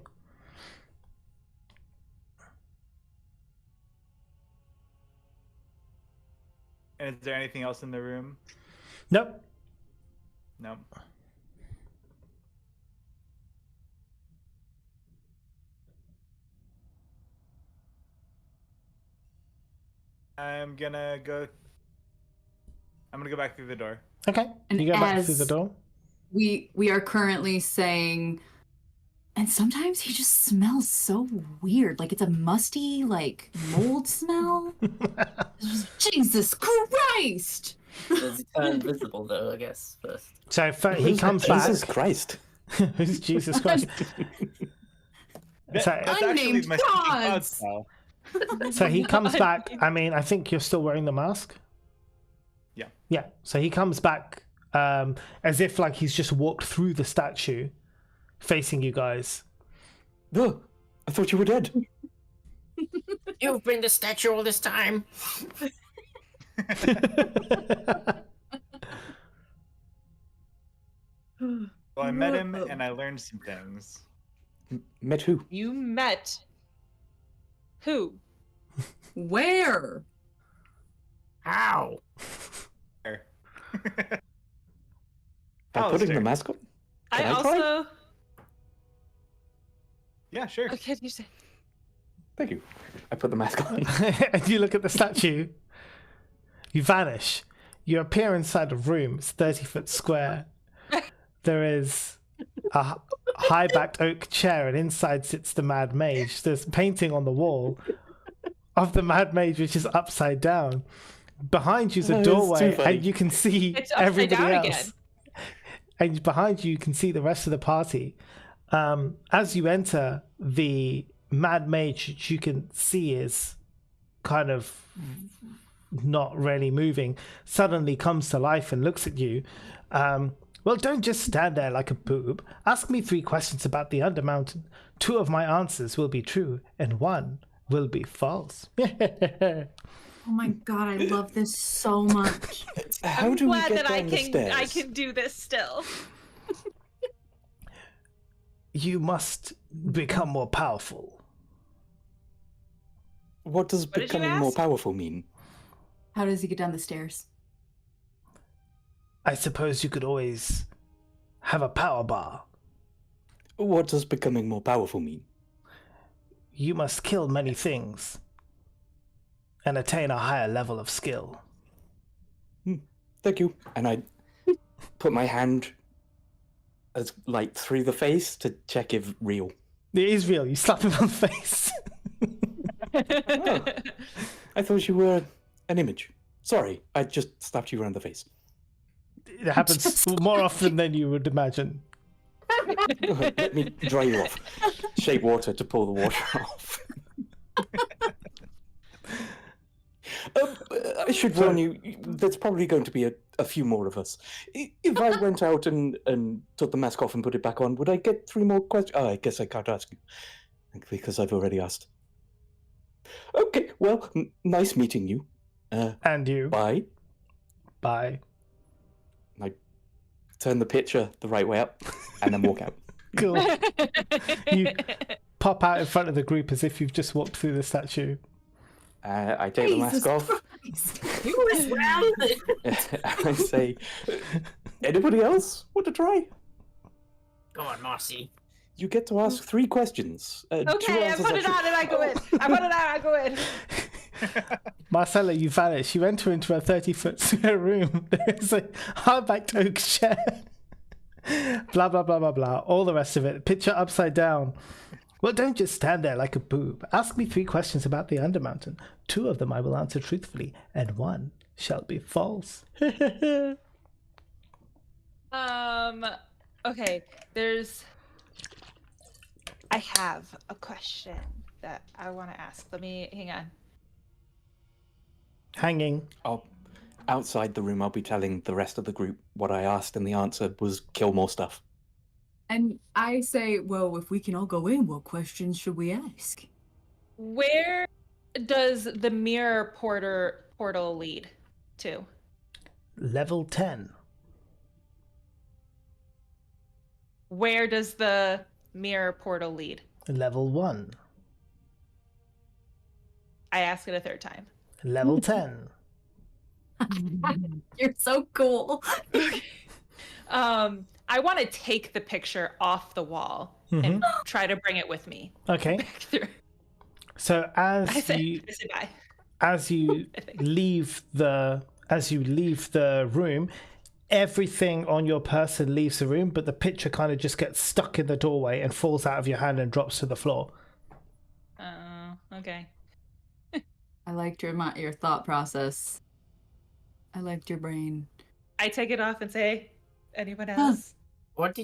And is there anything else in the room? Nope. No. I'm gonna go back through the door. Okay. And You go back through the as- door. We are currently saying, and sometimes he just smells so weird, like it's a musty, like mold smell. Jesus Christ! Does he turn visible though? I guess first. So he comes back. Jesus Christ. Who's Jesus Christ? That's So- actually Unnamed my second cloud gods! spell. So he comes back. I mean, I think you're still wearing the mask. Yeah. Yeah. So he comes back as if like he's just walked through the statue, facing you guys. No, I thought you were dead. You've been the statue all this time. Well, I met him and I learned some things. Met who? You met who? Where? How? There. By putting the Alistair. mask on? I Can I try? also. Yeah, sure. Okay, you say. Thank you. I put the mask on. And you look at the statue. You vanish. You appear inside a room. It's 30-foot square. There is a high-backed oak chair, and inside sits the Mad Mage. There's painting on the wall of the Mad Mage, which is upside down. Behind you is a Oh, it's too doorway, funny. and you can see It's upside everybody down else. again. And behind you can see the rest of the party. As you enter, the Mad Mage, which you can see is kind of not really moving, suddenly comes to life and looks at you. Well, don't just stand there like a boob. Ask me 3 questions about the Undermountain. 2 of my answers will be true, and 1 will be false. Oh my god, I love this so much. How I'm do we glad get that down the stairs? I can do this still. You must become more powerful. What does did you becoming more ask? powerful mean? How does he get down the stairs? I suppose you could always have a power bar. What does becoming more powerful mean? You must kill many things and attain a higher level of skill. Thank you. And I put my hand as like through the face to check if real. It is real. You slap him on the face. Oh, I thought you were an image. Sorry, I just slapped you around the face. It happens more often than you would imagine. Let me dry you off. Shape water to pull the water off. I should warn you, there's probably going to be a few more of us. If I went out and took the mask off and put it back on, would I get 3 more questions? Oh, I guess I can't ask you, because I've already asked. Okay, well, nice meeting you. And you. Bye. Bye. I turn the picture the right way up and then walk out. Cool. You pop out in front of the group as if you've just walked through the statue. I take the mask off. You as well. I say, anybody else want to try? Go on, Marcy. You get to ask 3 questions. Two Okay, I answers put are it true. on and I go in. I put it on, I go in. Marcella, you vanish. You enter into a 30-foot square room. There's a hard-backed oak chair. Blah, blah, blah, blah, blah. All the rest of it. Picture upside down. Well, don't just stand there like a boob. Ask me 3 questions about the Undermountain. 2 of them I will answer truthfully, and 1 shall be false. Okay, I have a question that I want to ask. Let me, hang on. Hanging. Outside the room, I'll be telling the rest of the group what I asked, and the answer was kill more stuff. And I say, well, if we can all go in, what questions should we ask? Where does the mirror portal lead to? Level 10. Where does the mirror portal lead? Level 1. I ask it a 3rd time. Level 10. You're so cool. I want to take the picture off the wall and try to bring it with me. Okay. Back through. So I say bye. as you I think. leave the room, everything on your person leaves the room, but the picture kind of just gets stuck in the doorway and falls out of your hand and drops to the floor. Oh, okay. I liked your thought process. I liked your brain. I take it off and say, anyone else? What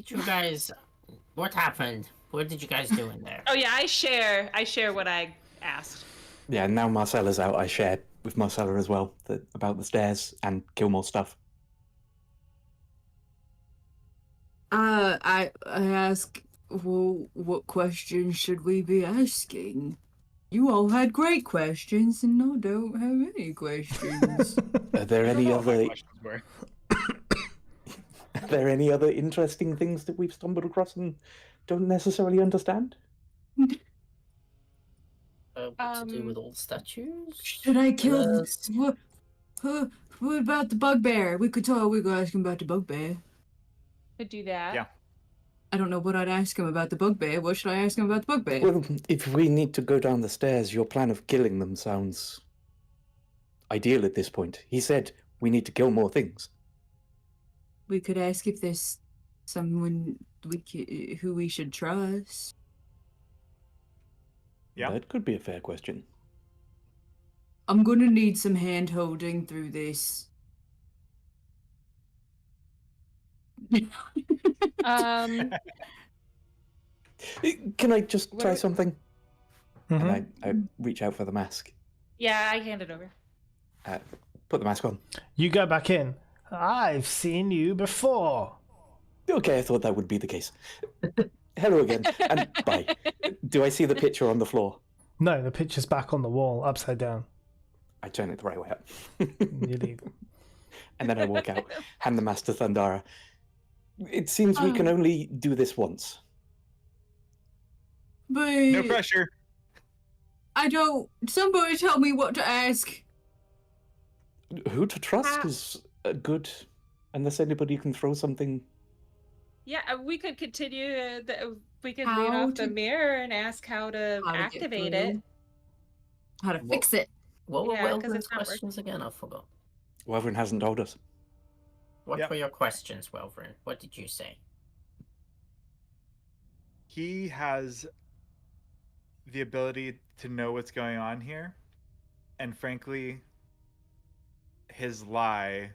happened? What did you guys do in there? Oh yeah, I share what I asked. Yeah, now Marcella's out, I shared with Marcella as well about the stairs and kill more stuff. I ask, well, what questions should we be asking? You all had great questions, and I don't have any questions. Are there any I don't know what my other questions were. Are there any other interesting things that we've stumbled across and don't necessarily understand? What to do with all the statues? Should I kill? Yes. What about the bugbear? We could ask him about the bugbear. Could do that. Yeah. I don't know what I'd ask him about the bugbear. What should I ask him about the bugbear? Well, if we need to go down the stairs, your plan of killing them sounds ideal at this point. He said we need to kill more things. We could ask if there's someone who we should trust. Yeah. That could be a fair question. I'm gonna need some hand holding through this. Can I just try Where- something? Mhm. And I reach out for the mask. Yeah, I hand it over. Put the mask on. You go back in. I've seen you before. Okay, I thought that would be the case. Hello again, and bye. Do I see the picture on the floor? No, the picture's back on the wall, upside down. I turn it the right way up. You leave. And then I walk out, hand the mask to Thundara. It seems we can only do this once. But No pressure. I don't. Somebody tell me what to ask. Who to trust is good, unless anybody can throw something. Yeah, we could continue. We could How read off the to- mirror and ask how to How to get activate through. it. How to fix it. What were Yeah, 'cause Welvin's it's not questions again? I forgot. Welvin hasn't told us. What Yep. were your questions, Welvin? What did you say? He has the ability to know what's going on here, and frankly, his lie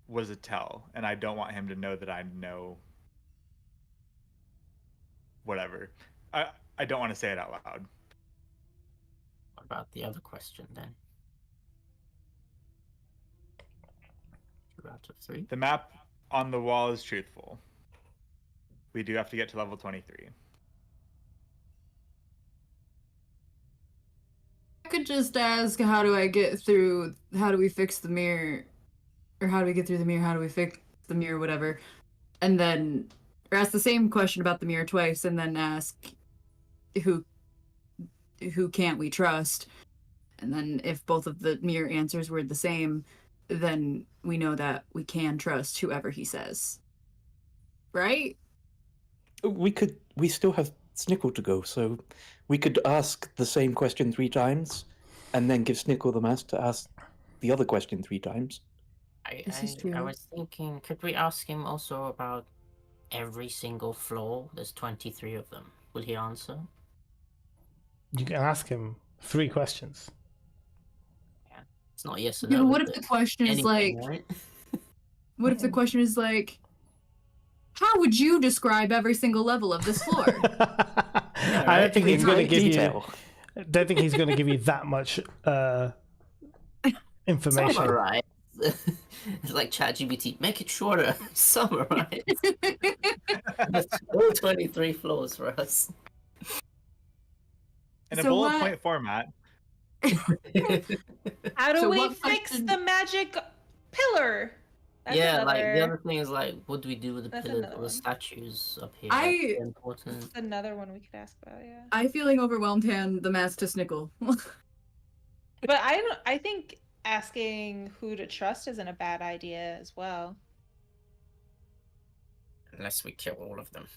was a tell, and I don't want him to know that I know whatever. I don't want to say it out loud. What about the other question then? 2 out of 3. The map on the wall is truthful. We do have to get to level 23. I could just ask, how do we fix the mirror? Or how do we get through the mirror? How do we fix the mirror? Whatever. And then, or ask the same question about the mirror twice, and then ask, who can't we trust? And then if both of the mirror answers were the same, then we know that we can trust whoever he says. Right? We still have Snickle to go, so we could ask the same question 3 times, and then give Snickle the mask to ask the other question 3 times. This is I true. was thinking, could we ask him also about every single floor? There's 23 of them. Will he answer? You can ask him 3 questions. It's not yes or Yeah, no. but what is if it? the question is Anything, like, right? what if the question is like, how would you describe every single level of this floor? I don't think he's going to give Detail. you. Don't think he's going to give you that much information. Summarize. It's like ChatGPT. Make it shorter. Summarize. That's all 23 floors for us. In a So bullet what- point format. How do So we what fix question- the magic pillar? That's Yeah, like the another- other thing is like, what do we do with the That's pillars another or the one. statues up here? I- That's important. That's another one we could ask about, yeah. I feeling overwhelmed hand the mask to Snickle. But I think asking who to trust isn't a bad idea as well. Unless we kill all of them.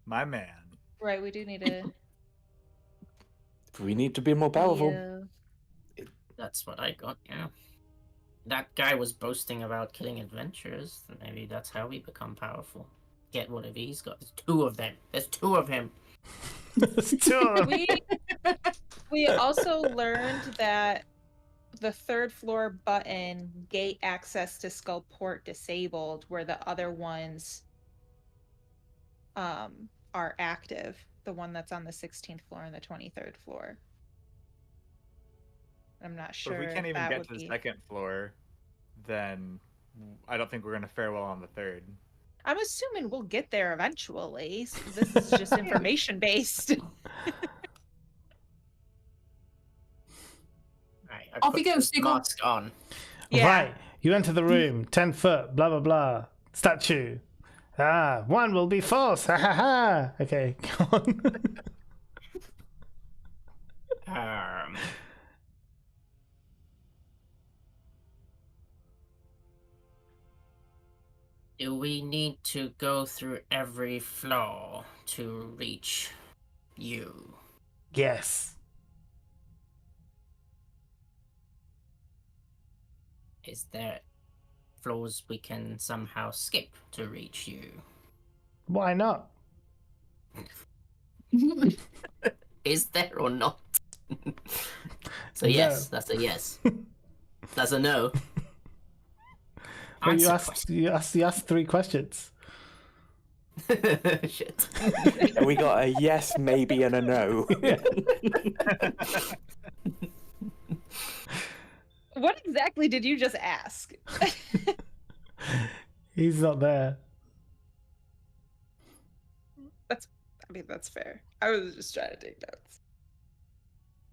My man. Right, we do need to We need to be more powerful. Yeah. That's what I got, yeah. That guy was boasting about killing adventurers. Maybe that's how we become powerful. Get whatever he's got. There's 2 of them. There's 2 of him. There's 2 of them. We also learned that the 3rd floor button, gate access to Skullport disabled, where the other ones are active. The one that's on the 16th floor and the 23rd floor. I'm not So sure. if we can't if even that get would to the be- 2nd floor, then I don't think we're going to fare well on the 3rd. I'm assuming we'll get there eventually. So this is just information based. Right, I Off put you go, the Snickle. mask on. Yeah. Right. You enter the room. 10 foot. Blah blah blah. Statue. 1 will be false. Ha ha ha. Okay, go on. Do we need to go through every floor to reach you? Yes. Is there floors we can somehow skip to reach you? Why not? Is there or not? So yes, No. that's a yes. That's a no. Well, you Answer asked 3 questions. question. Shit. We got a yes, maybe, and a no. What exactly did you just ask? He's not there. I mean, that's fair. I was just trying to take notes.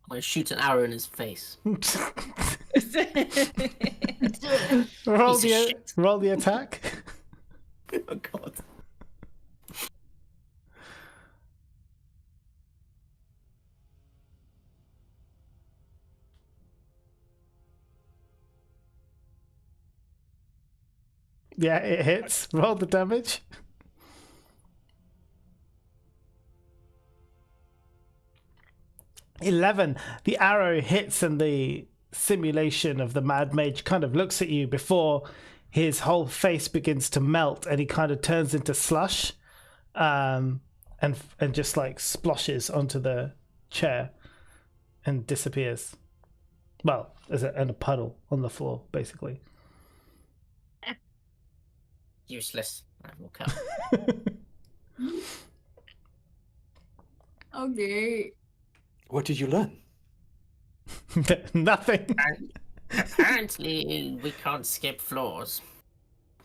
I'm gonna shoot an arrow in his face. roll, Piece of shit. roll the attack. Oh god. Yeah, it hits. Roll the damage. $11. The arrow hits and the simulation of the Mad Mage kind of looks at you before his whole face begins to melt and he kind of turns into slush and just like splashes onto the chair and disappears. Well, in a puddle on the floor, basically. Useless. I walk out. Okay. What did you learn? Nothing. Apparently, we can't skip floors.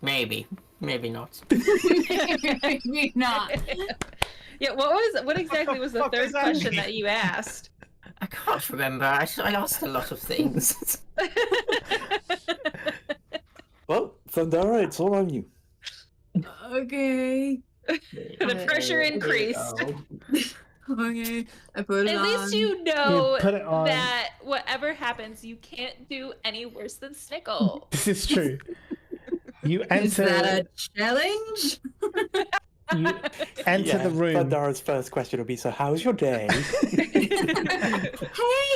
Maybe. Maybe not. Maybe not. Yeah, what exactly was the fuck does 3rd that question mean? that you asked? I can't remember. I asked a lot of things. Well, Thundera, it's all on you. Okay. The pressure increased. Okay, I put it At on. least you know put it on. that whatever happens, you can't do any worse than Snickle. This is true. You Is that enter. a challenge? You enter the room. Thundara's first question will be, so how's your day? Hey,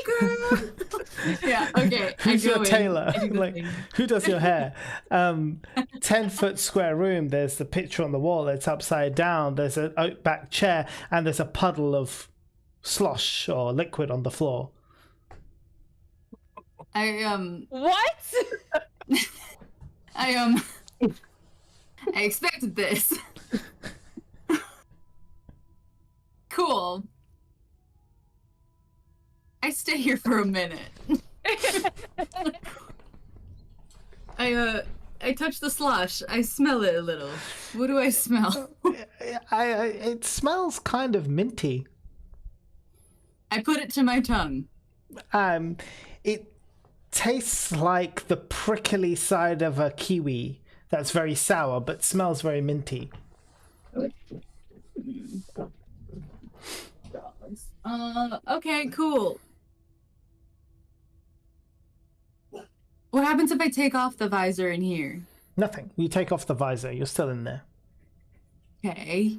girl. Yeah. Okay. Who's I your go in, tailor? I do the Like, thing. who does your hair? 10-foot square room. There's the picture on the wall. It's upside down. There's an oak back chair, and there's a puddle of slosh or liquid on the floor. What? I expected this. Cool. I stay here for a minute. I touch the slush. I smell it a little. What do I smell? It smells kind of minty. I put it to my tongue. It tastes like the prickly side of a kiwi that's very sour, but smells very minty. Okay, cool. What happens if I take off the visor in here? Nothing. You take off the visor. You're still in there. Okay.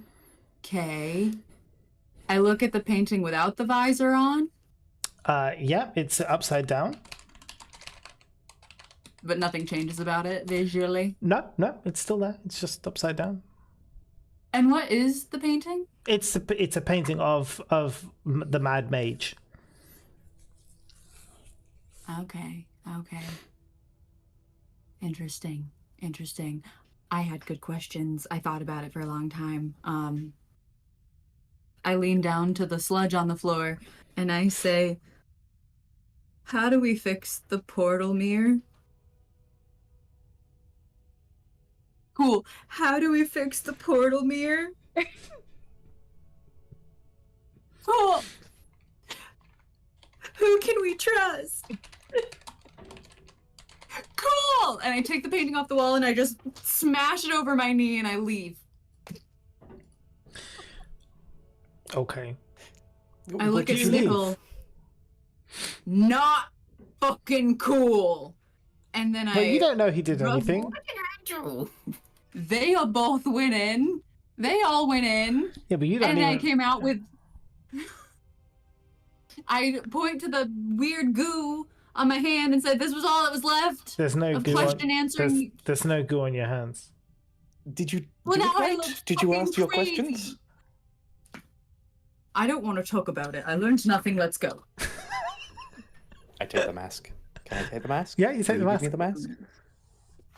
I look at the painting without the visor on, Yeah, it's upside down. but nothing changes about it visually. No, it's still there. It's just upside down. And what is the painting? It's a painting of the Mad Mage. Okay. Interesting. I had good questions. I thought about it for a long time. I lean down to the sludge on the floor and I say, how do we fix the portal mirror? Cool. How do we fix the portal mirror? Cool. Who can we trust? Cool! And I take the painting off the wall and I just smash it over my knee and I leave. Okay. I look at Where'd you leave? Snickle. Not fucking cool. And then But you don't know he did rub- anything. They all both went in. They all went in. Yeah, but you don't And I even. came out with. I point to the weird goo on my hand and said, this was all that was left There's no of goo question on. answering. There's no goo on your hands. Did you Well, do now it I right? look Did you fucking ask your crazy. questions? I don't want to talk about it. I learned nothing. Let's go. I take the mask. Can I take the mask? Yeah, you take Will the give me mask.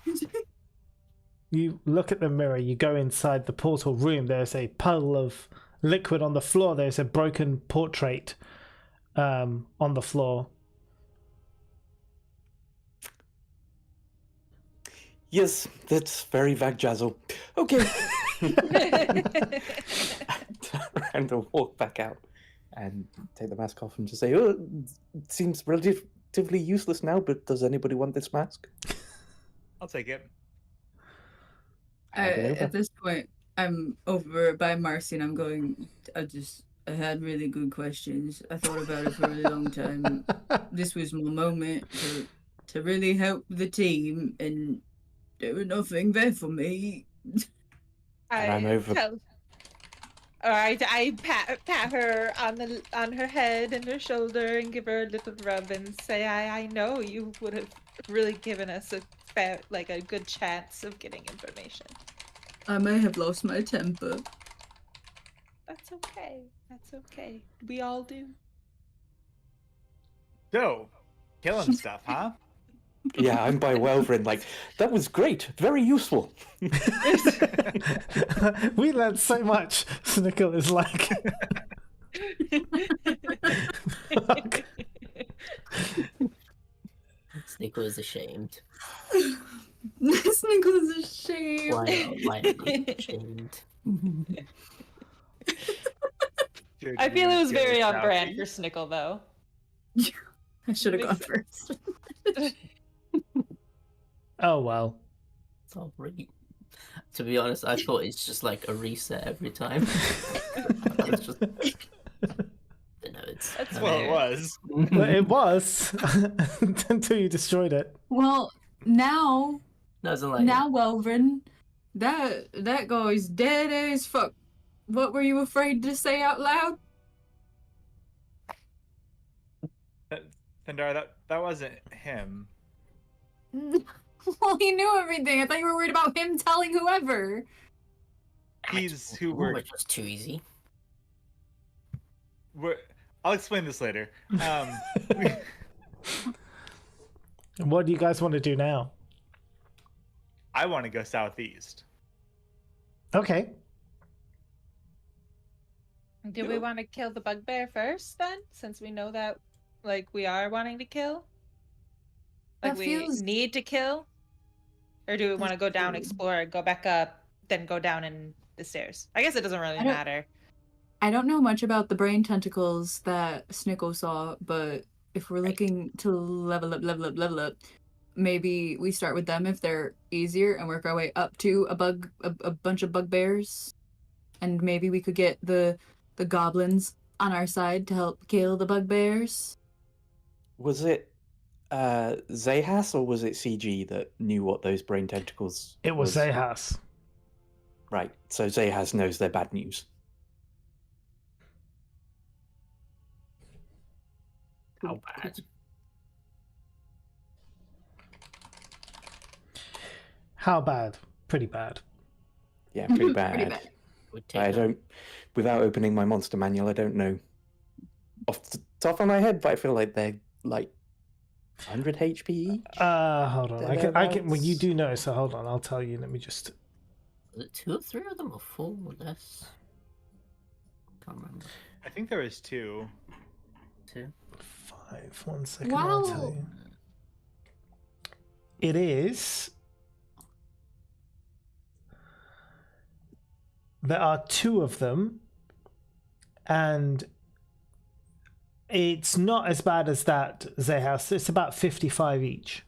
the mask. You look at the mirror. You go inside the portal room. There's a puddle of liquid on the floor. There's a broken portrait on the floor. Yes, that's very Vagjazzle. Okay. And I'll walk back out and take the mask off and just say, oh, it seems relatively useless now, but does anybody want this mask? I'll take it. Hand it over. At this point, I'm over by Marcy and I'm going, I had really good questions. I thought about it for a really long time. This was my moment to really help the team, and there was nothing there for me. And I'm over. I pat her on her head and her shoulder and give her a little rub and say, I know you would have really given us a good chance of getting information. I may have lost my temper. That's okay. We all do. So, killing stuff, huh? Yeah, I'm by Welverin, like, that was great, very useful. We learned so much. Snickle is like. Fuck. Snickle is ashamed. Snickle is ashamed. Why am I ashamed? I feel it was very on brand for Snickle, though. I should have gone first. Oh well. Sorry. To be honest, I thought it's just like a reset every time. It's just... down Well, it there. was. Well, it was until you destroyed it. Well, now, Doesn't like now, Welvin, that guy's dead as fuck. What were you afraid to say out loud? Thundara, that wasn't him. Well, he knew everything. I thought you were worried about him telling whoever. He's who Which was too easy. I'll explain this later. What do you guys want to do now? I want to go southeast. Okay. Do we want to kill the bugbear first then? Since we know that, like, we are wanting to kill? Like, That we feels- need to kill? Or do we want to go down, That's- explore, go back up, then go down in the stairs? I guess it doesn't really I don't- matter. I don't know much about the brain tentacles that Snickle saw, but if we're Right. looking to level up, maybe we start with them if they're easier and work our way up to a bunch of bugbears, and maybe we could get the goblins on our side to help kill the bugbears. Was it Zahas or was it CG that knew what those brain tentacles It was Zahas. Right, so Zahas knows they're bad news. How bad? How bad? Pretty bad. Yeah, pretty bad. Pretty bad. Would take I a- don't, without opening my monster manual, I don't know off the top of my head, but I feel like they're like 100 HP each. Hold on. I can. Well, you Thereabouts. do know, so hold on. I'll tell you. Let me just. Was it 2 or 3 of them or 4 or less? Can't remember. I think there was 2. 2. 5. 1 second. I'll tell Wow. you. It is. There are 2 of them, and it's not as bad as that Zahas. It's about 55 each.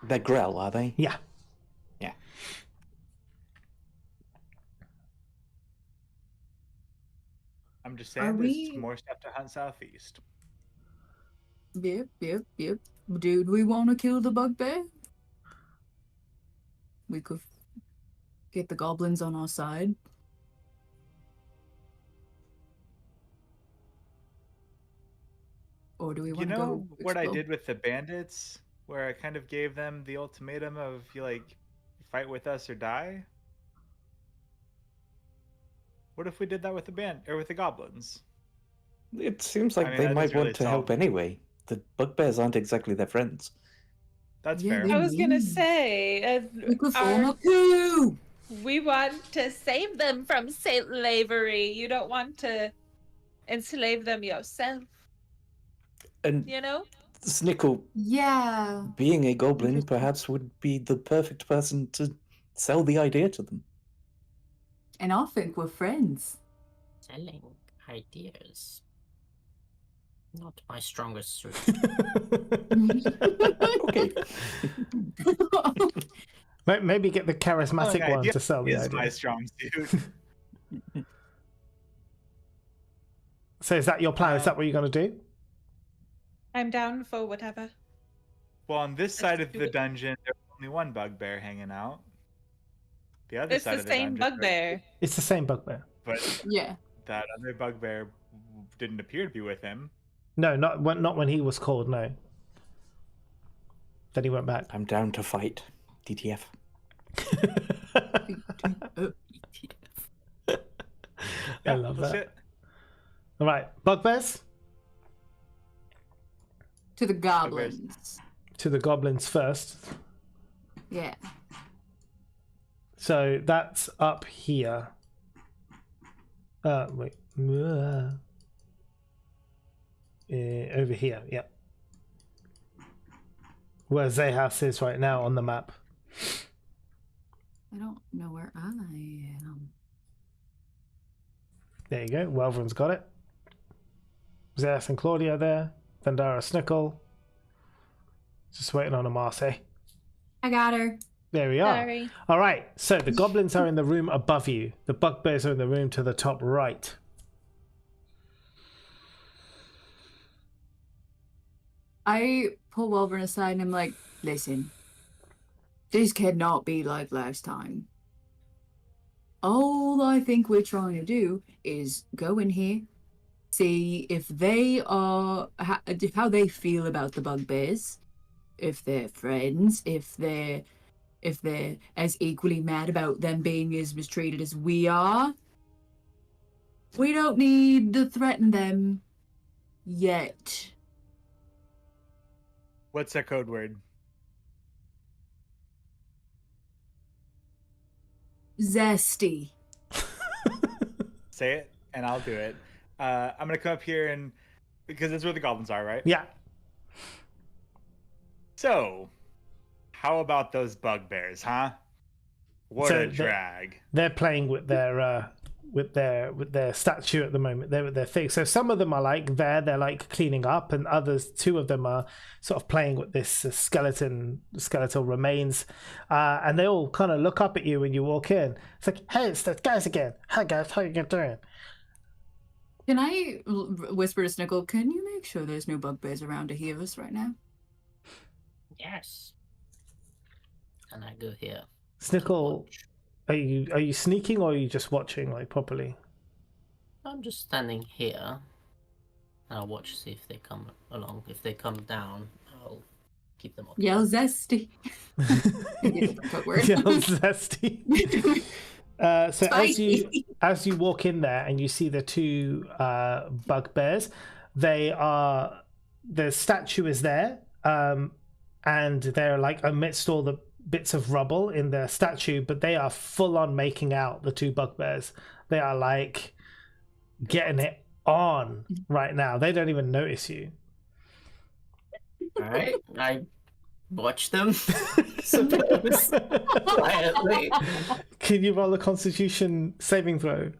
They're Grell, are they? Yeah. Yeah. I'm just Are saying there's we- more stuff to hunt southeast. Yep. Dude, we want to kill the bugbear? We could get the goblins on our side. Or do we You want to know go what I explore? did with the bandits, where I kind of gave them the ultimatum of you fight with us or die? What if we did that with the goblins? It seems like I mean, they that might doesn't really want to help solve it. anyway. The bugbears aren't exactly their friends. That's Yeah, fair. they- I was gonna Mm. say, We could form our- a coup! we want to save them from slavery. You don't want to enslave them yourself, And you know? Snickle, Yeah. being a goblin, Interesting. perhaps would be the perfect person to sell the idea to them. And I think we're friends. Selling ideas. Not my strongest suit. Okay. Maybe get the charismatic Selling one ideas to sell the is idea. my strong suit. So is that your plan? Is that what you're going to do? I'm down for whatever. Well, on this side of do the it. dungeon, there's only one bugbear hanging out. The other It's side the of the same dungeon, bugbear. It's the same bugbear. but Yeah. that other bugbear didn't appear to be with him. No, not when he was called. No. Then he went back. I'm down to fight. DTF. I Yeah, love that's that. it. All right, bugbears To the goblins. to the goblins first. Yeah. So that's up here. Wait. Over here, yep. Where Zahas is right now on the map. I don't know where I am. There you go. Welverin's got it. Zahas and Claudia there. Thundara Snickle. Just waiting on a Marseille. I got her. There we are. Sorry. All right. So the goblins are in the room above you. The bugbears are in the room to the top right. I pull Wolverine aside and I'm like, listen, this cannot be like last time. All I think we're trying to do is go in here, see if they are how they feel about the bugbears, if they're friends, if they're as equally mad about them being as mistreated as we are. We don't need to threaten them yet. What's that code word? Zesty. Say it, and I'll do it. I'm gonna come up here and because that's where the goblins are, right? Yeah. So, how about those bugbears, huh? What So a drag! They're playing with their statue at the moment. They're with their thing. So some of them are like they're like cleaning up, and others, two of them are sort of playing with this skeletal remains, and they all kind of look up at you when you walk in. It's like, hey, it's the guys again. Hi guys, how you doing? Can I whisper to Snickle, can you make sure there's no bugbears around to hear us right now? Yes. And I go here. Snickle, are you sneaking or are you just watching like properly? I'm just standing here. And I'll watch, see if they come along. If they come down, I'll keep them off. Yell zesty. Yell zesty. So as you walk in there and you see the two bugbears, the statue is there, and they're like amidst all the bits of rubble in the statue, but they are full on making out, the two bugbears. They are like getting it on right now. They don't even notice you. All right, I watch them. Suppose quietly. Can you roll a Constitution saving throw?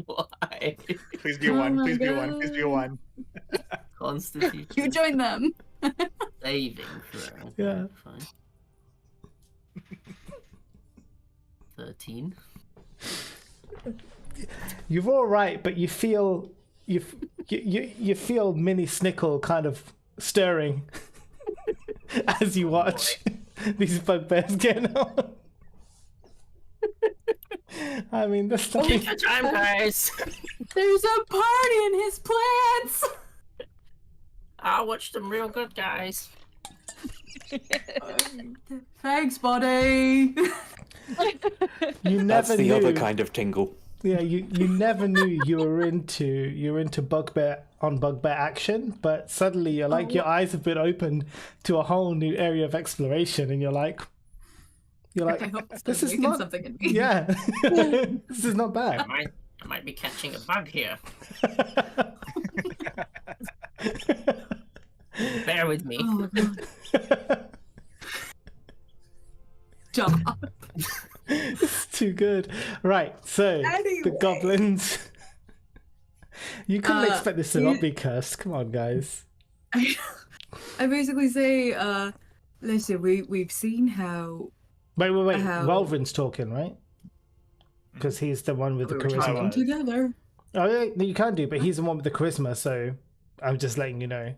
Why? Please be Oh one. my Please be one. God. Please be one. Constitution. You join them. Saving throw. Yeah. Fine. 13. You're all right, but you feel you feel Mini Snickle kind of stirring as you watch these bugbears getting on. I mean, this stuff. Take your time, guys. There's a party in his plants. I'll watch them real good, guys. Thanks, buddy. You never That's the knew. other kind of tingle. Yeah, you never knew you were into bugbear action, but suddenly you're like your eyes have been opened to a whole new area of exploration, and you're like I hope this is making not something in me. yeah, this is not I bad. might be catching a bug here. Bear with me. Oh, God. Stop. It's too good. Right, so the Anyway. goblins. You couldn't Uh, expect this to not be cursed. Come on, guys. I basically say, listen, we've seen how Wait. How- Welvin's talking, right? Because he's the one with the we were talking charisma. together. Oh, yeah, you can do, but he's the one with the charisma, so I'm just letting you know.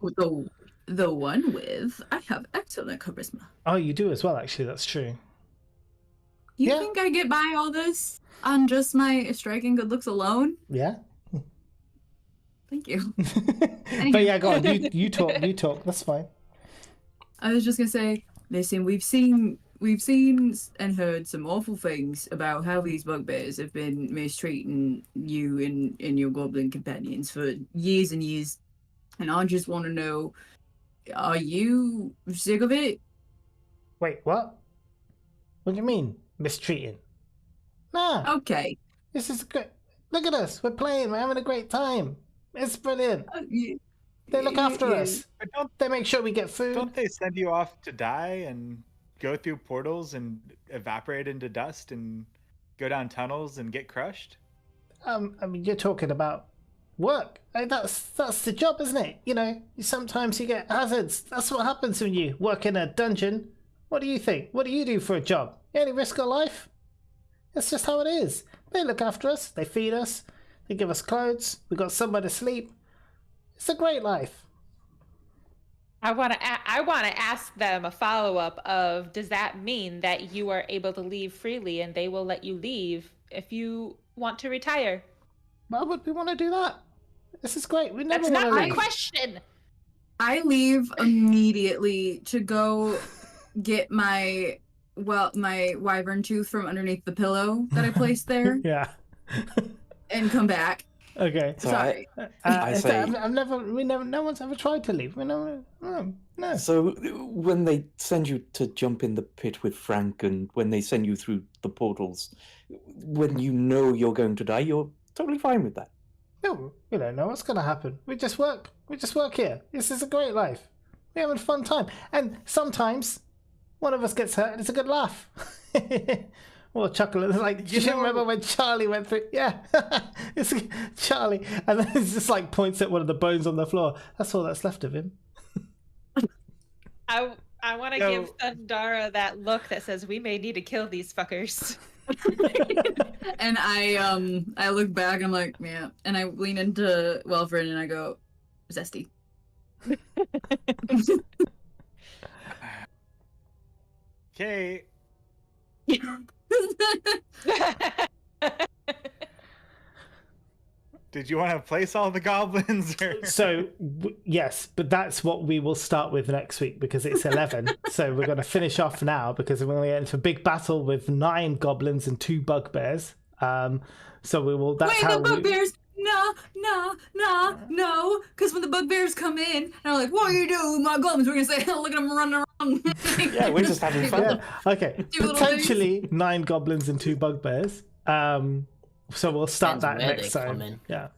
The one with I have excellent charisma. Oh, you do as well, actually. That's true. You Yeah. think I get by all this on just my striking good looks alone? Yeah. Thank you. But yeah, go on. You talk. You talk. That's fine. I was just gonna say, listen, we've seen and heard some awful things about how these bugbears have been mistreating you and your goblin companions for years and years, and I just want to know, are you sick of it? Wait, what? What do you mean mistreating? Nah. Okay. This is good. Look at us. We're playing. We're having a great time. It's brilliant. They look after us. But They make sure we get food. don't they send you off to die and go through portals and evaporate into dust and go down tunnels and get crushed? I mean, you're talking about work. That's the job, isn't it? You know, sometimes you get hazards. That's what happens when you work in a dungeon. What do you think? What do you do for a job? You only risk your life. That's just how it is. They look after us. They feed us. They give us clothes. We got somewhere to sleep. It's a great life. I want to ask them a follow-up of, does that mean that you are able to leave freely and they will let you leave if you want to retire? Why would we want to do that? This is great. We never That's want not to my leave. question. I leave immediately to go get my wyvern tooth from underneath the pillow that I placed there Yeah. and come back. Okay. So Sorry. I say- no one's ever tried to leave. No. So when they send you to jump in the pit with Frank, and when they send you through the portals, when you know you're going to die, you're totally fine with that. No, we don't know what's going to happen. We just work. We just work here. This is a great life. We're having a fun time. And sometimes one of us gets hurt and it's a good laugh. Or chuckle. It's like, you remember when Charlie went through? Yeah. It's Charlie. And then it's just like points at one of the bones on the floor. That's all that's left of him. I want to No. give Thundara that look that says, we may need to kill these fuckers. And I look back and I'm like, yeah. And I lean into Welfred and I go, zesty. Okay. Did you want to place all the goblins? Or... So, yes, but that's what we will start with next week because it's 11. So we're going to finish off now because we're going to get into a big battle with 9 goblins and 2 bugbears. So we will. That's Wait, how the bugbears! No. Because when the bugbears come in, and I'm like, what are you doing with my goblins? We're going to say, look at them running around. Yeah, we're just having fun. Yeah. Okay. Do little Potentially 9 goblins and 2 bugbears. So we'll start Depends that where next they time. come in. Yeah.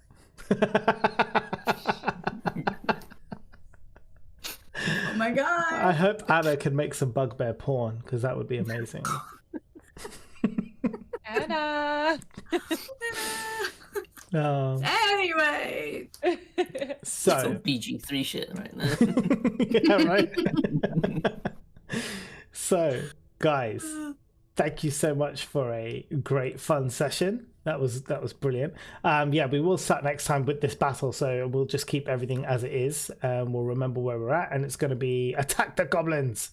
Oh my god. I hope Anna can make some bugbear porn because that would be amazing. Anna. Oh. Anyway. So Some PG-3 shit right now. yeah, right. So, guys, thank you so much for a great fun session. That was brilliant. Yeah, we will start next time with this battle, so we'll just keep everything as it is. We'll remember where we're at, and it's going to be attack the goblins.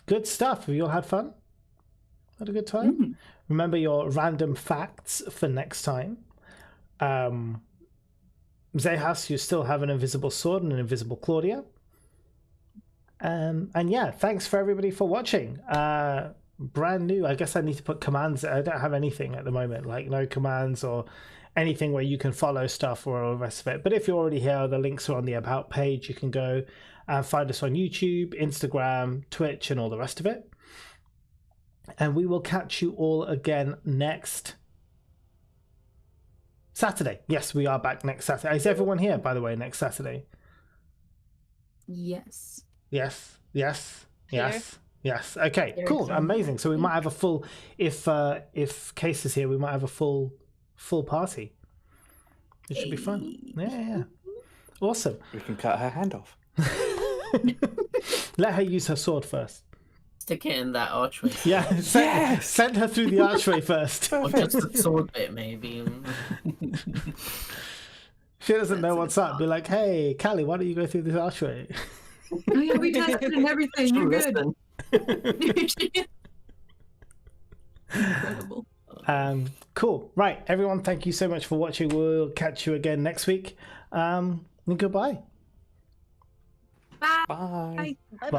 Good stuff. Have you all had fun? Had a good time? Mm. Remember your random facts for next time. Zehas, you still have an invisible sword and an invisible Claudia. And yeah, thanks for everybody for watching. Brand new. I guess I need to put commands. I don't have anything at the moment, like no commands or anything where you can follow stuff or all the rest of it. But if you're already here, the links are on the About page. You can go and find us on YouTube, Instagram, Twitch, and all the rest of it. And we will catch you all again next Saturday. Yes, we are back next Saturday. Is everyone here, by the way, next Saturday? Yes. Yes. Here. Yes. Okay, Very cool. excited. Amazing. So we might have a full, if Case is here, we might have a full party. It should be fun. Yeah. Awesome. We can cut her hand off. Let her use her sword first. Stick it in that archway. Yeah, send her through the archway first. Or just the sword bit, maybe. She doesn't know what's up. Be like, hey, Callie, why don't you go through this archway? Oh yeah, we tested and everything. You're good. Incredible. Cool. Right, everyone, thank you so much for watching. We'll catch you again next week. And goodbye. Bye. Bye. Bye.